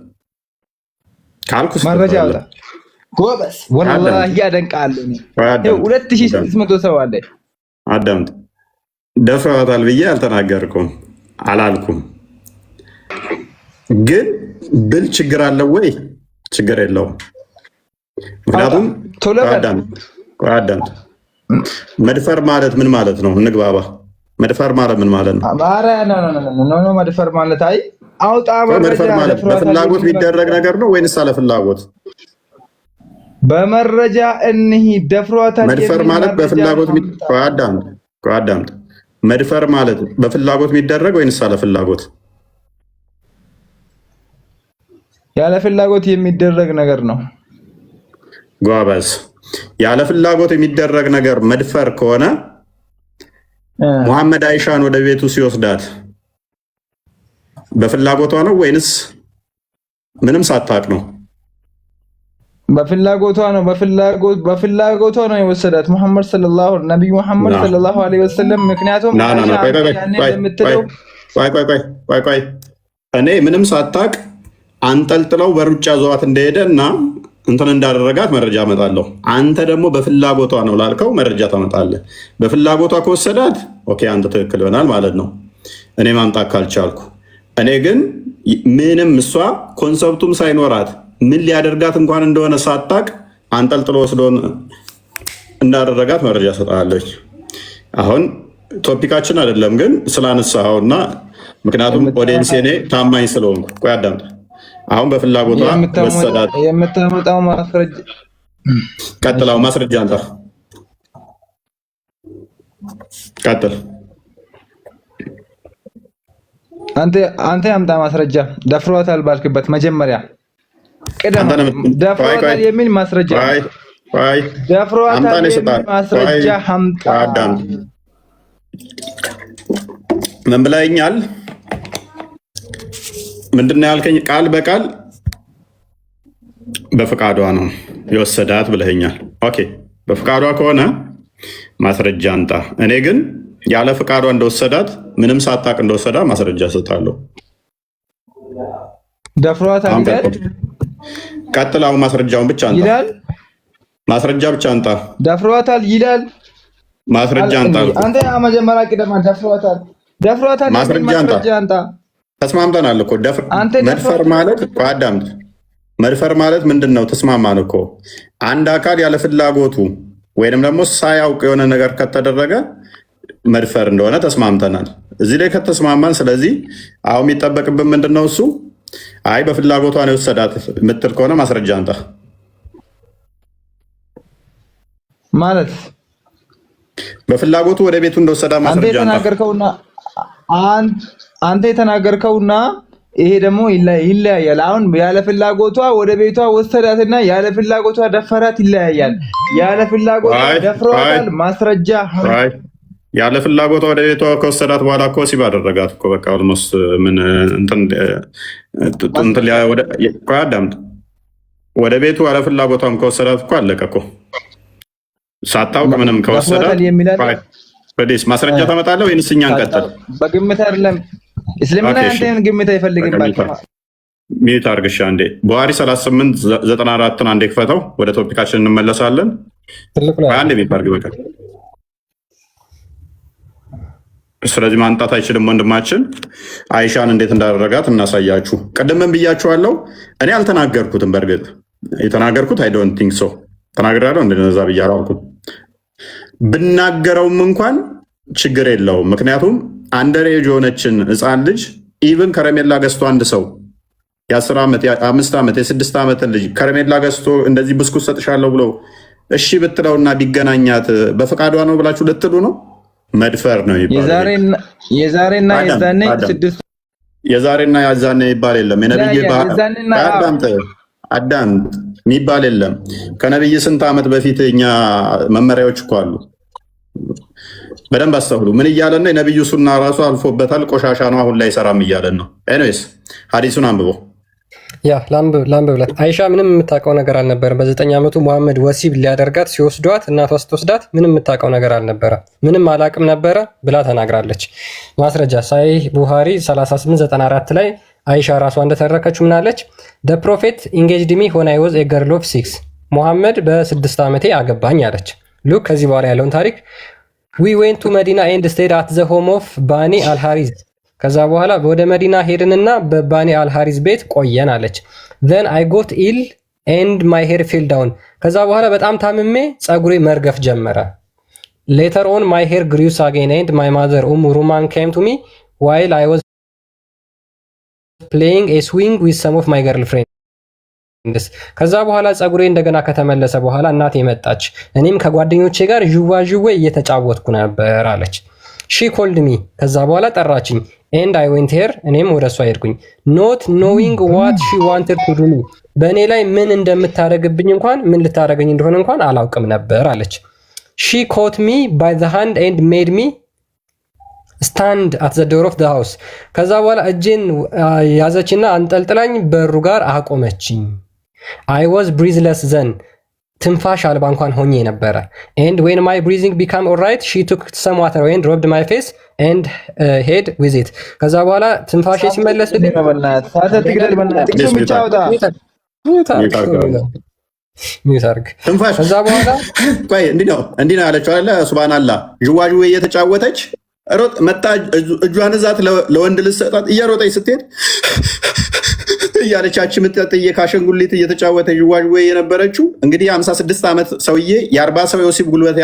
ካልኩ መረጃ አውጣ ጎበስ። ወላሂ ያደንቃለሁ። 2600 ሰው አለ። አዳምጥ። ደፍሯታል ብዬ አልተናገርኩም፣ አላልኩም። ግን ብል ችግር አለው ወይ? ችግር የለውም። ምክንያቱም አዳምጥ። መድፈር ማለት ምን ማለት ነው? እንግባባ። መድፈር ማለት ምን ማለት ነው? አረ ኖ መድፈር ማለት አይ አውጣ። መድፈር ማለት በፍላጎት የሚደረግ ነገር ነው ወይንስ አለ ፍላጎት? በመረጃ እንሂድ። ደፍሯታል። መድፈር ማለት በፍላጎት አዳምጥ። መድፈር ማለት በፍላጎት የሚደረግ ወይንስ አለ ፍላጎት? ያለ ፍላጎት የሚደረግ ነገር ነው። ጓባዝ። ያለ ፍላጎት የሚደረግ ነገር መድፈር ከሆነ ሙሐመድ አይሻን ወደ ቤቱ ሲወስዳት በፍላጎቷ ነው ወይንስ ምንም ሳታቅ ነው? በፍላጎቷ ነው። በፍላጎቷ ነው የወሰዳት ነብዩ መሐመድ ሰለላሁ ዐለይሂ ወሰለም። ምክንያቱም ቆይ እኔ ምንም ሳታቅ አንጠልጥለው በሩጫ ዘዋት እንደሄደ እና እንትን እንዳደረጋት መረጃ አመጣለሁ። አንተ ደግሞ በፍላጎቷ ነው ላልከው መረጃ ታመጣለህ። በፍላጎቷ ከወሰዳት ኦኬ፣ አንተ ትክክል ይሆናል ማለት ነው፣ እኔ ማምጣት ካልቻልኩ። እኔ ግን ምንም እሷ ኮንሰፕቱም ሳይኖራት ምን ሊያደርጋት እንኳን እንደሆነ ሳታቅ አንጠልጥሎ ወስዶን እንዳደረጋት መረጃ ሰጣለች። አሁን ቶፒካችን አይደለም ግን ስላነሳኸው እና ምክንያቱም ኦዲየንስ እኔ ታማኝ ስለሆንኩ ቆይ አዳምጥ። አሁን በፍላጎቷ ወሰዳት የምታመጣው ማስረጃ ቀጥላው ማስረጃ አንተ ቀጥል። አንተ ያምጣ ማስረጃ። ደፍሯታል ባልክበት መጀመሪያ ቅደም። ደፍሯታል የሚል ማስረጃ ደፍሯታል የሚል ማስረጃ አምጣ። ምን ብለኸኛል? ምንድን ነው ያልከኝ? ቃል በቃል በፍቃዷ ነው የወሰዳት ብለኸኛል። ኦኬ፣ በፍቃዷ ከሆነ ማስረጃ አንጣ። እኔ ግን ያለ ፍቃዷ እንደወሰዳት ምንም ሳታቅ እንደወሰዳ ማስረጃ ሰጣለሁ። ደፍሯታል ይላል። ቀጥላው ማስረጃውን ብቻ አንጣ። ይላል ማስረጃ ብቻ አንጣ። ደፍሯታል ይላል። ማስረጃ አንጣ። አንተ መጀመሪያ ቅደማ። ደፍሯታል ማስረጃ አንጣ። ተስማምተናል እኮ መድፈር ማለት እኮ አዳምጥ። መድፈር ማለት ምንድን ነው? ተስማማን እኮ። አንድ አካል ያለ ፍላጎቱ ወይንም ደግሞ ሳያውቅ የሆነ ነገር ከተደረገ መድፈር እንደሆነ ተስማምተናል። እዚህ ላይ ከተስማማን፣ ስለዚህ አሁን የሚጠበቅብን ምንድን ነው? እሱ አይ በፍላጎቷ ነው የወሰዳት የምትል ከሆነ ማስረጃ አንጣ። ማለት በፍላጎቱ ወደ ቤቱ እንደወሰዳ ማስረጃ አንጣ። አንተ የተናገርከውና ይሄ ደግሞ ይለያያል። አሁን ያለ ፍላጎቷ ወደ ቤቷ ወሰዳትና ያለ ፍላጎቷ ደፈራት ይለያያል። ያለ ፍላጎቷ ደፍሯታል ማስረጃ። ያለ ፍላጎቷ ወደ ቤቷ ከወሰዳት በኋላ እኮ ሲባ አደረጋት እኮ በቃ ኦልሞስት ምን አዳምጥ። ወደ ቤቱ ያለ ፍላጎቷም ከወሰዳት እኮ አለቀ እኮ። ሳታውቅ ምንም ከወሰዳት ማስረጃ ታመጣለህ ወይንስ እኛ እንቀጥል? በግምት አይደለም እስልምና ያንተን ግምት አይፈልግም። ሚዩት አድርግሻ እንዴ። ቡሃሪ 3894ን አንዴ ክፈተው፣ ወደ ቶፒካችን እንመለሳለን። አንዴ የሚባርግ በቃ። ስለዚህ ማንጣት አይችልም ወንድማችን። አይሻን እንዴት እንዳደረጋት እናሳያችሁ። ቀደም ብያችኋለሁ። እኔ አልተናገርኩትም። በእርግጥ የተናገርኩት አይ ዶንት ቲንክ ሶ ተናግሬያለሁ። እንደነዛ ብያለሁ አልኩት። ብናገረውም እንኳን ችግር የለውም። ምክንያቱም አንደሬጅ የሆነችን ህፃን ልጅ ኢቭን ከረሜላ ገዝቶ አንድ ሰው የ10 ዓመት የ5 ዓመት የ6 ዓመትን ልጅ ከረሜላ ገዝቶ እንደዚህ ብስኩት ሰጥሻለሁ ብሎ እሺ ብትለውና ቢገናኛት በፈቃዷ ነው ብላችሁ ልትሉ ነው? መድፈር ነው ይባላል። የዛሬና የዛኔ የዛሬና ያዛኔ የሚባል የለም። የነብይ አዳምጥ የሚባል የለም። ከነብይ ስንት ዓመት በፊት እኛ መመሪያዎች እኮ አሉ። በደንብ አስተውሉ። ምን እያለን ነው? የነብዩ ሱና ራሱ አልፎበታል፣ ቆሻሻ ነው፣ አሁን ላይ ሰራም እያለን ነው። ኤኒዌይስ ሐዲሱን አንብቦ ያ ላምብብለት። አይሻ ምንም የምታውቀው ነገር አልነበረም። በ9 ዓመቱ መሐመድ ወሲብ ሊያደርጋት ሲወስዷት እናቷ ስትወስዳት ምንም የምታውቀው ነገር አልነበረ። ምንም አላቅም ነበረ ብላ ተናግራለች። ማስረጃ ሳሂህ ቡሃሪ 3894 ላይ አይሻ ራሷ እንደተረከችው ምናለች? ደ ፕሮፌት ኢንጌጅድ ሚ ሆን አይ ዋዝ ኤ ገርል ኦፍ 6 ሙሐመድ በ6 ዓመቴ አገባኝ አለች። ሉክ ከዚህ በኋላ ያለውን ታሪክ ዊ ዌንት ቱ መዲና ኤንድ ስቴድ አት ዘ ሆም ኦፍ ባኒ አልሃሪዝ ከዛ በኋላ ወደ መዲና ሄድንና በባኒ አልሃሪዝ ቤት ቆየን አለች። then I got ill and my hair fell down ከዛ በኋላ በጣም ታምሜ ጸጉሬ መርገፍ ጀመረ። later on my hair grew again and my mother Ruman came to me while I was playing a swing with some of my girlfriends ከዛ በኋላ ጸጉሬ እንደገና ከተመለሰ በኋላ እናቴ መጣች፣ እኔም ከጓደኞቼ ጋር ዥዋዥዌ እየተጫወትኩ ነበር አለች። she called me ከዛ በኋላ ጠራችኝ and I went here እኔም ወደሷ ሄድኩኝ not knowing what she wanted to do በእኔ ላይ ምን እንደምታደርግብኝ እንኳን ምን ልታደርገኝ እንደሆነ እንኳን አላውቅም ነበር አለች። she caught me by the hand and made me stand at the door of the house ከዛ በኋላ እጄን ያዘችና አንጠልጥላኝ በሩ ጋር አቆመችኝ። I was breathless then ትንፋሽ አልባ እንኳን ሆኜ ነበረ። and when my breathing became alright she took some water and rubbed my face and head with it ከዛ በኋላ ትንፋሽ ሲመለስልኝ ከዛ በኋላ ቆይ እንዲህ ነው ያለችው አይደለ? ሱብሃንአላህ ዥዋዥዌ እየተጫወተች ሮጥ መጣ እጇን እዛት ለወንድ ልትሰጣት እየሮጠች ስትሄድ እያለቻች ምጥጥዬ ካሸንጉሊት እየተጫወተ ዥዋዥዌ የነበረችው እንግዲህ 56 ዓመት ሰውዬ የ40 ሰው የወሲብ ጉልበት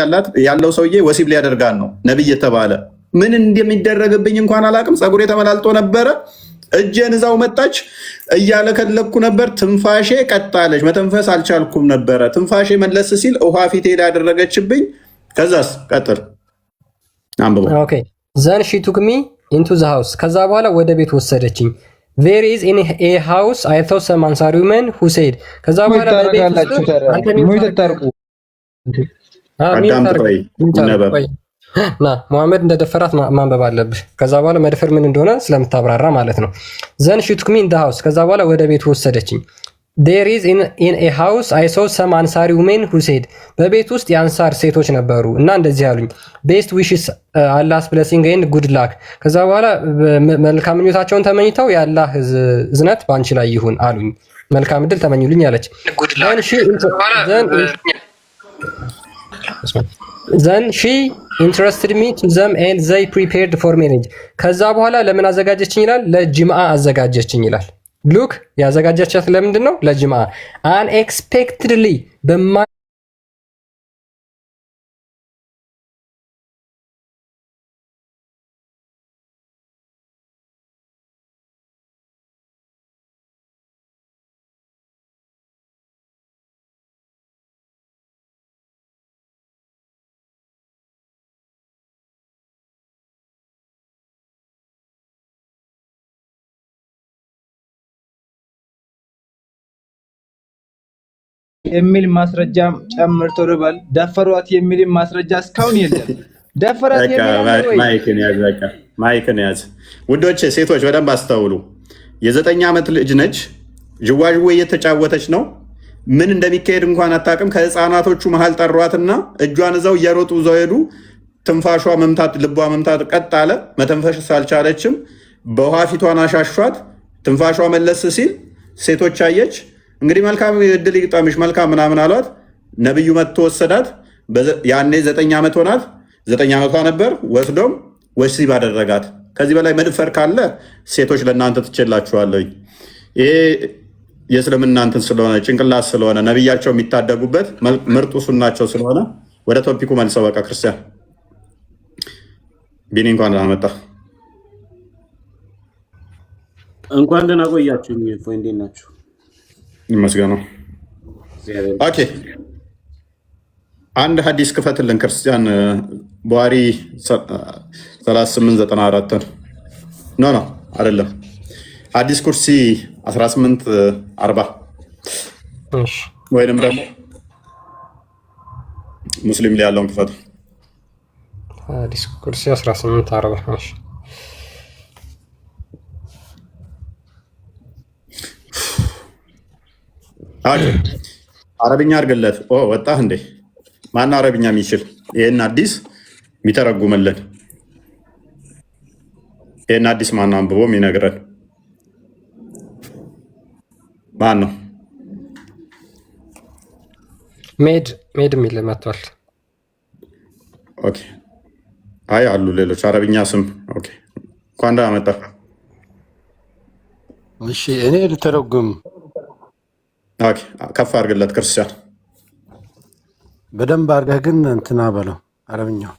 ያለው ሰውዬ ወሲብ ሊያደርጋን ነው ነብይ የተባለ ምን እንደሚደረግብኝ እንኳን አላቅም። ጸጉሬ ተመላልጦ ነበረ፣ እጄን እዛው መጣች፣ እያለከለኩ ነበር፣ ትንፋሼ ቀጣለች፣ መተንፈስ አልቻልኩም ነበረ። ትንፋሼ መለስ ሲል ውሃ ፊቴ ላይ ያደረገችብኝ። ከዛስ ቀጥል አንብቦ ኦኬ then she took me into the house ከዛ በኋላ ወደ ቤት ወሰደችኝ። there is in a house I saw some Ansar women who said ከዛ በኋላ ሙሐመድ እንደደፈራት ማንበብ አለብህ። ከዛ በኋላ መድፈር ምን እንደሆነ ስለምታብራራ ማለት ነው። then she took me in the house ከዛ በኋላ ወደ ቤት ወሰደችኝ። there is in a house I saw some Ansar women who said በቤት ውስጥ የአንሳር ሴቶች ነበሩ እና እንደዚህ አሉኝ best wishes Allah's blessing and good luck ከዛ በኋላ መልካም ምኞታቸውን ተመኝተው የአላህ እዝነት ባንቺ ላይ ይሁን አሉኝ፣ መልካም እድል ተመኙልኝ አለች። then she interested me to them and they prepared for marriage ከዛ በኋላ ለምን አዘጋጀችኝ ይላል? ለጅምዓ አዘጋጀችኝ ይላል። ሉክ ያዘጋጀቻት ለምንድን ነው? ለጅምዓ unexpectedly የሚል ማስረጃ ጨምር ተርባል። ደፈሯት የሚል ማስረጃ እስካሁን የለም። ደፈሯት የሚል ማይክን ያዝ። ውዶቼ ሴቶች በደንብ አስተውሉ። የ9 ዓመት ልጅ ነች። ዥዋዥዌ እየተጫወተች ነው። ምን እንደሚካሄድ እንኳን አታውቅም። ከህፃናቶቹ መሃል ጠሯትና እጇን እዛው እየሮጡ እዛው ሄዱ። ትንፋሿ መምታት፣ ልቧ መምታት ቀጥ አለ። መተንፈስ አልቻለችም። በውሃ ፊቷን አሻሿት። ትንፋሿ መለስ ሲል ሴቶች አየች። እንግዲህ መልካም እድል ይግጠምሽ መልካም ምናምን አሏት። ነብዩ መጥቶ ወሰዳት። ያኔ 9 ዓመት ሆናት። 9 ዓመቷ ነበር። ወስዶም ወሲብ አደረጋት። ከዚህ በላይ መድፈር ካለ ሴቶች ለእናንተ ትችላችኋለሁ። ይሄ የእስልምና እንትን ስለሆነ ጭንቅላት ስለሆነ ነብያቸው የሚታደጉበት ምርጡ ሱናቸው ስለሆነ ወደ ቶፒኩ መልሰው። በቃ ክርስቲያን ቢኒ እንኳን ደህና መጣ። እንኳን ደህና ቆያችሁ። እንዴት ናችሁ? ይመስገነው። ኦኬ አንድ ሐዲስ ክፈትልን ክርስቲያን። ቡሃሪ 3894 ኖ አይደለም ሐዲስ ኩርሲ 1840 እሺ ወይንም ደግሞ ሙስሊም ላይ ያለውን ክፈቱ። ሐዲስ ኩርሲ 1840 እሺ አረብኛ አድርግለት። ወጣህ እንዴ? ማን አረብኛ የሚችል ይህን አዲስ የሚተረጉምልን? ይህን አዲስ ማን አንብቦ የሚነግረን ማን ነው? ሜድ የሚል መጥቷል። ኦኬ አይ አሉ ሌሎች አረብኛ ስም። ኦኬ እንኳን ደህና መጣህ። እሺ እኔ ልተረጉም። ኦኬ ከፍ አድርግለት ክርስቲያን። በደንብ አድርገህ ግን እንትና በለው አረብኛው።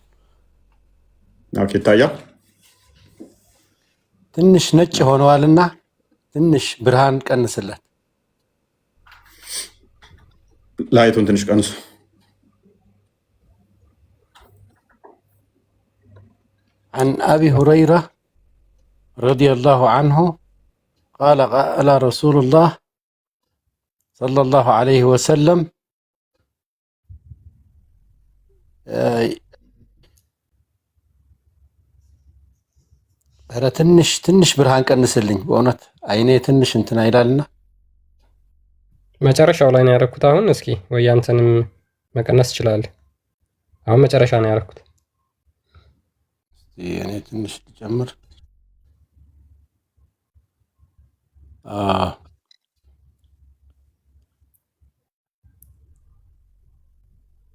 ኦኬ ይታያል። ትንሽ ነጭ ሆነዋልና ትንሽ ብርሃን ቀንስለት። ላይቱን ትንሽ ቀንሱ። عن أبي هريرة رضي الله عنه قال قال رسول الله صلى الله عليه وسلم ኧረ ትንሽ ብርሃን ቀንስልኝ በእውነት አይኔ ትንሽ እንትና ይላልና መጨረሻው ላይ ነው ያደረኩት። አሁን እስኪ ወይ አንተንም መቀነስ ትችላለህ። አሁን መጨረሻ ነው ያደረኩት። እኔ ትንሽ ልጨምር።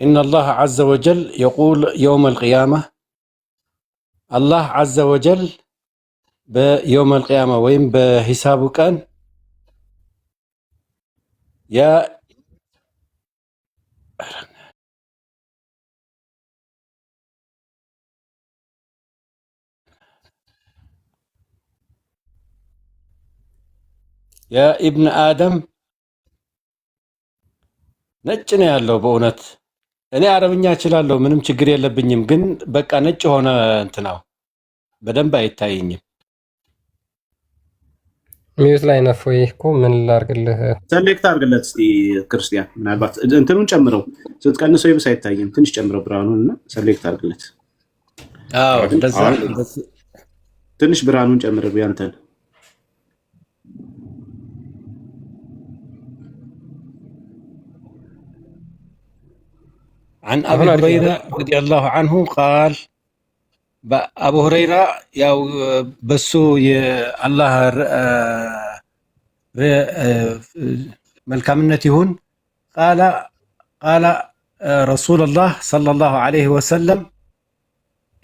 إن الله عز وجل يقول يوم القيامة الله عز وجل بيوم القيامة وين بحسابه كان يا ابن آدم ነጭ ነው ያለው በእውነት እኔ አረብኛ እችላለሁ ምንም ችግር የለብኝም ግን በቃ ነጭ ሆነ እንትናው በደንብ አይታየኝም ሚዩት ላይ ነፍ ወይ እኮ ምን ላድርግልህ ሰሌክት አድርግለት እስቲ ክርስቲያን ምናልባት እንትኑን ጨምረው ስትቀንሰው ይብስ አይታየም ትንሽ ጨምረው ብርሃኑን እና ሰሌክት አድርግለት አዎ እንደዛ ትንሽ ብርሃኑን ጨምረው ያንተን عن أبي هريرة رضي الله عنه قال أبو هريرة يا بسو الله ملكمنتي هون قال رسول الله صلى الله عليه وسلم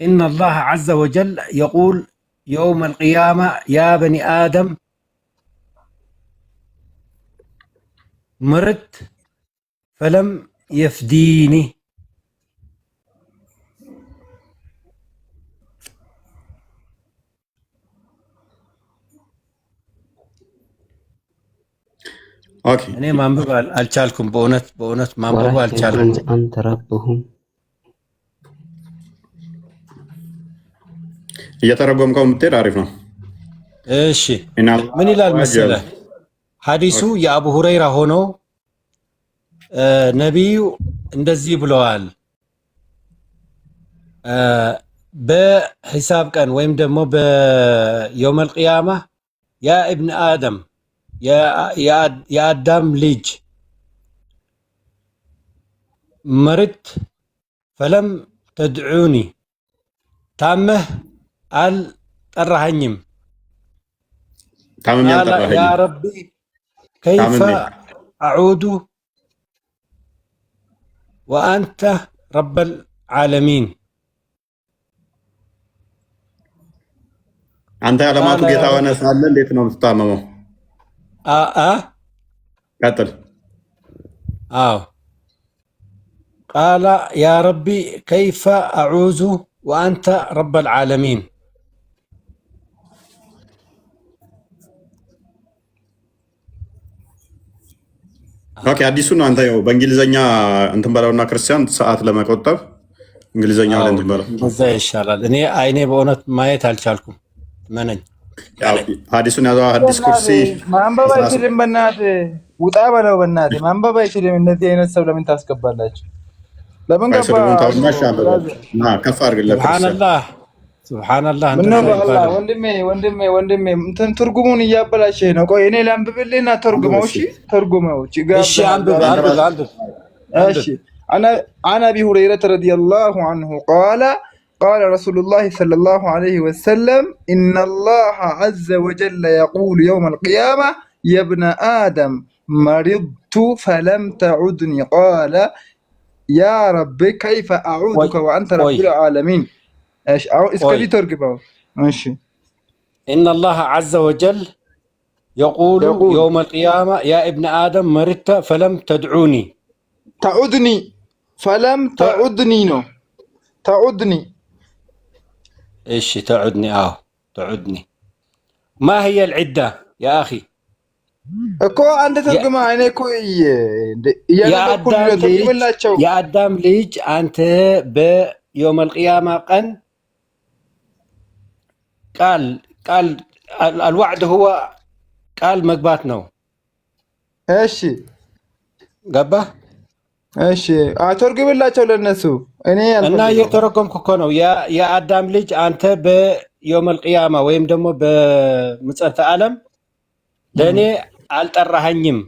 إن الله عز وجل يقول يوم القيامة يا بني آدم مرت فلم يفديني እኔ ማንበብ አልቻልኩም በእውነት ማንበብ አልቻልኩም አንተ ረብሁም እየተረጎምከው የምትሄድ አሪፍ ነው እሺ ምን ይላል መሰለህ ሐዲሱ የአቡ ሁረይራ ሆኖ ነቢዩ እንደዚህ ብለዋል በሂሳብ ቀን ወይም ደግሞ በየውመል ቂያማ ያ ኢብን አደም የአዳም ልጅ መርት ፈለም ተድዑኒ ታመህ አልጠራኸኝም ያ ረቢ ከይፈ አዑዱ ወአንተ ረበል ዓለሚን አንተ ያለማቱ ጌታ ሆነ ሳለ እንዴት ነው የምትታመመው? ቀጥል። አዎ ቃለ ያ ረቢ ከይፈ አዑዙ ወአንተ ረበል ዓለሚን ኦኬ አዲሱን አንተ ያው በእንግሊዘኛ እንትን በለውና ክርስቲያን ሰዓት ለመቆጠብ እንግሊዘኛው ላይ እንትን በለው እንደዛ ይሻላል። እኔ አይኔ በእውነት ማየት አልቻልኩም። መነኝ ሐዲሱን ያዘው ሐዲስ ኩርሲ ማንበብ አይችልም። በእናትህ ውጣ በለው። በእናትህ ማንበብ አይችልም። እነዚህ አይነት ሰው ለምን ታስገባላችሁ? ለምን ገባ? ከፍ አድርግለት። ሱብሃንአላህ ወንድሜ እንትን ትርጉሙን እያበላሸህ ነው። ቆይ እኔ ላንብብልህና ተርጉመው። እሺ ተርጉመው። እሺ አንብብ። እሺ عن أبي هريرة رضي الله عنه قال قال رسول الله صلى الله عليه وسلم إن الله عز وجل يقول يوم القيامة يا ابن آدم مرضت فلم تعدني قال يا رب كيف أعودك وأنت رب العالمين. ايش اسكتي ترجمه. ماشي. إن الله عز وجل يقول يوم القيامة يا ابن آدم مرضت فلم تدعوني. تعودني فلم تعودني نو تعودني. ايش تعودني؟ تعودني. ما هي العدة يا أخي؟ እኮ አንተ ተርጉማ እኔ እኮ የአዳም ልጅ አንተ በየውም አልቂያማ ቀን ቃል አልዋዕድ ሁወ ቃል መግባት ነው። እሺ ገባህ? እሺ አተርጉምላቸው ለነሱ እኔ እና እየተረጎምኩ እኮ ነው። የአዳም ልጅ አንተ በየውም አልቂያማ ወይም ደግሞ በምጽአተ ዓለም ለእኔ አልጠራኸኝም።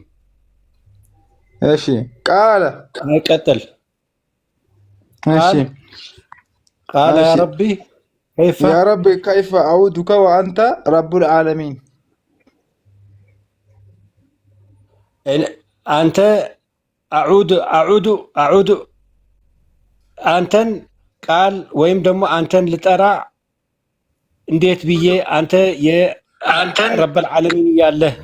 እሺ ቃለ ቀጥል። እሺ ቃለ ያ ረቢ ከይፈ አዑዱከ ወአንተ ረቡል ዓለሚን። አንተ አዑዱ አንተን ቃል ወይም ደግሞ አንተን ልጠራ እንዴት ብዬ አንተን ረብል ዓለሚን እያለህ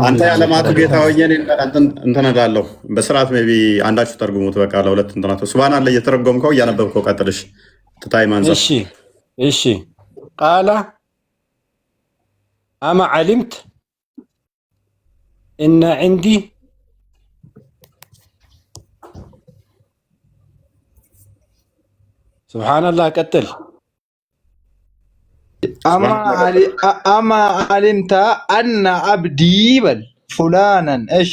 አንተ ያለማቱ ጌታ ሆይ እንትን እላለሁ። በስርዓት ሜይ ቢ አንዳችሁ ተርጉሙት። በቃ ለሁለት እንትናት ሱብሃንአላህ እየተረጎምከው እያነበብከው ቀጥልሽ ትታይ ማንዘ እሺ ቃላ አማ ዓሊምት እነ ዐንዲ ሱብሃንአላህ ቀጥል። አማ ዓሊምተ አነ አብዲ በል ፉላናን። እሺ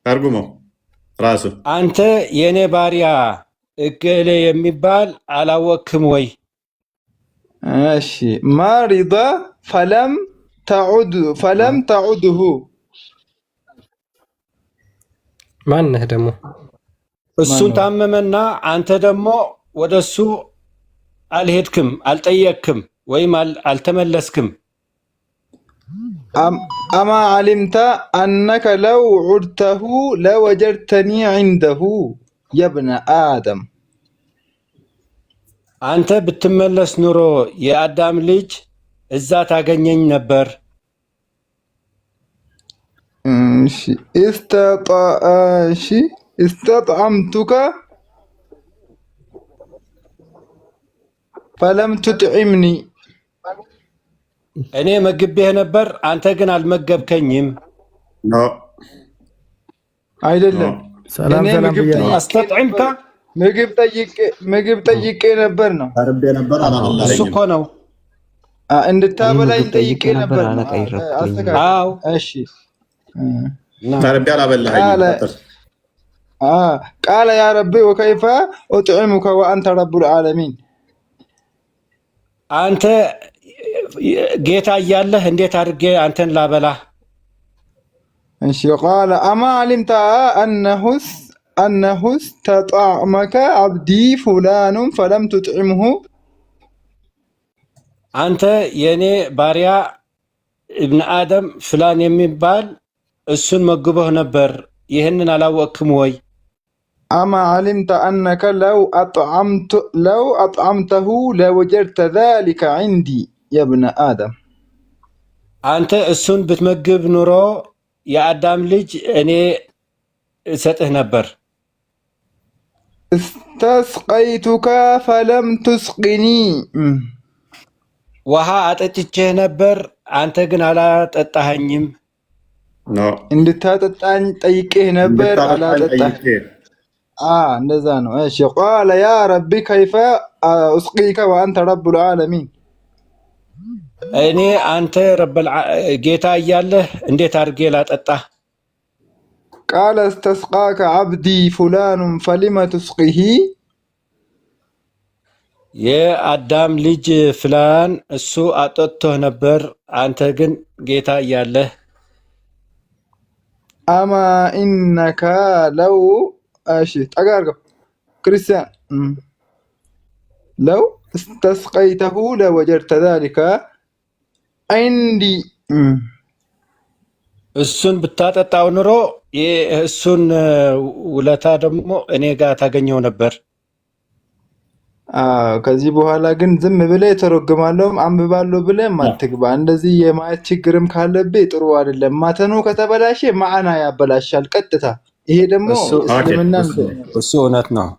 ተርጉመው ራሱ አንተ የኔ ባሪያ እገሌ የሚባል አላወቅም ወይ? እሺ ማሪዳ ፈለም ተዑድሁ ማነህ ደግሞ? እሱን ታመመና አንተ ደግሞ ወደሱ አልሄድክም፣ አልጠየቅክም ወይም አልተመለስክም። አማ ዓሊምተ አነከ ለው ዑድተሁ ለወጀድተኒ ዐንደሁ የብነ አደም። አንተ ብትመለስ ኑሮ የአዳም ልጅ እዛ ታገኘኝ ነበር። እስተጥዐምቱከ ፈለም ቱጥዒምኒ። እኔ መግቤህ ነበር፣ አንተ ግን አልመገብከኝም። አይደለም አስተጥዕምከ ምግብ ጠይቄ ነበር ነው። እሱ እኮ ነው እንድታበላኝ ጠይቄ ነበር። እሺ ቃለ ያ ረቢ ወከይፈ ኡጥዒሙከ ወአንተ ረቡል ዓለሚን። አንተ ጌታ እያለህ እንዴት አድርጌ አንተን ላበላህ? እሺ ቃለ አማ ዓሊምተ አነሁስ ተጣዕመከ አብዲ ፉላኑን ፈለም ቱጥዕምሁ። አንተ የኔ ባሪያ እብነ አደም ፍላን የሚባል እሱን መግቦህ ነበር፣ ይህንን አላወቅክም ወይ? አማ ዓሊምተ አነከ ለው አጥዓምተሁ ለወጀድተ ዛሊከ ዐንዲ የብነ አደም። አንተ እሱን ብትመግብ ኑሮ የአዳም ልጅ እኔ እሰጥህ ነበር። እስተስቀይቱከ ፈለም ቱስቂኒ። ውሃ አጠጭቼህ ነበር፣ አንተ ግን አላጠጣኸኝም። እንድታጠጣኝ ጠይቄህ ነበር፣ አላጠጣህ። እንደዛ ነው። እሺ ቃለ ያ ረቢ ከይፈ እስቂከ ወአንተ ረቡል ዓለሚን እኔ አንተ ጌታ እያለህ እንዴት አድርጌ ላጠጣ? ቃለ እስተስቃከ ዓብዲ ፉላኑን ፈሊመ ትስቂሂ የአዳም ልጅ ፍላን እሱ አጠጥቶህ ነበር፣ አንተ ግን ጌታ እያለህ አማ ኢነከ ለው እሺ ጠጋ አድርገው ክርስቲያን ለው እስተስቀይተሁ ለወጀድተ ዛሊከ ዐንዲ እሱን ብታጠጣው ኑሮ እሱን ውለታ ደግሞ እኔ ጋር ታገኘው ነበር። ከዚህ በኋላ ግን ዝም ብለህ የተረጎማለሁም አንብባለሁ ብለህ አትግባ። እንደዚህ የማየት ችግርም ካለብህ ጥሩ አይደለም። ማተኑ ከተበላሸ ማዕና ያበላሻል ቀጥታ። ይሄ ደግሞ እስልምና እሱ እውነት ነው።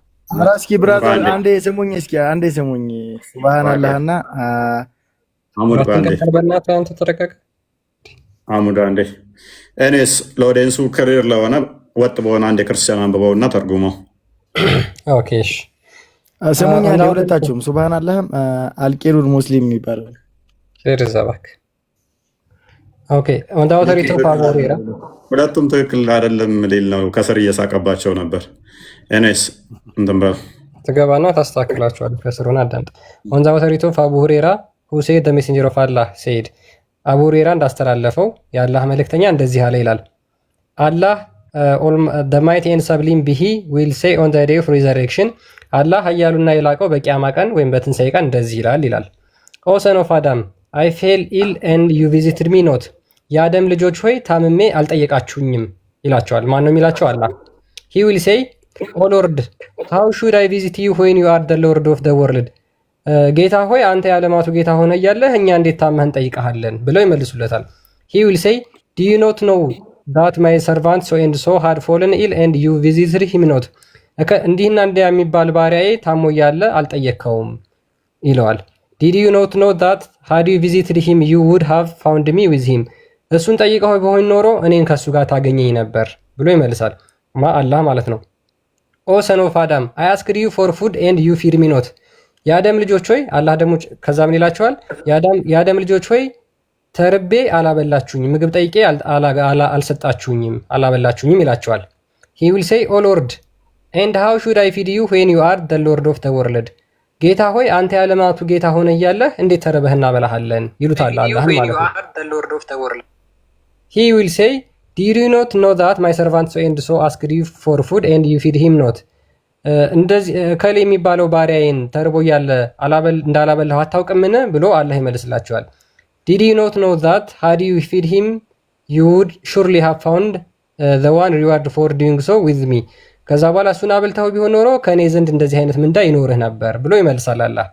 እስኪ ብራዘር አንዴ ስሙኝ፣ እስኪ አንዴ ስሙኝ። ሱብሃንአላህና አሙድ አንዴ እኔስ ለኦዲየንሱ ክሪር ለሆነ ወጥ በሆነ አንድ ክርስቲያን አንብበውና ተርጉመው። ኦኬ እሺ ስሙኝ አንዴ ሁለታችሁም። ሱብሃንአላህም አልቂሩል ሙስሊም የሚባለው ዘባክ ኦኬ ወንዳ ወተሪቶ ፋቮሪራ ሁለቱም ትክክል አይደለም ሊል ነው። ከስር እየሳቀባቸው ነበር። እኔስ እንትን በል ትገባና ታስተካክላቸዋለህ። ከስሩን አዳምጥ። ወንዳ ወተሪቶ ፋቮሪራ who said the messenger of Allah said አቡ ሁረይራ እንዳስተላለፈው የአላህ መልእክተኛ እንደዚህ አለ ይላል። አላህ the mighty and sublime be he will say on the day of resurrection አላህ ኃያሉና የላቀው በቂያማ ቀን ወይም በትንሣኤ ቀን እንደዚህ ይላል። O son of Adam I fell ill and you visited me not የአደም ልጆች ሆይ ታምሜ አልጠየቃችሁኝም ይላቸዋል። ማን ነው የሚላቸው? አላህ he will say O Lord how should I visit you when you are the Lord of the world ጌታ ሆይ አንተ የዓለማቱ ጌታ ሆነ እያለህ እኛ እንዴት ታመህ እንጠይቀሃለን ብለው ይመልሱለታል። he will say do you not know that my servant so and so had fallen ill and you visited him not እንዲህና እንዲያ የሚባል ባሪያዬ ታሞ እያለ አልጠየቅከውም ይለዋል። did you not know that had you visited him you would have found me with him እሱን ጠይቀው ቢሆን ኖሮ እኔን ከሱ ጋር ታገኘኝ ነበር ብሎ ይመልሳል። አላህ ማለት ነው። O son of Adam I asked you for food and you feed me not የአደም ልጆች ሆይ አላህ ደግሞ ከዛ ምን ይላቸዋል? የአደም ልጆች ሆይ ተርቤ አላበላችሁኝም፣ ምግብ ጠይቄ አልሰጣችሁኝም፣ አላበላችሁኝም ይላቸዋል። he will say O Lord and how should I feed you when you are the Lord of the world ጌታ ሆይ አንተ የዓለማቱ ጌታ ሆነ እያለህ እንዴት ተርበህ እናበላሃለን ይሉታል አላህ ማለት ነው። he will say did you not know that my servant so and so asked you for food and you feed him not እንደዚህ ከሌ የሚባለው ባሪያዬን ተርቦ እያለ እንዳላበላሁ አታውቅምን ብሎ አላህ ይመልስላቸዋል። did you not know that had you feed him you would surely have found the one reward for doing so with me ከዛ በኋላ እሱን አብልተው ቢሆን ኖሮ ከኔ ዘንድ እንደዚህ አይነት ምንዳ ይኖርህ ነበር ብሎ ይመልሳል አላህ።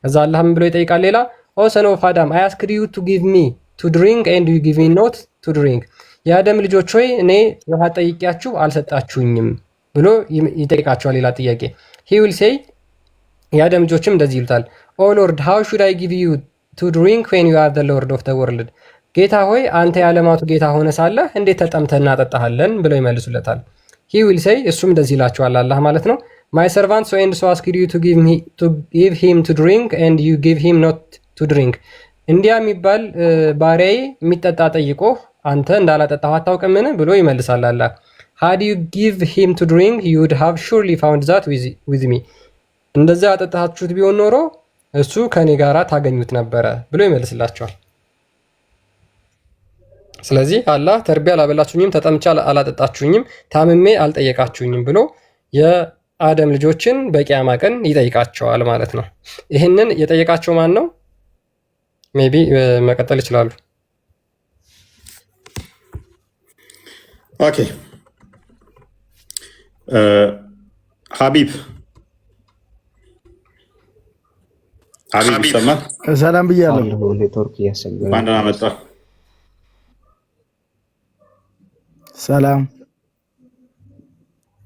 ከዛ አላህ ምን ብሎ ይጠይቃል ሌላ O son of Adam I asked you to give me to drink and you give me not to drink የአደም ልጆች ሆይ እኔ ውሃ ጠይቄያችሁ አልሰጣችሁኝም ብሎ ይጠይቃቸዋል ሌላ ጥያቄ። he will say የአደም ልጆችም እንደዚህ ይሉታል O Lord how should I give you to drink when you are the Lord of the world ጌታ ሆይ አንተ የዓለማቱ ጌታ ሆነ ሳለህ እንዴት ተጠምተህ እናጠጣሃለን ብለው ይመልሱለታል። he will say እሱም እንደዚህ ይላቸዋል አላህ ማለት ነው my servant so and so asked you to give him to drink and you give him not to drink እንዲያ የሚባል ባሪያዬ የሚጠጣ ጠይቆ አንተ እንዳላጠጣሁ አታውቅምን ብሎ ይመልሳል አላህ። had you give him to drink you would have surely found that with me እንደዛ አጠጣችሁት ቢሆን ኖሮ እሱ ከኔ ጋራ ታገኙት ነበረ ብሎ ይመልስላቸዋል። ስለዚህ አላህ ተርቤ አላበላችሁኝም፣ ተጠምቼ አላጠጣችሁኝም፣ ታምሜ አልጠየቃችሁኝም ብሎ የአደም ልጆችን በቂያማ ቀን ይጠይቃቸዋል ማለት ነው። ይህንን የጠየቃቸው ማን ነው? ሜቢ መቀጠል ይችላሉ። ኦኬ ሀቢብ ይሰማል? ሰላም ብያለሁ። ኔትወርክ እያስቸገረ ማን መጣ? ሰላም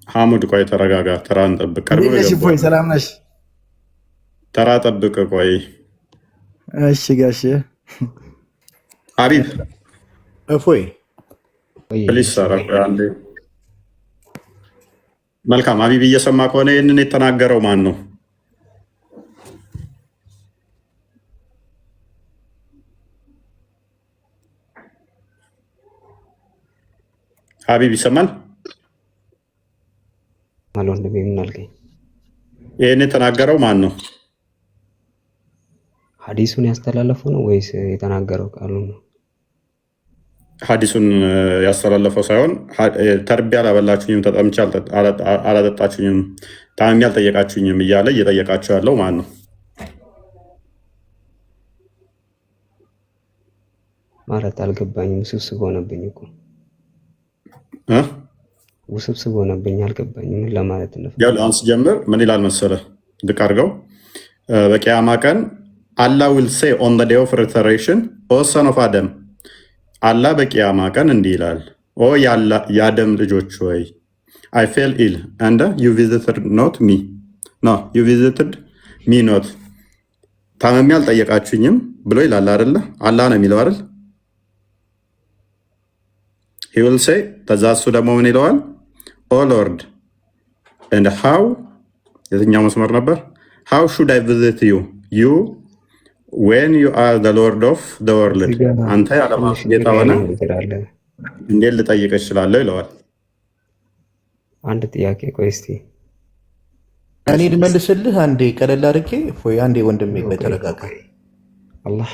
ሐሙድ ቆይ ተረጋጋ፣ ተራን ጠብቅ። ቀርቦ እፎይ ሰላም ነሽ? ተራ ጠብቅ ቆይ። እሺ ጋሽ ሀቢብ እፎይ ፕሊስ ሰራ አንዴ መልካም ሀቢብ እየሰማ ከሆነ ይህንን የተናገረው ማን ነው? ሀቢብ ይሰማል? ወንድሜ ምን አልከኝ? ይህን የተናገረው ማን ነው? ሐዲሱን ያስተላለፈው ነው ወይስ የተናገረው ቃሉ ነው? ሐዲሱን ያስተላለፈው ሳይሆን ተርቤ አላበላችሁኝም፣ ተጠምቼ አላጠጣችሁኝም፣ ታምሜ አልጠየቃችሁኝም እያለ እየጠየቃቸው ያለው ማን ነው? ማለት አልገባኝም። ውስብስብ ሆነብኝ እኮ ውስብስብ ሆነብኝ፣ አልገባኝም። ምን ለማለት ነው? አሁን ስጀምር ምን ይላል መሰለህ? ልቅ አድርገው በቂያማ ቀን አላህ ዊል ሴይ ኦን ዘ ዴይ ኦፍ ሪዘሬክሽን ኦ ሰን ኦፍ አደም፣ አላህ በቂያማ ቀን እንዲህ ይላል፣ ኦ የአደም ልጆች ሆይ አይ ፌል ኢል አንድ ዩ ቪዚትድ ኖት ሚ ኖ ዩ ቪዚትድ ሚ ኖት፣ ታመሜ አልጠየቃችሁኝም ብሎ ይላል አይደለ? አላህ ነው የሚለው አይደል? ሂ ዊል ሴይ ከዛ እሱ ደግሞ ምን ይለዋል? ኦ ሎርድ ኤንድ ሃው፣ የትኛው መስመር ነበር? ሃው ሹድ አይ ቪዚት ዩ ዩ ዌን ዩ አር ዘ ሎርድ ኦፍ ዘ ወርልድ፣ አንተ የዓለማት ጌታ ሆነ እንዴት ልጠይቅ እችላለሁ ይለዋል። አንድ ጥያቄ ቆይ እስቲ እኔ ልመልስልህ አንዴ ቀለል አድርጌ ወይ አንዴ ወንድሜ ቆይ ተረጋጋ። አላህ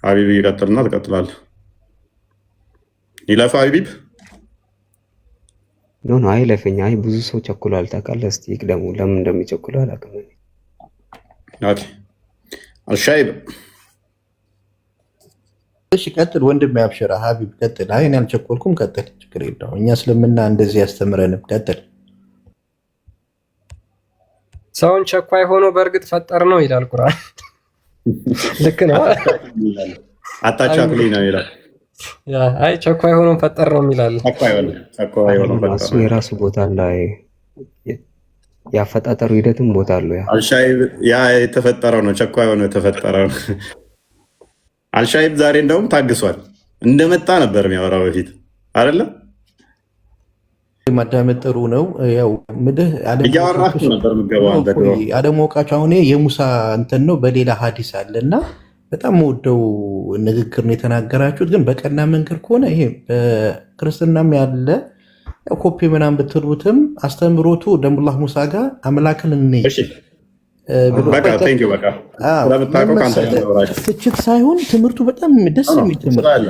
ሀቢብ ይቀጥልና ትቀጥላለህ። ይለፍ ሀቢብ ኖ አይለፈኝ። አይ ብዙ ሰው ቸኩሏል ታውቃለህ። እስቲ ይቅደሙ። ለምን እንደሚቸኩሉ አላውቅም። ኦኬ አልሻይብ እሺ ቀጥል ወንድሜ አብሽራ ሀቢብ ቀጥል። አይ እኔ አልቸኮልኩም፣ ቀጥል፣ ችግር የለውም። እኛ እስልምና እንደዚህ ያስተምረንም፣ ቀጥል። ሰውን ቸኳይ ሆኖ በእርግጥ ፈጠር ነው ይላል ቁርአን። ልክ ነው። አታቻክልኝ ነው ይላል። አይ ቸኳይ ሆኖ ፈጠር ነው ይላል። እሱ የራሱ ቦታ አለ፣ ያፈጣጠሩ ሂደትም ቦታ አለው። ያ የተፈጠረው ነው፣ ቸኳይ ሆኖ የተፈጠረው ነው። አልሻይብ ዛሬ እንደውም ታግሷል። እንደመጣ ነበር የሚያወራው በፊት አይደለም። ማዳመጥ ጥሩ ነው። ያው ምድህ እያወራችሁ ነበር የምገባው አለማወቃችሁ። አሁን የሙሳ እንትን ነው በሌላ ሀዲስ አለ እና በጣም ወደው ንግግር ነው የተናገራችሁት። ግን በቀና መንገድ ከሆነ ይሄ በክርስትናም ያለ ኮፒ ምናምን ብትሉትም አስተምሮቱ ደሙላህ ሙሳ ጋር አምላክን እንይ ትችት ሳይሆን ትምህርቱ በጣም ደስ የሚል ትምህርት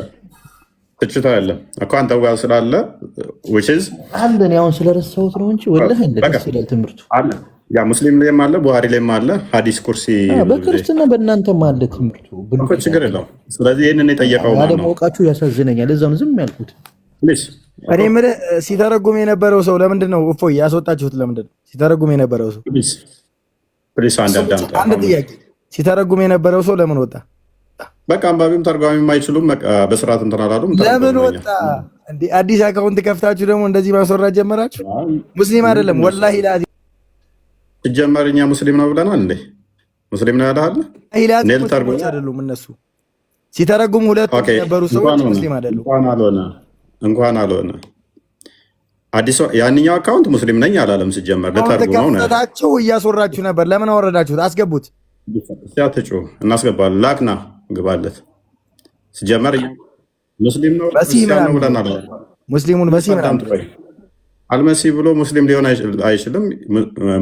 ትችት አለ እኮ አንተው ጋር ስላለ አለ። እኔ አሁን ስለረሳሁት ነው እንጂ ወላሂ ደስ ይላል ትምህርቱ አለ። ያ ሙስሊም ላይም አለ፣ ቡሃሪ ላይም አለ፣ ሐዲስ ኩርሲ በክርስትና በእናንተም አለ ትምህርቱ። ችግር የለውም። ስለዚህ ይህንን የጠየቀው ማለት ነው። አለማወቃችሁ ያሳዝነኛል። እዛም ዝም ያልኩት እኔ የምልህ ሲተረጉም የነበረው ሰው ለምንድን ነው እፎይ ያስወጣችሁት? ለምንድን ነው ሲተረጉም የነበረው ሰው? አንድ ጥያቄ፣ ሲተረጉም የነበረው ሰው ለምን ወጣ? በቃ አንባቢም ተርጓሚም አይችሉም፣ በስርዓት እንትን አላሉም። ለምን ወጣ? አዲስ አካውንት ከፍታችሁ ደግሞ እንደዚህ ማስወራት ጀመራችሁ። ሙስሊም አይደለም ወላሂ ላዚ ሲጀመር እኛ ሙስሊም ነው ብለናል እንዴ? ሙስሊም ነው ያለህ አለ አይደሉም እነሱ ሲተረጉም ሁለት የነበሩ ሰዎች ሙስሊም አይደሉም። እንኳን አልሆነ አዲስ ያንኛው አካውንት ሙስሊም ነኝ አላለም። ሲጀመር ለተርጉም ነው ታቸው እያስወራችሁ ነበር። ለምን አወረዳችሁት? አስገቡት። ሲያትጩ እናስገባለን። ላክና ግባለት። ሲጀመር ሙስሊም ነው ብለናል። ሙስሊሙን በሲ አልመሲ ብሎ ሙስሊም ሊሆን አይችልም።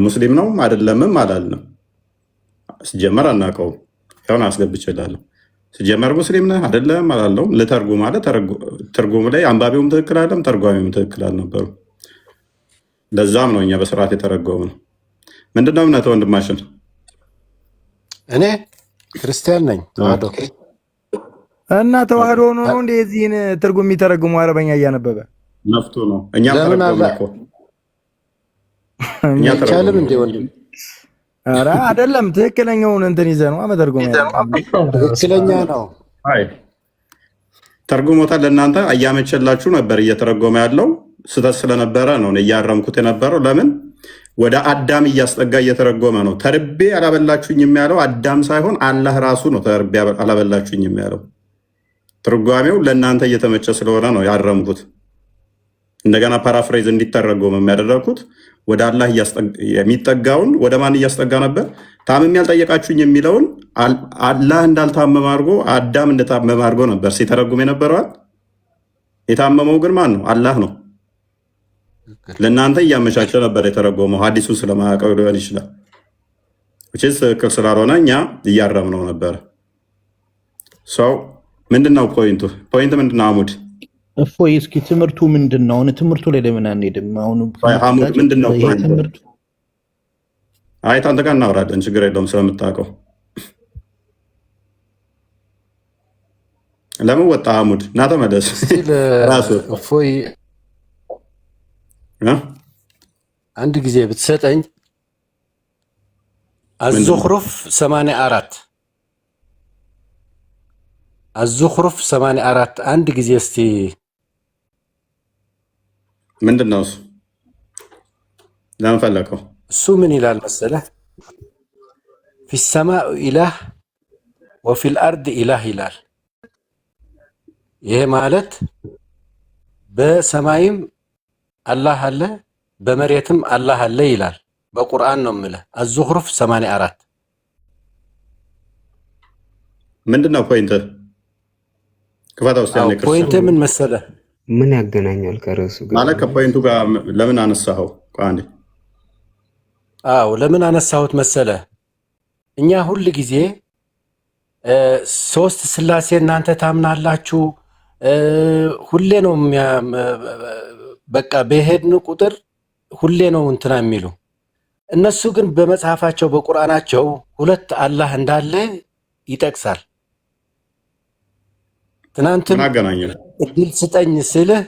ሙስሊም ነው አይደለምም አላልንም። ሲጀመር አናውቀውም። ያውን አስገብቼላለሁ። ሲጀመር ሙስሊም ነህ አይደለም አላለውም። ልተርጉም አለ። ትርጉም ላይ አንባቢውም ትክክል አለም፣ ተርጓሚውም ትክክል አልነበሩም። ለዛም ነው እኛ በስርዓት የተረጎም ነው። ምንድነው እምነት ወንድማችን? እኔ ክርስቲያን ነኝ ተዋህዶ እና ተዋህዶ ሆኖ ነው እንደ የዚህን ትርጉም የሚተረጉሙ አረበኛ እያነበበ ነፍቶ ነው። እኛ ተረጎም እኮ እኛ ተረጎም እንደ ወንድም ኧረ አይደለም። ትክክለኛውን እንትን ይዘህ ነው መተርጎም ትክክለኛ ነው። አይ ተርጉሞታል። ለእናንተ እያመቸላችሁ ነበር እየተረጎመ ያለው ስህተት ስለነበረ ነው እያረምኩት የነበረው። ለምን ወደ አዳም እያስጠጋ እየተረጎመ ነው። ተርቤ አላበላችሁኝም ያለው አዳም ሳይሆን አላህ ራሱ ነው። ተርቤ አላበላችሁኝም ያለው ትርጓሜው ለእናንተ እየተመቸ ስለሆነ ነው ያረምኩት እንደገና ፓራፍሬዝ እንዲተረጎም የሚያደረግኩት ወደ አላህ የሚጠጋውን ወደ ማን እያስጠጋ ነበር? ታምሜ ያልጠየቃችሁኝ የሚለውን አላህ እንዳልታመመ አድርጎ አዳም እንደታመመ አድርጎ ነበር ሲተረጉም የነበረዋል። የታመመው ግን ማን ነው? አላህ ነው። ለእናንተ እያመቻቸ ነበር የተረጎመው። ሀዲሱ ስለማያውቀው ሊሆን ይችላል። ትክክል ስላልሆነ እኛ እያረምነው ነበረ። ሰው ምንድነው ፖይንቱ? ፖይንት ምንድነው? አሙድ እፎይ እስኪ ትምህርቱ ምንድን ነው? አሁን ትምህርቱ ላይ ለምን አንሄድም? አሁን አሙድ ምንድነው ፖይንቱ? አይ አንተ ጋር እናወራለን፣ ችግር የለውም ስለምታውቀው። ለምን ወጣ አሙድ? ና ተመለስ። ራሱ እፎይ አንድ ጊዜ ብትሰጠኝ አዙኽሩፍ 84 አዙኽሩፍ 84 አንድ ጊዜ እስቲ ምንድነው እሱ? ለምን ፈለከው? እሱ ምን ይላል መሰለህ? ፊ ሰማኢ ኢላህ ወፊል አርድ ኢላህ ይላል። ይሄ ማለት በሰማይም አላህ አለ በመሬትም አላህ አለ ይላል። በቁርአን ነው የምልህ። አዙኽሩፍ 84 ምንድነው ፖይንት? ክፋታ ውስጥ ያለ ፖይንት ምን መሰለህ? ምን ያገናኛል ከርዕሱ ጋር? ማለት ከፖይንቱ ጋር ለምን አነሳኸው? ቋንዴ ለምን አነሳሁት መሰለህ? እኛ ሁል ጊዜ ሶስት ስላሴ እናንተ ታምናላችሁ ሁሌ ነው በቃ በሄድን ቁጥር ሁሌ ነው እንትና የሚሉ እነሱ ግን በመጽሐፋቸው በቁርአናቸው ሁለት አላህ እንዳለ ይጠቅሳል። ትናንትም እድል ስጠኝ ስልህ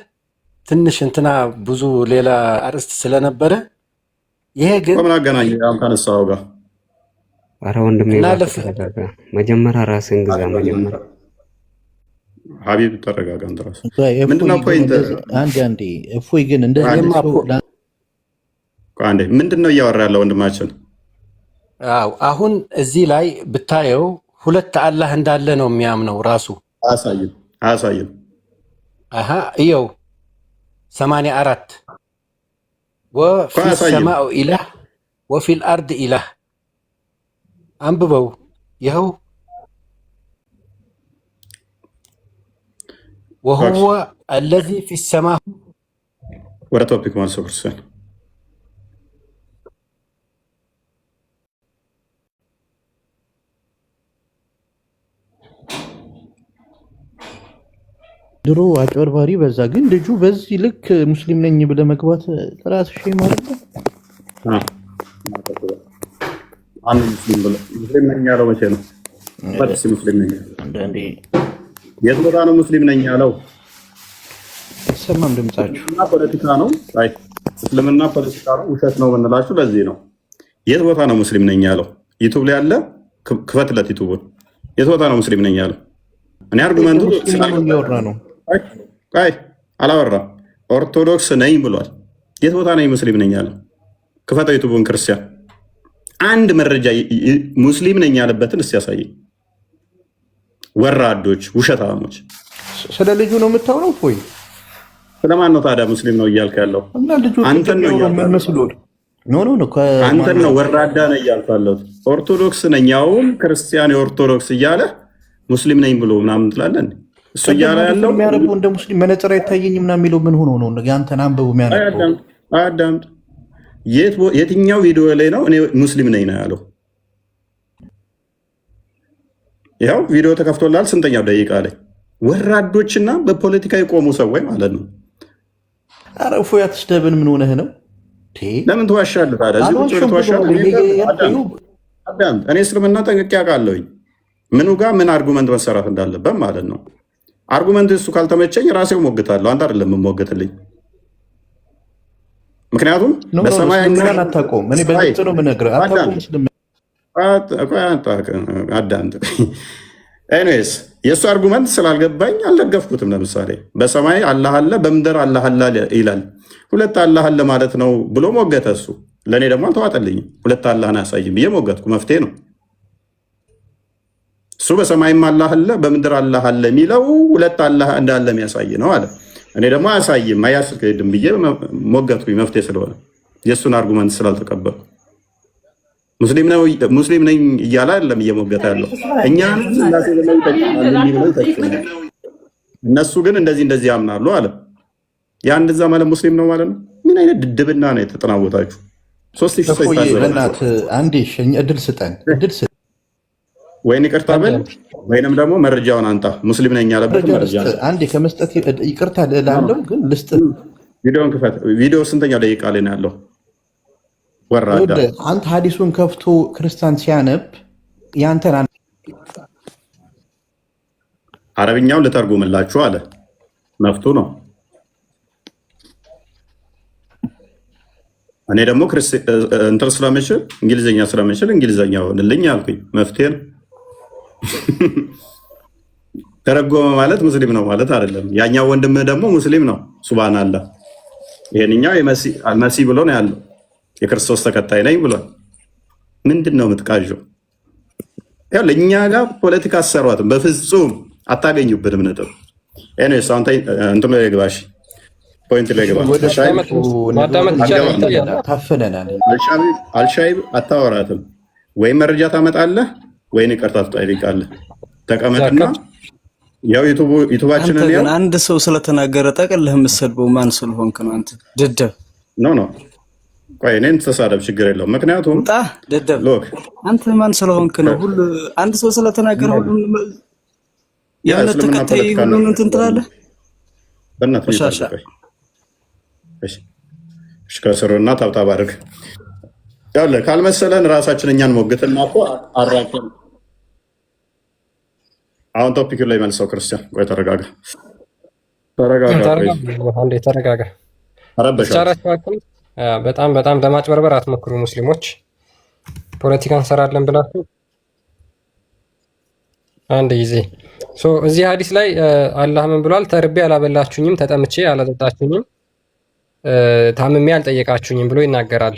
ትንሽ እንትና ብዙ ሌላ አርዕስት ስለነበረ ይሄ ግን ምን አገናኘ? አንተ አነሳኸው ጋር ኧረ ወንድሜ መጀመሪያ ራስን ግዛ። መጀመሪያ ሀቢብ ተረጋጋ። አንተ ራስህ ምንድነው ፖይንት? አንዴ እፎይ ግን እንደዚህ አንዴ ምንድነው እያወራ ያለው ወንድማችን? አሁን እዚህ ላይ ብታየው ሁለት አላህ እንዳለ ነው የሚያምነው ራሱ። አያሳይም። እየው 84 ወፊ ሰማኡ ኢላህ ወፊል አርድ ኢላህ አንብበው። ይኸው ወሁወ አለዚ ፊ ሰማ ወደ ቶፒክ ማንሶ ክርስቲያን ድሮ አጭበርባሪ በዛ፣ ግን ልጁ በዚህ ልክ ሙስሊም ነኝ ብለህ መግባት ራስ ሼ ማለት ነው። አንድ ሙስሊም ነኝ ያለው መቼ ነው? ሙስሊም ነኝ አንዳንዴ የት ቦታ ነው ሙስሊም ነኝ ያለው? አይሰማም ድምጻችሁ። ፖለቲካ ነው። አይ እስልምና ፖለቲካ ነው፣ ውሸት ነው ብንላችሁ ለዚህ ነው። የት ቦታ ነው ሙስሊም ነኝ ያለው? ዩቲዩብ ላይ ያለ ክፈትለት ዩቲዩብን። የት ቦታ ነው ሙስሊም ነኝ ያለው? እኔ አርጉመንቱ እያወራ ነው። አይ አላወራም። ኦርቶዶክስ ነኝ ብሏል። የት ቦታ ነኝ ሙስሊም ነኝ ያለው? ክፈተው ዩቲዩብን ክርስቲያን። አንድ መረጃ ሙስሊም ነኝ ያለበትን እስኪ ያሳየኝ። ወራዶች፣ ውሸታሞች። ስለ ልጁ ነው የምታወራው ወይ ስለማን ነው ታዲያ ሙስሊም ነው እያልክ ያለው? አንተን ነው አንተን ነው ወራዳ ነህ እያልኩ ያለሁት። ኦርቶዶክስ ነኝ ያውም ክርስቲያን የኦርቶዶክስ እያለ ሙስሊም ነኝ ብሎ ምናምን ትላለህ። እሱ እያለ ያለው የሚያነበው እንደ ሙስሊም መነጽር አይታየኝም ምናምን የሚለው ምን ሆኖ ነው? ያንተን አንብቡ የሚያነበው አዳምጥ። የትኛው ቪዲዮ ላይ ነው እኔ ሙስሊም ነኝ ነው ያለው? ያው ቪዲዮ ተከፍቶላል። ስንተኛው ደቂቃ ላይ? ወራዶችና በፖለቲካ የቆሙ ሰዎች ማለት ነው። ኧረ እፎይ አትስደብን። ምን ሆነህ ነው? ለምን ትዋሻለህ ታዲያ? እኔ እስልምና ጠንቅቄ አውቃለሁኝ ምኑ ጋር ምን አርጉመንት መሰራት እንዳለበት ማለት ነው። አርጉመንት እሱ ካልተመቸኝ ራሴው ሞግታለሁ። አንተ አይደለም የምሞግትልኝ። ምክንያቱም በሰማይ አታውቀውም። እኔ በግልጽ ነው የምነግርህ። አዳምጥ። ኤኒዌይስ የእሱ አርጉመንት ስላልገባኝ አልደገፍኩትም። ለምሳሌ በሰማይ አላህ አለ በምድር አላህ አለ ይላል። ሁለት አላህ አለ ማለት ነው ብሎ ሞገተ እሱ። ለእኔ ደግሞ አልተዋጠልኝም። ሁለት አላህን አያሳይም ብዬ ሞገትኩ። መፍትሄ ነው እሱ። በሰማይም አላህ አለ በምድር አላህ አለ የሚለው ሁለት አላህ እንዳለ የሚያሳይ ነው አለ። እኔ ደግሞ አያሳይም አያስኬድም ብዬ ሞገትኩኝ። መፍትሄ ስለሆነ የእሱን አርጉመንት ስላልተቀበሉ ሙስሊም ነኝ እያለ አይደለም እየሞገተ ያለው እኛ ስላሴ ብለው ይጠቅማሉ። እነሱ ግን እንደዚህ ያምናሉ አለ። ያ እንደዛ ማለት ሙስሊም ነው ማለት ነው። ምን አይነት ድድብና ነው የተጠናወታችሁ? 3000 አንዴ እድል ስጠን። ወይን ይቅርታ በል ወይንም ደግሞ መረጃውን አንጣ። ሙስሊም ነኝ ያለበት መረጃ አንዴ ከመስጠት ይቅርታ እላለሁ፣ ግን ልስጥ። ቪዲዮን ክፈት። ቪዲዮ ስንተኛው ደቂቃ ላይ ነው ያለው? ወራዳ አንተ ሀዲሱን ከፍቶ ክርስቲያን ሲያነብ ያንተን አረብኛውን ልተርጉምላችሁ አለ። መፍቱ ነው። እኔ ደግሞ እንትን ስለምችል እንግሊዝኛ ስለምችል እንግሊዝኛ ሆንልኝ አልኩኝ። መፍትሄ ነው። ተረጎመ ማለት ሙስሊም ነው ማለት አይደለም። ያኛው ወንድም ደግሞ ሙስሊም ነው። ሱብሃንአላህ። ይሄንኛው አልመሲ ብሎ ነው ያለው። የክርስቶስ ተከታይ ነኝ ብሏል። ምንድን ነው የምትቃዠው? ያው ለእኛ ጋር ፖለቲካ አሰሯትም በፍጹም አታገኙብንም ነጥብ። ኤኒዌይስ አሁን እንትኑ ላይ ግባሽ ፖይንት ላይ ግባ። አልሻይብ አታወራትም። ወይም መረጃ ታመጣለህ ወይም ይቅርታ ትጠይቃለህ። ተቀመጥና ያው ዩቱባችንን ያው አንድ ሰው ስለተናገረ ጠቅልህ የምትሰድበው ማን ስለሆንክ ነው አንተ ደደብ? ኖ ቆይ እኔን ተሳደብ ችግር የለውም። ምክንያቱም ደደብ አንተ ማን ስለሆንክ ነው? ሁሉ አንድ ሰው ስለተናገረ ሁሉ የእምነት ተከታይ ሁሉን እንትን ትላለህ። በእናትህ እሺ ከስሩና ታብታብ አድርግ። ያለ ካልመሰለን ራሳችን እኛን ሞግትና እኮ አራቀን። አሁን ቶፒክ ላይ መልሰው ክርስቲያን፣ ቆይ ተረጋጋ። በጣም ለማጭበርበር አትሞክሩ ሙስሊሞች። ፖለቲካ እንሰራለን ብላችሁ አንድ ጊዜ እዚህ ሀዲስ ላይ አላህ ምን ብሏል? ተርቤ አላበላችሁኝም፣ ተጠምቼ አላጠጣችሁኝም፣ ታምሜ አልጠየቃችሁኝም ብሎ ይናገራል።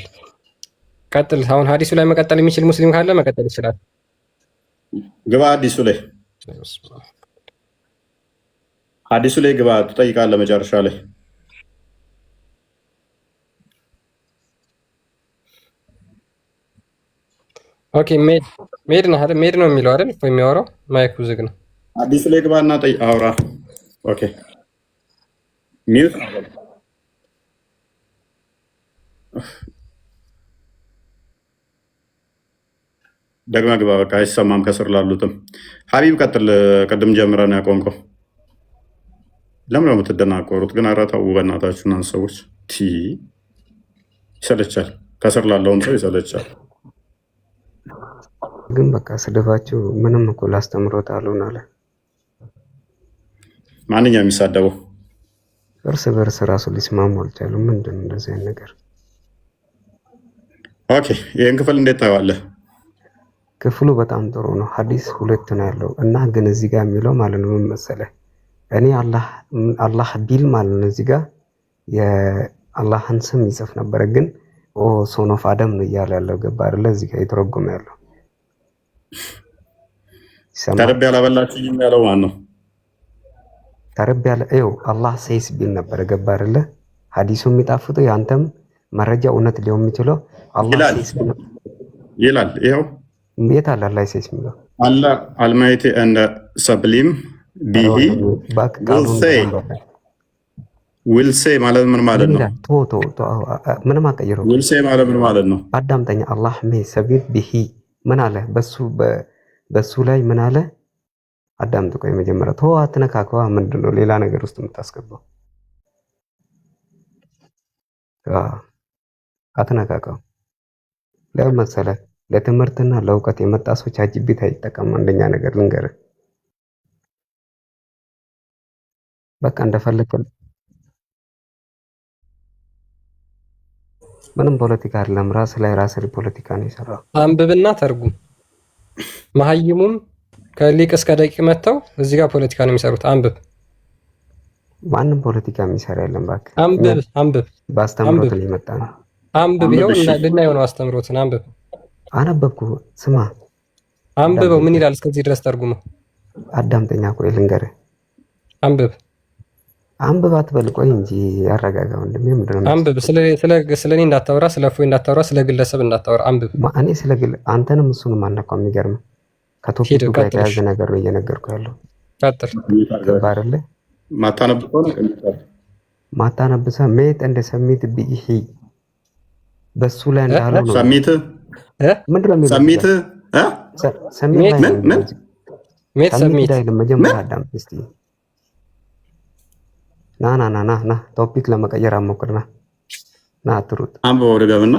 ቀጥል። አሁን ሀዲሱ ላይ መቀጠል የሚችል ሙስሊም ካለ መቀጠል ይችላል። ግባ ሀዲሱ ላይ ግባ። ትጠይቃለህ መጨረሻ ላይ ኦኬ። ሜድ ነው የሚለው አይደል? የሚያወራው ማይኩ ዝግ ነው። ሀዲሱ ላይ ግባና አውራ። ኦኬ ሚውት ደግማ ግባ። በቃ አይሰማም ከስር ላሉትም። ሀቢብ ቀጥል። ቅድም ጀምረን ያቆምከው ለምን ነው የምትደናቆሩት ግን? ኧረ ተው በእናታችሁ እናንተ ሰዎች። ይሰለቻል። ከስር ላለውም ሰው ይሰለቻል። ግን በቃ ስድባችሁ ምንም እኮ ላስተምሮት አሉን አለ። ማንኛውም የሚሳደበው እርስ በርስ ራሱ ሊስማሙ አልቻሉም። ምንድን ነው እንደዚህ አይነት ነገር? ኦኬ ይህን ክፍል እንዴት ታየዋለህ? ክፍሉ በጣም ጥሩ ነው። ሀዲስ 2 ነው ያለው እና ግን እዚህ ጋር የሚለው ማለት ነው ምን መሰለህ? እኔ አላህ ቢል ማለት ነው እዚህ ጋር የአላህን ስም ይጽፍ ነበረ፣ ግን ሶን ኦፍ አደም ነው እያለ ያለው። ገባ አይደለ? እዚህ ጋር የተረጎመ ያለው ተርቤ ያላበላችሁኝም ያለው ማን ነው? ተርቤ ያለ አላህ ሴይስ ቢል ነበረ። ገባ አይደለ? ሀዲሱ የሚጣፍጠው ያንተም መረጃ እውነት ሊሆን የሚችለው አላህ ሴይስ ቢል ይላል። ይኸው የት አለ አላህ ሴይስ የሚለው? አላህ አልማይቲ እንደ ሰብሊም ቢሂ ዊልሴ ማለት ምን ማለት ነው? ምንም አቀይረው። ዊልሴ ማለት ምን ማለት ነው? አዳምጠኛ። አላህ ሰቢል ቢሂ ምን አለ? በሱ ላይ ምን አለ? አዳምጥ። ቆይ መጀመሪያ ተው፣ አትነካከዋ። ምንድን ነው ሌላ ነገር ውስጥ የምታስገባው? አትነካከው። ለምን መሰለህ? ለትምህርትና ለእውቀት የመጣ ሰው ቻትጂፒቲ አይጠቀም። አንደኛ ነገር ልንገርህ፣ በቃ እንደፈለከ ምንም ፖለቲካ አይደለም። ራስ ላይ ራስ ፖለቲካ ነው የሰራው። አንብብና ተርጉም። መሀይሙም ከሊቅ እስከ ደቂቅ መጥተው እዚህ ጋር ፖለቲካ ነው የሚሰሩት። አንብብ። ማንም ፖለቲካ የሚሰራ የለም። እባክህ አንብብ። በአስተምሮት ላይ የመጣ ነው። አንብብ። ይኸው ልናየው ነው አስተምሮትን። አንብብ። አነበብኩ። ስማ፣ አንብበው። ምን ይላል? እስከዚህ ድረስ ተርጉመው። አዳምጠኛ። ቆይ ልንገርህ። አንብብ። አንብብ አትበል። ቆይ እንጂ ያረጋጋ ወንድሜ። ምንድን ነው አንብብ። ስለኔ እንዳታወራ፣ ስለ እፎይ እንዳታወራ፣ ስለ ግለሰብ እንዳታወራ። አንብብ። እኔ ስለ አንተንም እሱንም አናውቀው። የሚገርም ከቶፒኩ ጋር የተያዘ ነገር ነው እየነገርኩ ያለው። ቀጥል። ገባ አይደለ? ማታነብሰ ሜት እንደ ሰሚት ቢሂ በሱ ላይ እንዳለው ነው። ሰሚት ምንድን ነው የሚለው? ሰሚት ሰሚት ሜት ሰሚት አይደለም። መጀመሪያ አዳምጥ እስቲ። ና ቶፒክ ለመቀየር አሞክርና ና አትሩጥ። አንብበው ድገምና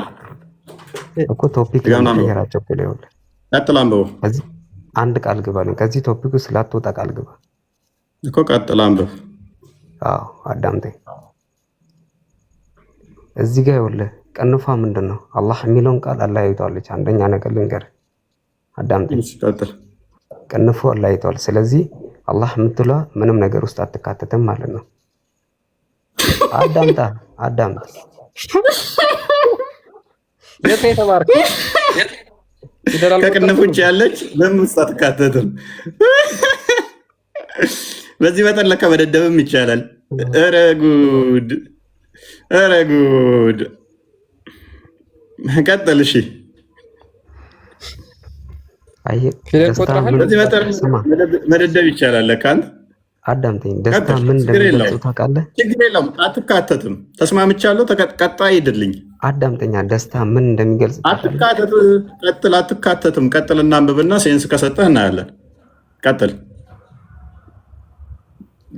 እኮ ቶፒክ ለመቀየራቸው እኮ ነው። ቀጥል፣ አንብበው። ከዚህ አንድ ቃል ግባ ነው። ከዚህ ቶፒክ ውስጥ ላትወጣ ቃል ግባ እኮ። ቀጥል፣ አንብብ። አዎ አዳምጠኝ። እዚህ ጋር ይኸውልህ ቅንፏ ምንድን ነው? አላህ የሚለውን ቃል አለያይቷለች። አንደኛ ነገር ልንገርህ፣ አዳምጠኝ። ቅንፉ አለያይቷል። ስለዚህ አላህ የምትለዋ ምንም ነገር ውስጥ አትካተትም ማለት ነው። አዳምጥ። የት ነው የተማርከው? ከቅንፍ ውጭ ያለች በምን ውስጥ አትካተትም? በዚህ መጠን ለካ መደደብም ይቻላል። ኧረ ጉድ! ቀጥል። እሺ በዚህ መጠን መደደብ ይቻላል ለካ። አዳምጠኝ። ደስታ ምን እንደሚገልጹ ታውቃለህ? ችግር የለውም። አትካተትም። ተስማምቻለሁ። ቀጣይ ሂድልኝ። አዳምጠኛ። ደስታ ምን እንደሚገልጽ አትካተትም። ቀጥል እና አንብብና ሴንስ ከሰጠህ እናያለን። ቀጥል።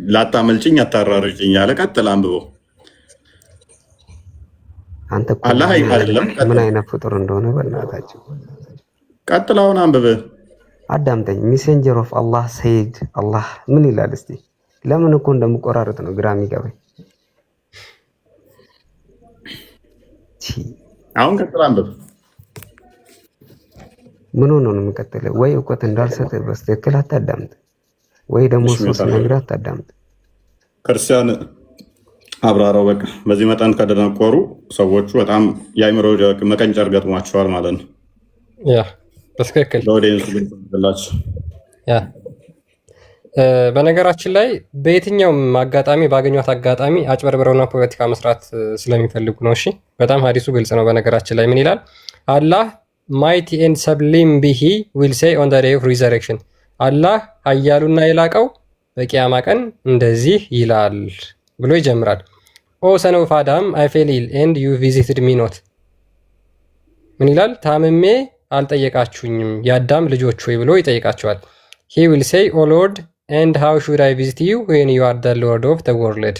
ላታመልጭኝ፣ አታራርጭኝ ያለ ቀጥል፣ አንብበው። አንተ አላህ አይደለም ምን አይነት ፍጡር እንደሆነ በእናታችሁ ቀጥል። አሁን አንብብ። አዳምጠኝ። ሜሴንጀር ኦፍ አላህ ሰይድ አላህ ምን ይላል እስቲ? ለምን እኮ እንደምቆራረጥ ነው ግራ የሚገባኝ። አሁን ቀጥል፣ አንብብ። ምን ሆኖ ነው የምቀጥለው? ወይ እውቀት እንዳልሰጥ በስትክክል አታዳምጥ፣ ወይ ደግሞ ሶስት ነገር አታዳምጥ። ክርስቲያን አብራራው። በቃ በዚህ መጠን ከደነቆሩ ሰዎቹ በጣም የአእምሮ መቀንጨር ገጥሟቸዋል ማለት ነው። ያ በትክክል በነገራችን ላይ በየትኛውም አጋጣሚ ባገኟት አጋጣሚ አጭበርብረውና ፖለቲካ መስራት ስለሚፈልጉ ነው። እሺ በጣም ሀዲሱ ግልጽ ነው። በነገራችን ላይ ምን ይላል? አላህ ማይቲ ኤንድ ሰብሊም ቢሂ ዊል ሴይ ኦን ዘ ዴይ ኦፍ ሪዘሬክሽን፣ አላህ ኃያሉና የላቀው በቂያማ ቀን እንደዚህ ይላል ብሎ ይጀምራል። ኦ ሰን ኦፍ አዳም አይ ፌል ኢል ኤንድ ዩ ቪዚትድ ሚ ኖት። ምን ይላል? ታምሜ አልጠየቃችሁኝም የአዳም ልጆች ሆይ ብሎ ይጠይቃቸዋል። ሂ ዊል ሴይ ኦ ሎርድ ኤንድ ሃው ሹድ አይ ቪዚት ዩ ዌን ዩ አር ዘ ሎርድ ኦፍ ዘ ወርልድ።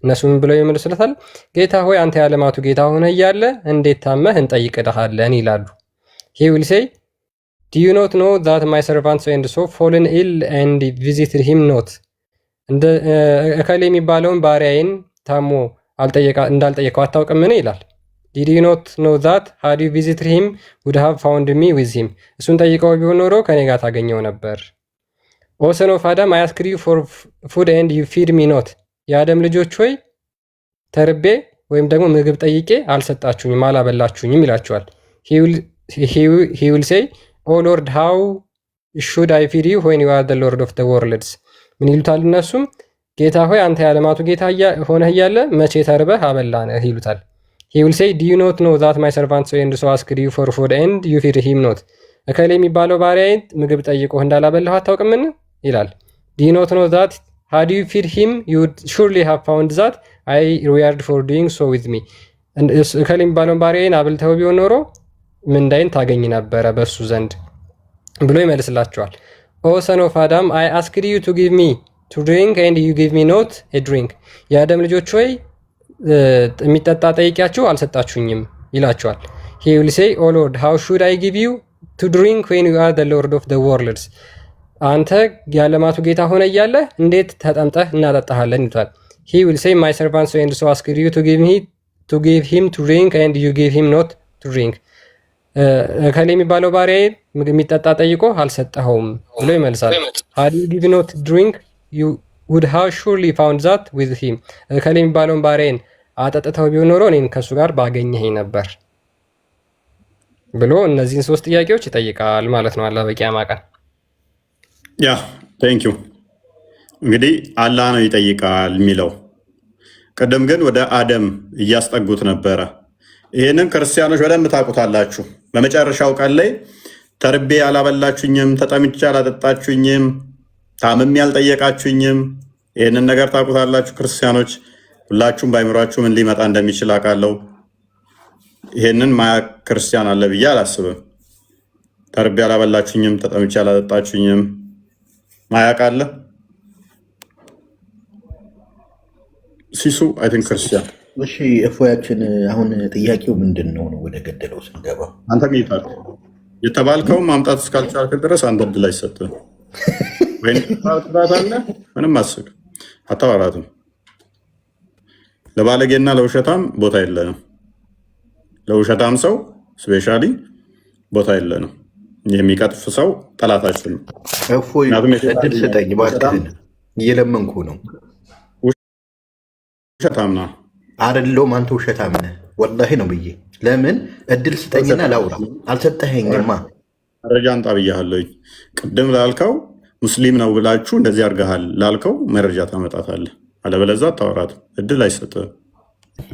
እነሱ ምን ብለው ይመልሱለታል? ጌታ ሆይ አንተ የዓለማቱ ጌታ ሆነ እያለ እንዴት ታመህ እንጠይቅልሃለን ይላሉ። ሂ ዊል ሴይ ዱ ዩ ኖት ኖ ዛት ማይ ሰርቫንት ሶ ኤንድ ሶ ፎልን ኢል ኤንድ ቪዚትድ ሂም ኖት። እከሌ የሚባለውን ባሪያዬን ታሞ እንዳልጠየቀው አታውቅምን ይላል። ዲድ ዩ ኖት ኖ ዛት ሃድ ዩ ቪዚትድ ሂም ውድ ሃቭ ፋውንድ ሚ ዊዝ ሂም። እሱን ጠይቀው ቢሆን ኖሮ ከኔ ጋር ታገኘው ነበር። ኦ ሰን ኦፍ አዳም አይ አስክድ ዩ ፎር ፉድ ኤንድ ዩ ፊድ ሚ ኖት። የአደም ልጆች ሆይ ተርቤ ወይም ደግሞ ምግብ ጠይቄ አልሰጣችሁኝም፣ አላበላችሁኝም ይላቸዋል። ሂ ዊል ሴይ ኦ ሎርድ ሃው ሹድ አይ ፊድ ዩ ዌን ዩ አር ዘ ሎርድ ኦፍ ዘ ወርልድስ። ምን ይሉታል እነሱም? ጌታ ሆይ አንተ የዓለማቱ ጌታ ሆነህ እያለ መቼ ተርበህ አበላነህ ይሉታል። ሂ ዊል ሴይ ዱ ዩ ኖት ኖ ዛት ማይ ሰርቫንት ሶ ኤንድ ሶ አስክድ ዩ ፎር ፉድ ኤንድ ዩ ፊድ ሂም ኖት። እከሌ የሚባለው ባሪያዬ ምግብ ጠይቆህ እንዳላበላሁ አታውቅምን ይላል። ዱ ዩ ኖት ኖ ዛት ሃድ ዩ ፊድ ሂም ዩ ውድ ሹርሊ ሃቭ ፋውንድ ዛት አይ ሪዋርድ ፎር ዱይንግ ሶ ዊዝ ሚ። እከሌ የሚባለውን ባሪያዬን አብልተው ቢሆን ኖሮ ምንዳይን ታገኝ ነበረ በእሱ ዘንድ ብሎ ይመልስላቸዋል። ኦ ሰን ኦፍ አዳም አይ አስክድ ዩ ቱ ጊቭ ሚ ቱ ድሪንክ ኤንድ ዩ ጊቭ ሚ ኖት ኤ ድሪንክ። የአደም ልጆች ሆይ የሚጠጣ ጠይቂያችሁ አልሰጣችሁኝም ይላቸዋል። ሂ ዊል ሴይ ኦ ሎርድ ሃው ሹድ አይ ጊቭ ዩ ቱ ድሪንክ ዌን ዩ አር ዘ ሎርድ ኦፍ ዘ ወርልድስ። አንተ የዓለማቱ ጌታ ሆነ እያለ እንዴት ተጠምጠህ እናጠጣሃለን ይሉታል። ሂ ዊል ሴይ ማይ ሰርቫንት ሶ ኤንድ ሶ አስክድ ዩ ቱ ጊቭ ሂም ቱ ድሪንክ ኤንድ ዩ ጊቭ ሂም ኖት ቱ ድሪንክ። ከሌ የሚባለው ባሪያዬ የሚጠጣ ጠይቆ አልሰጠኸውም ብሎ ይመልሳል። ሃድ ዩ ጊቭ ኖት ድሪንክ ዩ ውድ ሃቭ ሹርሊ ፋውንድ ዛት ዊዝ ሂም። ከሌ የሚባለውን ባሪያዬን አጠጥተው ቢሆን ኖሮ እኔን ከእሱ ጋር ባገኘኸኝ ነበር ብሎ እነዚህን ሶስት ጥያቄዎች ይጠይቃል ማለት ነው አላህ በቂያማ ቀን። ያ ቴንክ ዩ። እንግዲህ አላህ ነው ይጠይቃል የሚለው ቅድም ግን ወደ አደም እያስጠጉት ነበረ። ይህንን ክርስቲያኖች በደንብ ታውቁታላችሁ። በመጨረሻው ቀን ላይ ተርቤ አላበላችሁኝም፣ ተጠምቼ አላጠጣችሁኝም፣ ታምሜ አልጠየቃችሁኝም። ይህንን ነገር ታውቁታላችሁ ክርስቲያኖች። ሁላችሁም ባይምሯችሁ ምን ሊመጣ እንደሚችል አውቃለሁ። ይህንን ማያውቅ ክርስቲያን አለ ብዬ አላስብም። ተርቤ አላበላችሁኝም፣ ተጠምቼ አላጠጣችሁኝም ማያውቅ አለ? ሲሱ አይ ቲንክ ክርስቲያን። እሺ እፎያችን፣ አሁን ጥያቄው ምንድን ነው? ወደ ገደለው ስንገባ አንተ ሚጣል የተባልከው ማምጣት እስካልቻልክ ድረስ አንተ እድል አይሰጥህም። ወይም አለ ምንም አስብ አታወራትም። ለባለጌና ለውሸታም ቦታ የለንም። ለውሸታም ሰው ስፔሻሊ ቦታ የለንም። የሚቀጥፍ ሰው ጠላታችን ነው። እፎይ እድል ስጠኝ እባክህን፣ እየለመንኩ ነው። ውሸታም ነው አይደለሁም። አንተ ውሸታም ነህ ወላሂ ነው ብዬ። ለምን እድል ስጠኝና ላውራ። አልሰጠኸኝማ። መረጃ አንጣ ብያለሁኝ። ቅድም ላልከው ሙስሊም ነው ብላችሁ እንደዚህ አድርገሃል ላልከው መረጃ ታመጣታለህ። አለበለዚያ አታወራትም። እድል አይሰጥህም።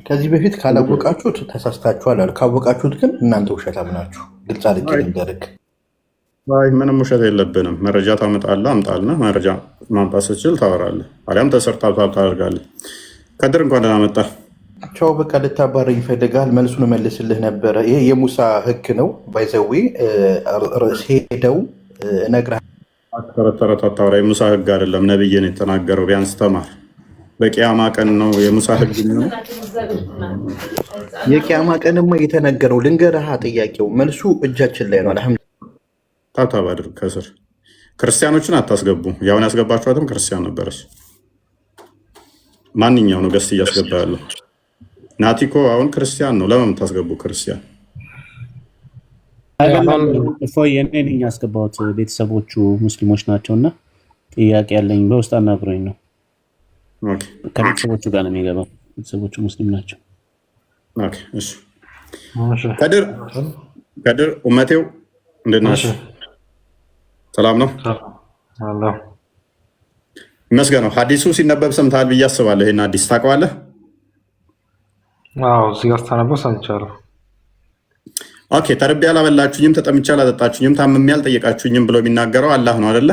ከዚህ በፊት ካላወቃችሁት ተሳስታችኋል። ካወቃችሁት ግን እናንተ ውሸታም ናችሁ። ግልጽ አድርጌ ልንገርህ። ምንም ውሸት የለብንም። መረጃ ታመጣለህ። አምጣልና መረጃ ማምጣት ስትችል ታወራለህ። አሊያም ተሰርታ ታደርጋለህ። ከድር እንኳን ደህና መጣህ። ቻው። በቃ ልታባረኝ ይፈልጋል። መልሱን መልስልህ ነበረ። ይሄ የሙሳ ህግ ነው። ባይዘዌ ርዕስ ሄደው እነግርሃለሁ። ተረት አታውራ። የሙሳ ህግ አይደለም፣ ነብይ ነው የተናገረው። ቢያንስ ተማር። በቂያማ ቀን ነው የሙሳ ህግ ነው። የቂያማ ቀንማ የተነገረው ልንገርሃ። ጥያቄው መልሱ እጃችን ላይ ነው። አልሐምዱሊላህ። ታብታብ አድርግ። ከስር ክርስቲያኖችን አታስገቡ። ያሁን ያስገባችኋትም ክርስቲያን ነበረች። ማንኛው ነው ገስት እያስገባ ያለው? ናቲኮ አሁን ክርስቲያን ነው። ለምን ታስገቡ ክርስቲያን? እኔ ነኝ ያስገባሁት። ቤተሰቦቹ ሙስሊሞች ናቸው እና ጥያቄ ያለኝ በውስጥ አናግሮኝ ነው። ከቤተሰቦቹ ጋር ነው የሚገባው። ቤተሰቦቹ ሙስሊም ናቸው። ከድር ኡመቴው እንዴት ናችሁ? ሰላም ነው ይመስገነው። ሀዲሱ ሲነበብ ሰምተሃል ብዬ አስባለሁ። ይሄን ሀዲስ ታውቀዋለህ? እዚህ ጋር ስታነበው ሰምቻለሁ። ኦኬ። ተርቤ አላበላችሁኝም፣ ተጠምቼ አላጠጣችሁኝም፣ ታምሜ አልጠየቃችሁኝም ብሎ የሚናገረው አላህ ነው አይደለ?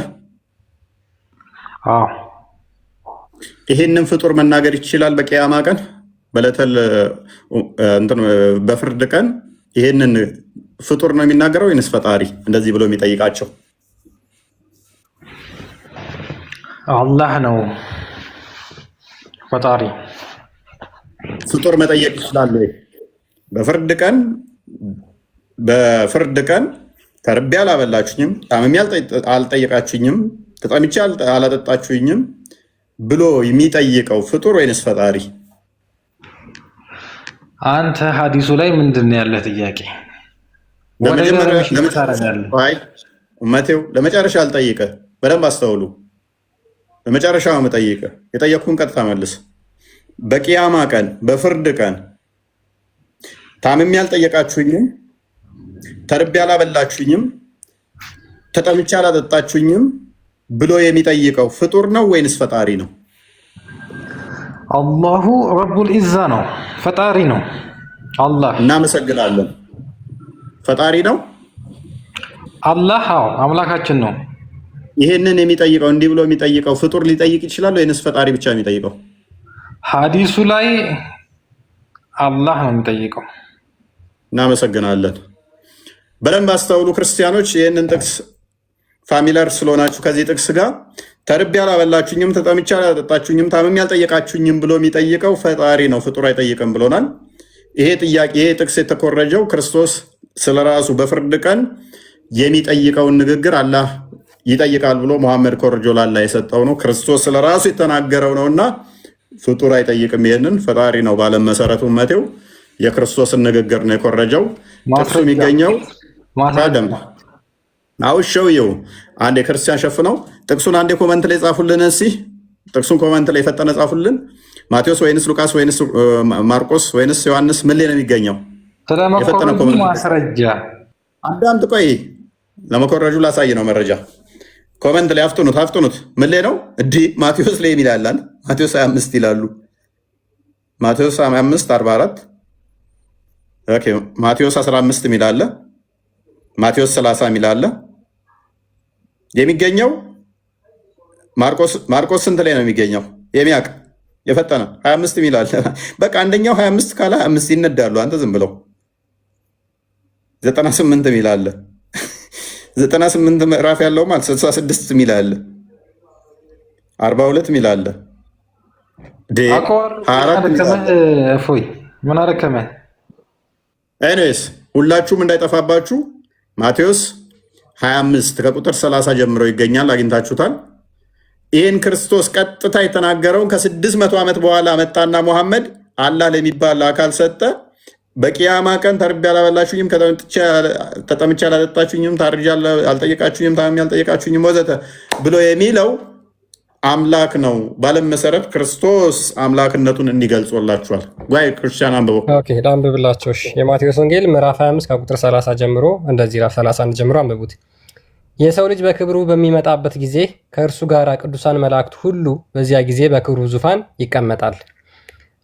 ይሄንን ፍጡር መናገር ይችላል በቂያማ ቀን በፍርድ ቀን? ይሄንን ፍጡር ነው የሚናገረው ወይንስ ፈጣሪ እንደዚህ ብሎ የሚጠይቃቸው? አላህ ነው ፈጣሪ። ፍጡር መጠየቅ ይችላል ወይ በፍርድ ቀን ተርቤ አላበላችሁኝም፣ ታምሜ አልጠየቃችሁኝም፣ ተጠምቼ አላጠጣችሁኝም ብሎ የሚጠይቀው ፍጡር ወይንስ ፈጣሪ? አንተ ሀዲሱ ላይ ምንድን ነው ያለህ ጥያቄ? ኡመቴው ለመጨረሻ አልጠይቅህ። በደንብ አስተውሉ። ለመጨረሻ ነው የምጠይቅህ። የጠየቅኩህን ቀጥታ መልስ። በቂያማ ቀን በፍርድ ቀን ታምሜ አልጠየቃችሁኝም፣ ተርቤ አላበላችሁኝም፣ ተጠምቼ አላጠጣችሁኝም ብሎ የሚጠይቀው ፍጡር ነው ወይንስ ፈጣሪ ነው? አላሁ ረቡል ኢዛ ነው፣ ፈጣሪ ነው። አላህ እናመሰግናለን። ፈጣሪ ነው አላህ። አምላካችን ነው። ይሄንን የሚጠይቀው እንዲህ ብሎ የሚጠይቀው ፍጡር ሊጠይቅ ይችላል ወይንስ ፈጣሪ ብቻ የሚጠይቀው? ሀዲሱ ላይ አላህ ነው የሚጠይቀው። እናመሰግናለን። በደንብ አስተውሉ ክርስቲያኖች። ይህንን ጥቅስ ፋሚለር ስለሆናችሁ ከዚህ ጥቅስ ጋር ተርቤ አላበላችሁኝም፣ ተጠምቼ አላጠጣችሁኝም፣ ታምሜ አልጠየቃችሁኝም ብሎ የሚጠይቀው ፈጣሪ ነው፣ ፍጡር አይጠይቅም ብሎናል። ይሄ ጥቅስ የተኮረጀው ክርስቶስ ስለራሱ በፍርድ ቀን የሚጠይቀውን ንግግር አላህ ይጠይቃል ብሎ መሐመድ ኮርጆ ላላ የሰጠው ነው። ክርስቶስ ስለራሱ የተናገረው ነውና ፍጡር አይጠይቅም። ይሄንን ፈጣሪ ነው ባለም መሰረቱ መቴው የክርስቶስን ንግግር ነው የኮረጀው። ጥቅሱ የሚገኘው አውሸውየው አንድ የክርስቲያን ሸፍነው ጥቅሱን አንዴ ኮመንት ላይ ጻፉልን። እስኪ ጥቅሱን ኮመንት ላይ የፈጠነ ጻፉልን። ማቴዎስ ወይንስ ሉቃስ ወይንስ ማርቆስ ወይንስ ዮሐንስ ምን ላይ ነው የሚገኘው? ማስረጃ አንዳንድ ቆይ ለመኮረጁ ላሳይ ነው መረጃ። ኮመንት ላይ አፍጥኑት። ምን ላይ ነው? ማቴዎስ ላይ ይላል። ማቴዎስ 25 ይላሉ። ማቴዎስ 5:44 ኦኬ። ማቴዎስ 15 የሚል አለ። ማቴዎስ 30 የሚል አለ። የሚገኘው ማርቆስ ስንት ላይ ነው የሚገኘው? የሚያውቅ የፈጠነ 25 የሚል አለ። በቃ አንደኛው 25 ካለ 25 ይነዳሉ። አንተ ዝም ብለው 98 የሚል አለ። 98 ምዕራፍ ያለው ማለት 66 የሚል አለ። 42 የሚል አለ። እፎይ ምን አረከመህ? ኤኒዌይስ ሁላችሁም እንዳይጠፋባችሁ ማቴዎስ 25 ከቁጥር 30 ጀምሮ ይገኛል። አግኝታችሁታል። ይህን ክርስቶስ ቀጥታ የተናገረውን ከ600 ዓመት በኋላ መጣና ሙሐመድ አላህ ለሚባል አካል ሰጠ። በቂያማ ቀን ተርቤ አላበላችሁኝም፣ ተጠምቼ አላጠጣችሁኝም፣ ታርጄ አልጠየቃችሁኝም፣ ታምሜ አልጠየቃችሁኝም ወዘተ ብሎ የሚለው አምላክ ነው። ባለም መሰረት ክርስቶስ አምላክነቱን እንዲገልጾላችኋል። ወይ ክርስቲያን አንብቦ ላንብብላቸው። የማቴዎስ ወንጌል ምዕራፍ 25 ከቁጥር 30 ጀምሮ እንደዚህ 31 ጀምሮ አንብቡት። የሰው ልጅ በክብሩ በሚመጣበት ጊዜ ከእርሱ ጋር ቅዱሳን መላእክት ሁሉ በዚያ ጊዜ በክብሩ ዙፋን ይቀመጣል።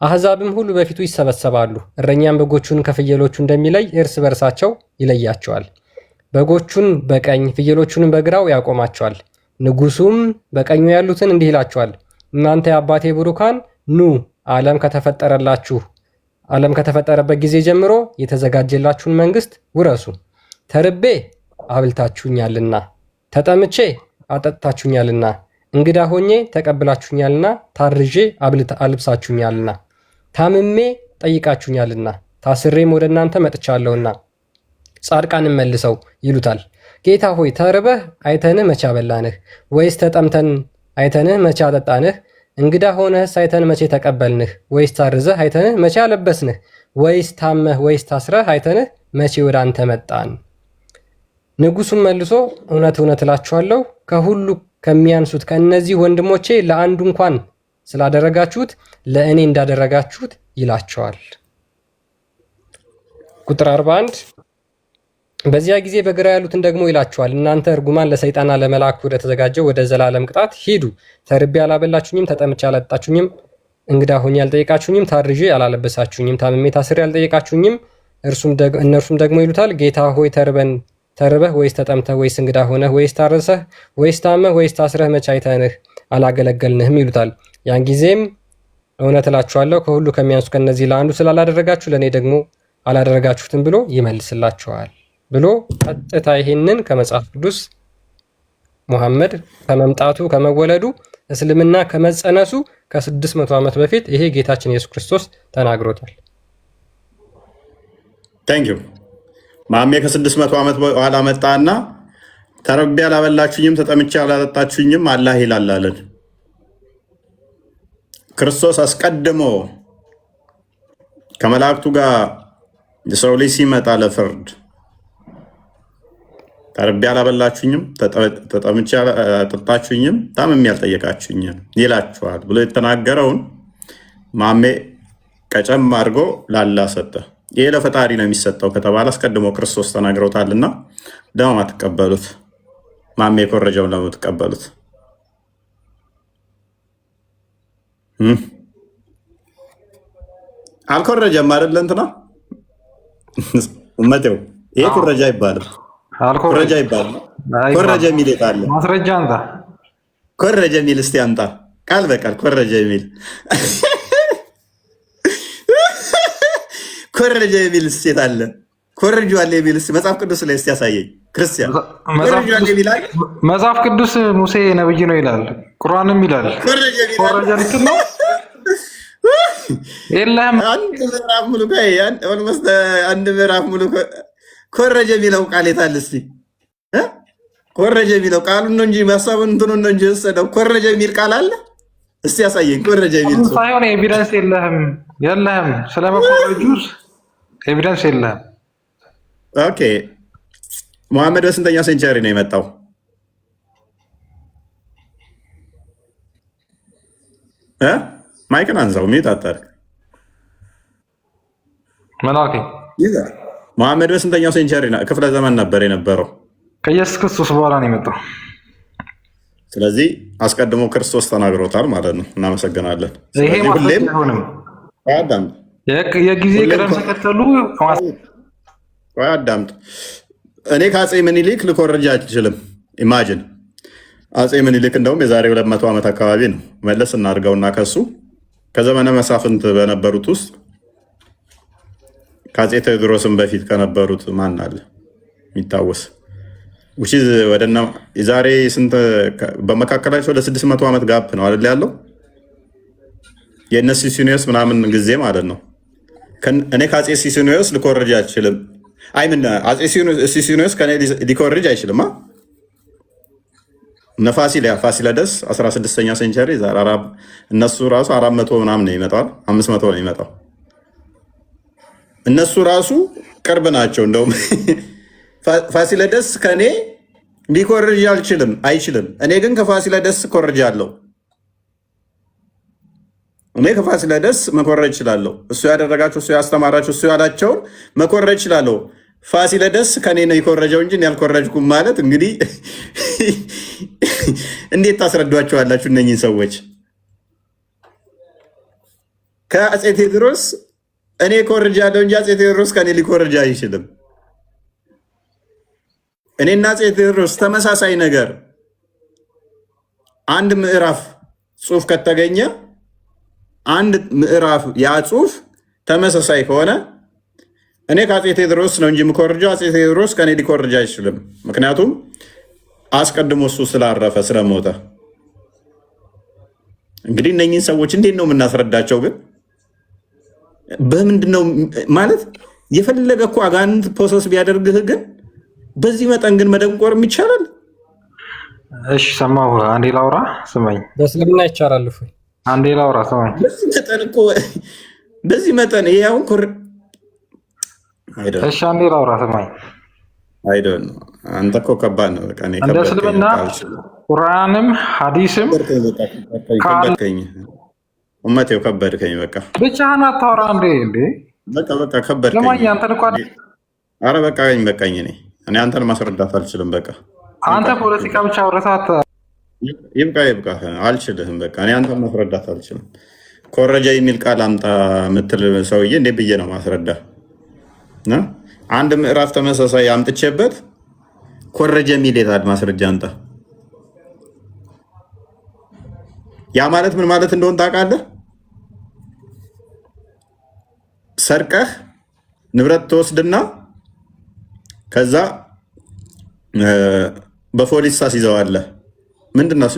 አሕዛብም ሁሉ በፊቱ ይሰበሰባሉ። እረኛም በጎቹን ከፍየሎቹ እንደሚለይ እርስ በርሳቸው ይለያቸዋል። በጎቹን በቀኝ ፍየሎቹንም በግራው ያቆማቸዋል። ንጉሱም በቀኙ ያሉትን እንዲህ ይላቸዋል፣ እናንተ የአባቴ ብሩካን ኑ፣ ዓለም ከተፈጠረበት ጊዜ ጀምሮ የተዘጋጀላችሁን መንግስት ውረሱ። ተርቤ አብልታችሁኛልና፣ ተጠምቼ አጠጥታችሁኛልና፣ እንግዳ ሆኜ ተቀብላችሁኛልና፣ ታርዤ አልብሳችሁኛልና፣ ታምሜ ጠይቃችሁኛልና፣ ታስሬም ወደ እናንተ መጥቻለሁና። ጻድቃንም መልሰው ይሉታል፣ ጌታ ሆይ ተርበህ አይተንህ መቼ አበላንህ? ወይስ ተጠምተን አይተንህ መቼ አጠጣንህ? እንግዳ ሆነህስ አይተን መቼ ተቀበልንህ? ወይስ ታርዘህ አይተንህ መቼ አለበስንህ? ወይስ ታመህ ወይስ ታስረህ አይተንህ መቼ ወደ አንተ መጣን? ንጉሱም መልሶ እውነት እውነት እላችኋለሁ ከሁሉ ከሚያንሱት ከእነዚህ ወንድሞቼ ለአንዱ እንኳን ስላደረጋችሁት ለእኔ እንዳደረጋችሁት ይላቸዋል። ቁጥር 41 በዚያ ጊዜ በግራ ያሉትን ደግሞ ይላቸዋል፣ እናንተ እርጉማን ለሰይጣንና ለመላእክቱ ወደ ተዘጋጀው ወደ ዘላለም ቅጣት ሂዱ። ተርቤ አላበላችሁኝም፣ ተጠምቼ አላጠጣችሁኝም፣ እንግዳ ሆኜ አልጠየቃችሁኝም፣ ታርዤ አላለበሳችሁኝም፣ ታምሜ ታስሬ አልጠየቃችሁኝም። እነርሱም ደግሞ ይሉታል፣ ጌታ ሆይ ተርበህ ወይስ ተጠምተህ ወይስ እንግዳ ሆነህ ወይስ ታርሰህ ወይስ ታመህ ወይስ ታስረህ መቼ አይተንህ አላገለገልንህም? ይሉታል። ያን ጊዜም እውነት እላችኋለሁ ከሁሉ ከሚያንሱ ከእነዚህ ለአንዱ ስላላደረጋችሁ ለእኔ ደግሞ አላደረጋችሁትም ብሎ ይመልስላቸዋል ብሎ ቀጥታ ይሄንን ከመጽሐፍ ቅዱስ ሙሐመድ ከመምጣቱ ከመወለዱ እስልምና ከመጸነሱ ከ600 ዓመት በፊት ይሄ ጌታችን ኢየሱስ ክርስቶስ ተናግሮታል። ታንክ ዩ ማሜ ከ600 ዓመት በኋላ መጣና ተርቤ አላበላችሁኝም፣ ተጠምቼ አላጠጣችሁኝም አላህ ይላል አለን። ክርስቶስ አስቀድሞ ከመላእክቱ ጋር የሰው ልጅ ሲመጣ ለፍርድ ተርቤ አላበላችሁኝም፣ ተጠምቼ አላጠጣችሁኝም፣ ታምሜ አልጠየቃችሁኝም ይላችኋል ብሎ የተናገረውን ማሜ ቀጨም አድርጎ ላላ ሰጠ። ይሄ ለፈጣሪ ነው የሚሰጠው ከተባለ አስቀድሞ ክርስቶስ ተናግረውታልና ለምን አትቀበሉት? ማሜ የኮረጀውን ለምን ትቀበሉት? አልኮረጀም አይደለ? እንትና እመቴው ይሄ ኩረጃ ይባላል። ኮረጃ ይባላል። ኮረጃ የሚል የታለ? ማስረጃ አንተ ኮረጃ የሚል እስቲ አምጣ፣ ቃል በቃል ኮረጃ የሚል ኮረጃ የሚል እስቴት አለ። ኮረጃዋል የሚል መጽሐፍ ቅዱስ ላይ እስቲ ያሳየኝ ክርስቲያን። መጽሐፍ ቅዱስ ሙሴ ነብይ ነው ይላል፣ ቁርአንም ይላል። ኮረጃ ልትል ነው? የለም አንድ ምዕራፍ ሙሉ ኮረጀ የሚለው ቃል የታል? እስቲ ኮረጀ የሚለው ቃሉን ነው እንጂ ማሳቡን እንትኑን ነው እንጂ ወሰደው። ኮረጀ የሚል ቃል አለ? እስቲ ያሳየኝ። ኮረጀ የሚል ሳይሆን ኤቪደንስ የለህም። ስለመኮረጁስ ኤቪደንስ የለህም። ኦኬ ሙሐመድ በስንተኛው ሴንቸሪ ነው የመጣው? ማይክን አንሳው። ሚት አታርግ መላኪ ሙሐመድ በስንተኛው ሴንቸሪ ክፍለ ዘመን ነበር የነበረው? ከኢየሱስ ክርስቶስ በኋላ ነው የመጣው። ስለዚህ አስቀድሞ ክርስቶስ ተናግሮታል ማለት ነው። እናመሰግናለን። ይሄ የጊዜ ቅደም ተከተሉ አዳምጥ። እኔ ከአፄ ምኒልክ ልኮርጅ አልችልም። ኢማጅን አፄ ምኒልክ እንደውም የዛሬ 200 ዓመት አካባቢ ነው። መለስ እናድርገውና ከሱ ከዘመነ መሳፍንት በነበሩት ውስጥ ከአፄ ቴዎድሮስም በፊት ከነበሩት ማን አለ የሚታወስ? ወደና የዛሬ ስንት በመካከላቸው ለ600 ዓመት ጋፕ ነው አይደል ያለው? የእነ ሲሲኒዮስ ምናምን ጊዜ ማለት ነው። እኔ ከአፄ ሲሲኒዮስ ልኮርጅ አልችልም። ምን አፄ ሲሲኒዮስ ከኔ ሊኮርጅ አይችልም። እነ ፋሲለደስ 16ኛ ሴንቸሪ እነሱ ራሱ 400 ምናምን ነው ይመጣል፣ 500 ነው ይመጣው። እነሱ ራሱ ቅርብ ናቸው። እንደውም ፋሲለደስ ከኔ ሊኮርጅ አይችልም። እኔ ግን ከፋሲለደስ ኮርጃለሁ። እኔ ከፋሲለደስ መኮረጅ እችላለሁ። እሱ ያደረጋቸው፣ እሱ ያስተማራቸው፣ እሱ ያላቸውን መኮረጅ እችላለሁ። ፋሲለደስ ከኔ ነው የኮረጀው እንጂ ያልኮረጅኩም ማለት እንግዲህ እንዴት ታስረዷቸዋላችሁ እነኝህን ሰዎች? ከአፄ ቴዎድሮስ እኔ ኮርጃለሁ እንጂ አፄ ቴዎድሮስ ከኔ ሊኮርጅ አይችልም። እኔና አፄ ቴዎድሮስ ተመሳሳይ ነገር አንድ ምዕራፍ ጽሑፍ ከተገኘ አንድ ምዕራፍ ያ ጽሑፍ ተመሳሳይ ከሆነ እኔ ከአፄ ቴዎድሮስ ነው እንጂ የምኮርጀው አፄ ቴዎድሮስ ከኔ ሊኮርጅ አይችልም። ምክንያቱም አስቀድሞ እሱ ስላረፈ ስለሞተ። እንግዲህ እነኝህን ሰዎች እንዴት ነው የምናስረዳቸው? ግን በምንድን ነው ማለት የፈለገ እኮ አጋንንት ፖሰስ ቢያደርግህ ግን በዚህ መጠን ግን መደንቆርም ይቻላል? እሺ ሰማሁ። አንዴ ላውራ ስመኝ። በእስልምና ይቻላል። አንዴ ላውራ ስመኝ። በዚህ መጠን ይሄ አሁን እሺ አንዴ ላውራ ስመኝ። አንተ እኮ ከባድ ነው። በቃ እንደ እስልምና ቁርአንም ሐዲስም ኡመቴው ከበድከኝ። በቃ ብቻህን አታወራ እንዴ? በቃ ከበድከኝ። ለማኝ አንተን እንኳን ኧረ በቃኝ። እኔ አንተን ማስረዳት አልችልም። በቃ አንተ ፖለቲካ ብቻ አውረታት ይብቃ። አልችልም። በቃ እኔ አንተን ማስረዳት አልችልም። ኮረጃ የሚል ቃል አምጣ የምትል ሰውዬ እንዴ ብዬ ነው ማስረዳ? አንድ ምዕራፍ ተመሳሳይ አምጥቼበት ኮረጀ የሚል የታል ማስረጃ አንጣ። ያ ማለት ምን ማለት እንደሆነ ታውቃለህ? ሰርቀህ ንብረት ትወስድና ከዛ በፖሊስ ታስይዘዋለህ። ምንድን ነው